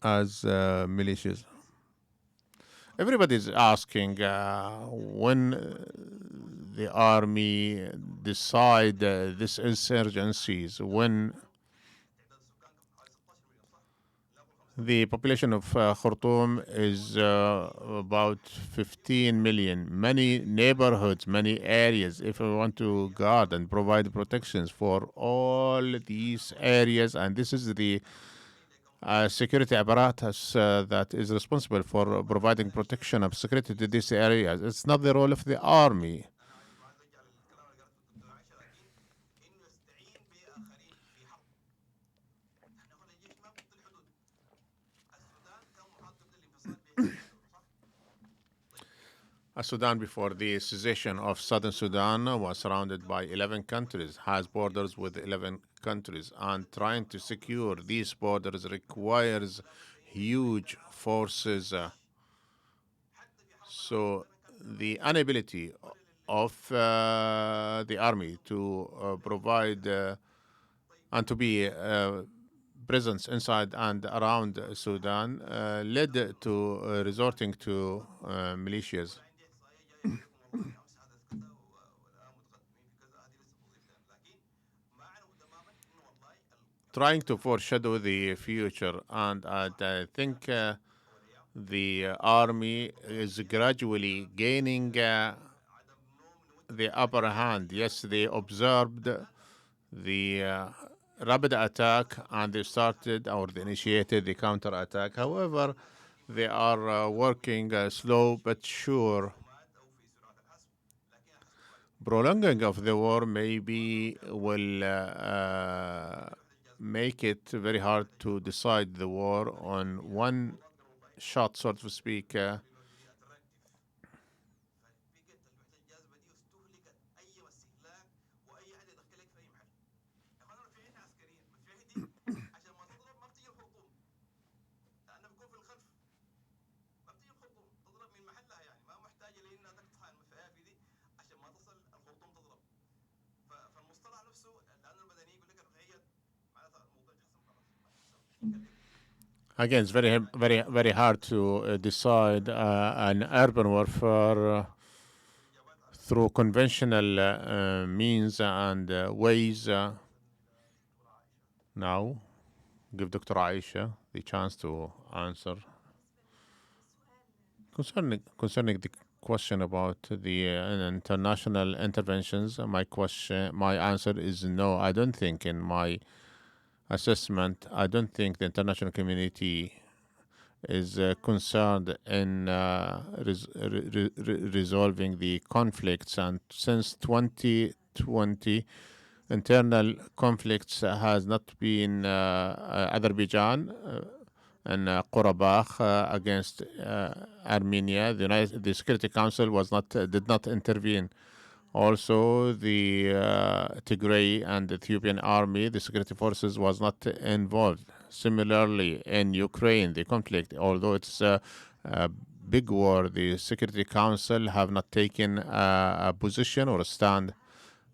as militias. Everybody is asking when the army decide these insurgencies, when the population of Khartoum is about 15 million. Many neighborhoods, many areas. If we want to guard and provide protections for all these areas, and this is the security apparatus that is responsible for providing protection of security to these areas. It's not the role of the army. Sudan, before the secession of Southern Sudan, was surrounded by 11 countries, has borders with 11 countries, and trying to secure these borders requires huge forces. So the inability of the army to provide and to be presence inside and around Sudan led to resorting to militias. Trying to foreshadow the future, and I think the army is gradually gaining the upper hand. Yes, they observed the rapid attack and they started or they initiated the counter attack. However, they are working slow but sure. Prolonging of the war maybe will make it very hard to decide the war on one shot, so to speak. Again, it's very hard to decide an urban warfare through conventional means and ways. Now, give Dr. Aisha the chance to answer. Concerning the question about the international interventions, my answer is no. I don't think in my assessment, I don't think the international community is concerned in resolving the conflicts. And since 2020, internal conflicts has not been Azerbaijan and Qarabakh against Armenia. The Security Council did not intervene. Also, the Tigray and Ethiopian army, the security forces, was not involved. Similarly, in Ukraine, the conflict, although it's a big war, the Security Council have not taken a position or a stand,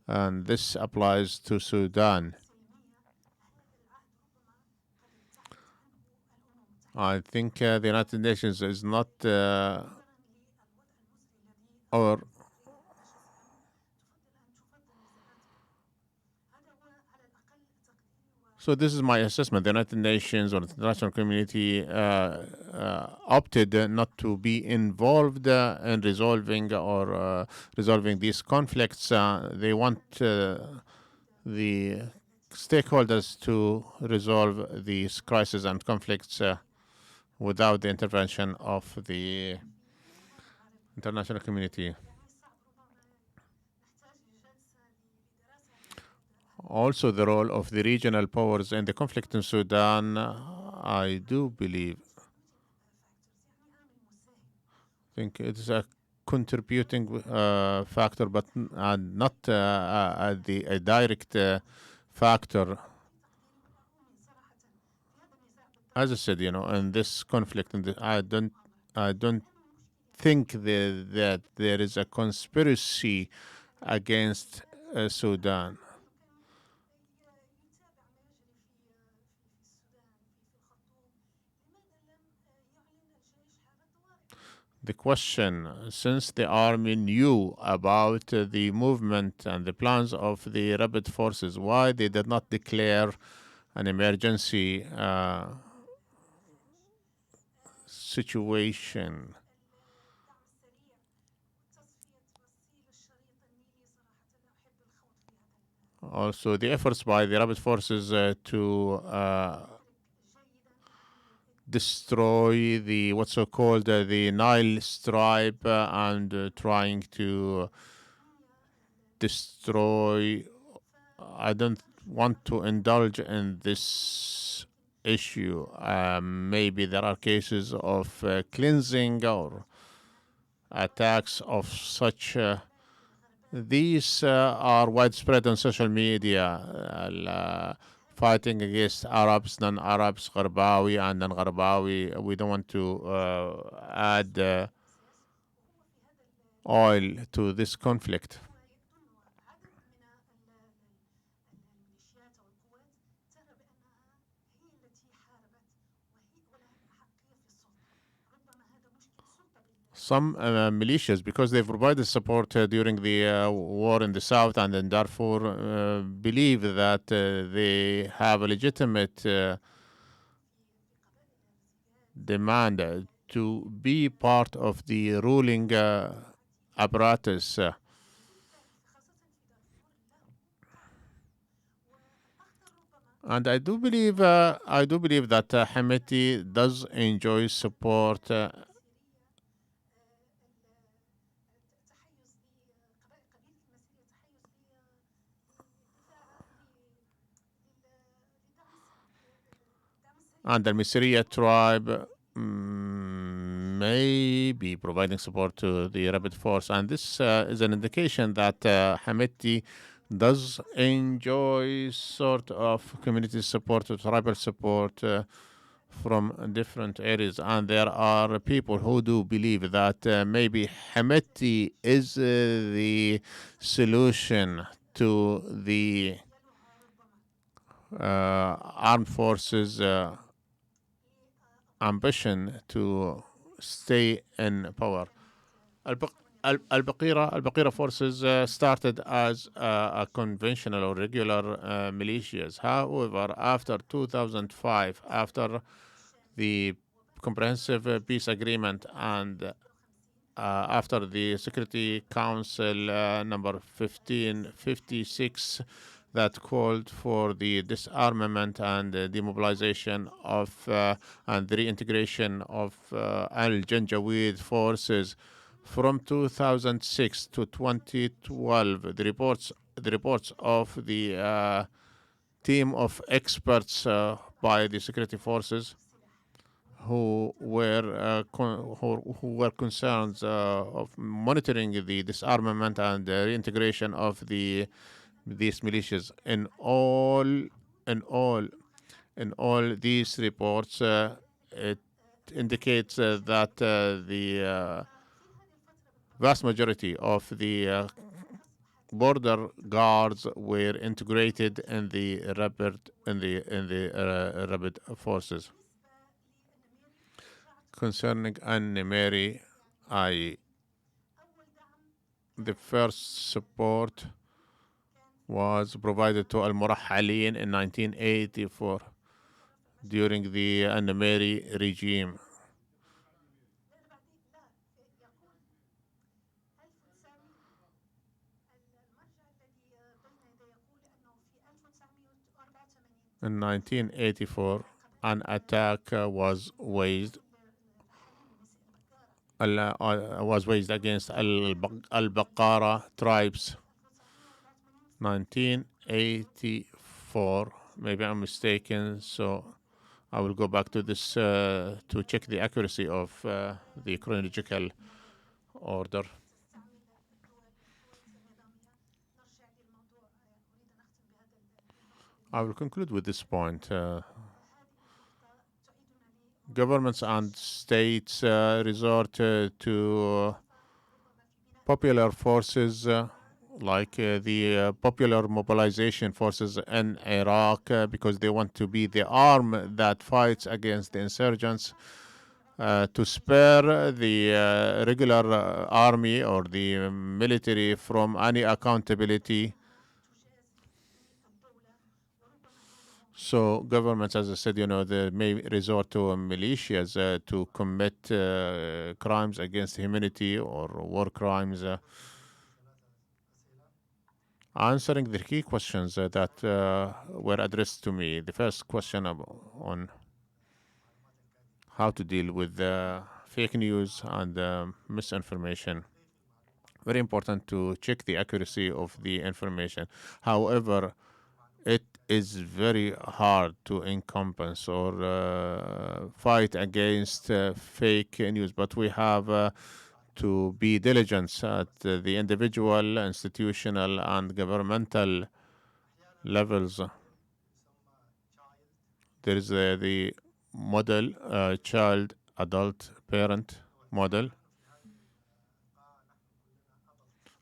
and this applies to Sudan. I think the United Nations is not our. So this is my assessment. The United Nations or the international community opted not to be involved in resolving these conflicts. They want the stakeholders to resolve these crises and conflicts without the intervention of the international community. Also, the role of the regional powers in the conflict in Sudan, I do believe, think it is a contributing factor, but not a direct factor. As I said, in this conflict, I don't I don't think that there is a conspiracy against Sudan. The question, since the army knew about the movement and the plans of the rebel forces, why they did not declare an emergency situation? Also, the efforts by the rebel forces to destroy the what's so called the Nile Stripe and trying to destroy. I don't want to indulge in this issue. Maybe there are cases of cleansing or attacks of such. These are widespread on social media. Fighting against Arabs, non-Arabs, Gharbawi, and non-Gharbawi. We don't want to add oil to this conflict. Some militias, because they provided support during the war in the south and in Darfur, believe that they have a legitimate demand to be part of the ruling apparatus. And I do believe that Hemeti does enjoy support. And the Misriya tribe may be providing support to the rebel force. And this is an indication that Hemeti does enjoy sort of community support or tribal support from different areas. And there are people who do believe that maybe Hemeti is the solution to the armed forces ambition to stay in power. Al-Baqira forces started as a conventional or regular militias. However, after 2005, after the comprehensive peace agreement and after the Security Council number 1556 that called for the disarmament and demobilization of and the reintegration of Al-Janjaweed forces from 2006 to 2012. The reports of the team of experts by the security forces who were concerned of monitoring the disarmament and the reintegration of these militias. In all these reports, it indicates that the vast majority of the border guards were integrated in the rapid forces. Concerning Anne-Mary, the first support was provided to Al-Murahhalin in 1984 during the Anne-Mary regime. In 1984, an attack was waged against Al-Baqara tribes. 1984, maybe I'm mistaken, so I will go back to this to check the accuracy of the chronological order. I will conclude with this point. governments and states resort to popular forces like the popular mobilization forces in Iraq because they want to be the arm that fights against the insurgents to spare the regular army or the military from any accountability. So governments, as I said, they may resort to militias to commit crimes against humanity or war crimes. Answering the key questions that were addressed to me. The first question on how to deal with fake news and misinformation. Very important to check the accuracy of the information. However, it is very hard to encompass or fight against fake news, but we have to be diligent at the individual, institutional, and governmental levels. There is the model, child, adult, parent model.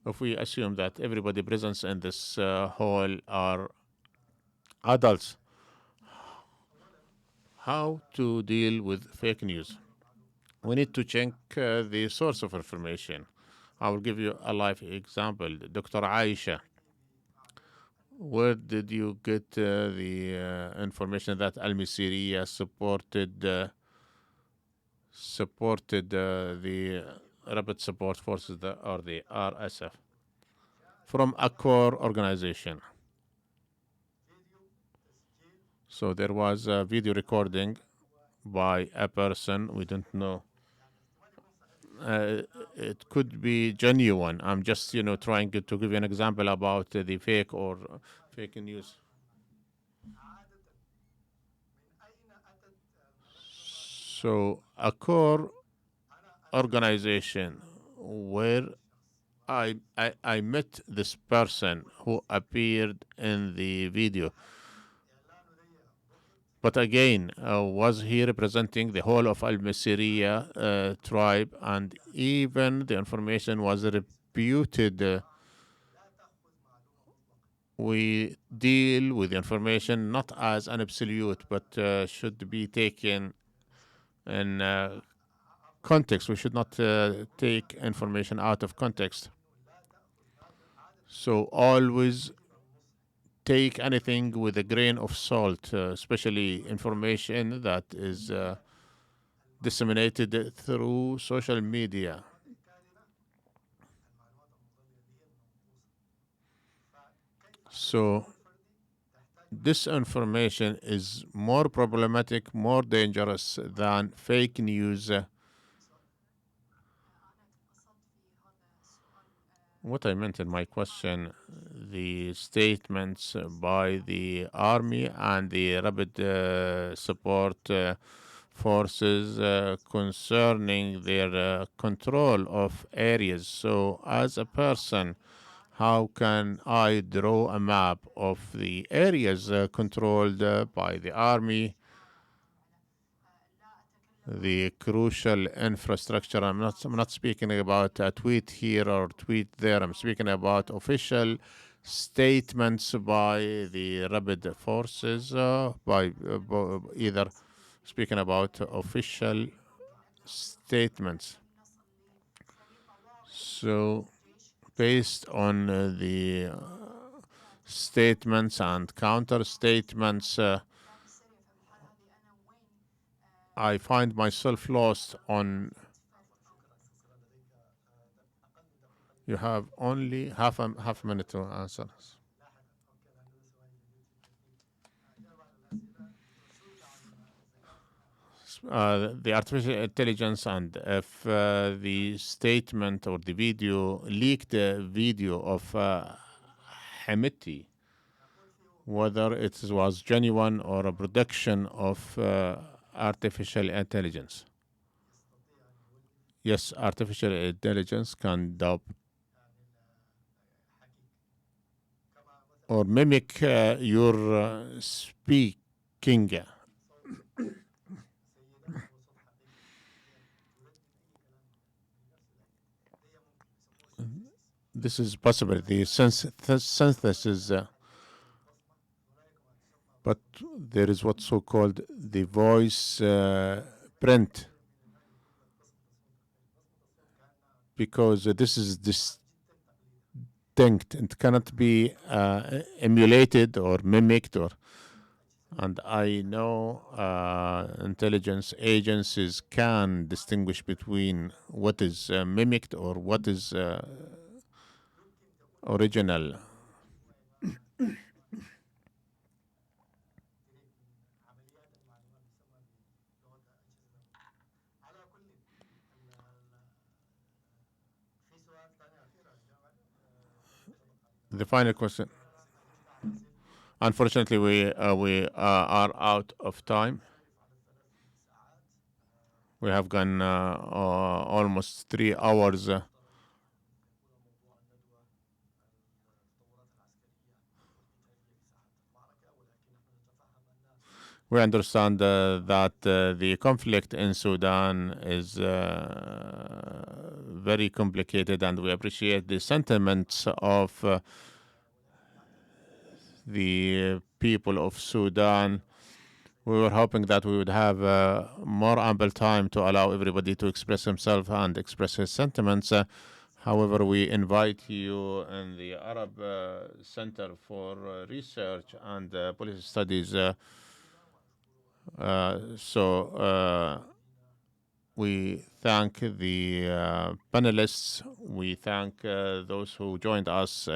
If we assume that everybody present in this hall are adults, how to deal with fake news? We need to check the source of information. I will give you a live example. Dr. Aicha, where did you get the information that Al-Misiriya supported the Rapid Support Forces or the RSF? From a core organization. So there was a video recording by a person, we don't know. It could be genuine. I'm just, trying to give you an example about the fake or fake news. So a core organization where I met this person who appeared in the video. But again, was he representing the whole of Al-Misiriya tribe? And even the information was reputed. We deal with information not as an absolute, but should be taken in context. We should not take information out of context. So always take anything with a grain of salt, especially information that is disseminated through social media. So this information is more problematic, more dangerous than fake news. What I meant in my question, the statements by the army and the rapid support forces concerning their control of areas. So as a person, how can I draw a map of the areas controlled by the army, the crucial infrastructure? I'm not speaking about a tweet here or tweet there. I'm speaking about official statements by the rapid forces, by either speaking about official statements. So based on the statements and counter statements, I find myself lost on. You have only half a minute to answer. The artificial intelligence, and if the statement or the video leaked video of Hamiti, whether it was genuine or a production of artificial intelligence. Yes, artificial intelligence can dub or mimic your speaking. this is possible. The synthesis, but there is what's so called the voice print, because this is distinct and cannot be emulated or mimicked, or and I know intelligence agencies can distinguish between what is mimicked or what is original. The final question. Unfortunately, we are out of time. We have gone almost 3 hours. We understand that the conflict in Sudan is very complicated, and we appreciate the sentiments of the people of Sudan. We were hoping that we would have more ample time to allow everybody to express himself and express his sentiments. However, we invite you in the Arab Center for Research and Policy Studies. We thank the panelists. We thank those who joined us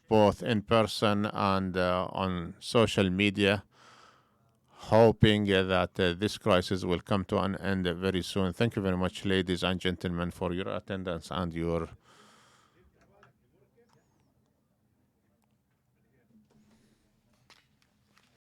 both in person and on social media, hoping that this crisis will come to an end very soon. Thank you very much, ladies and gentlemen, for your attendance and your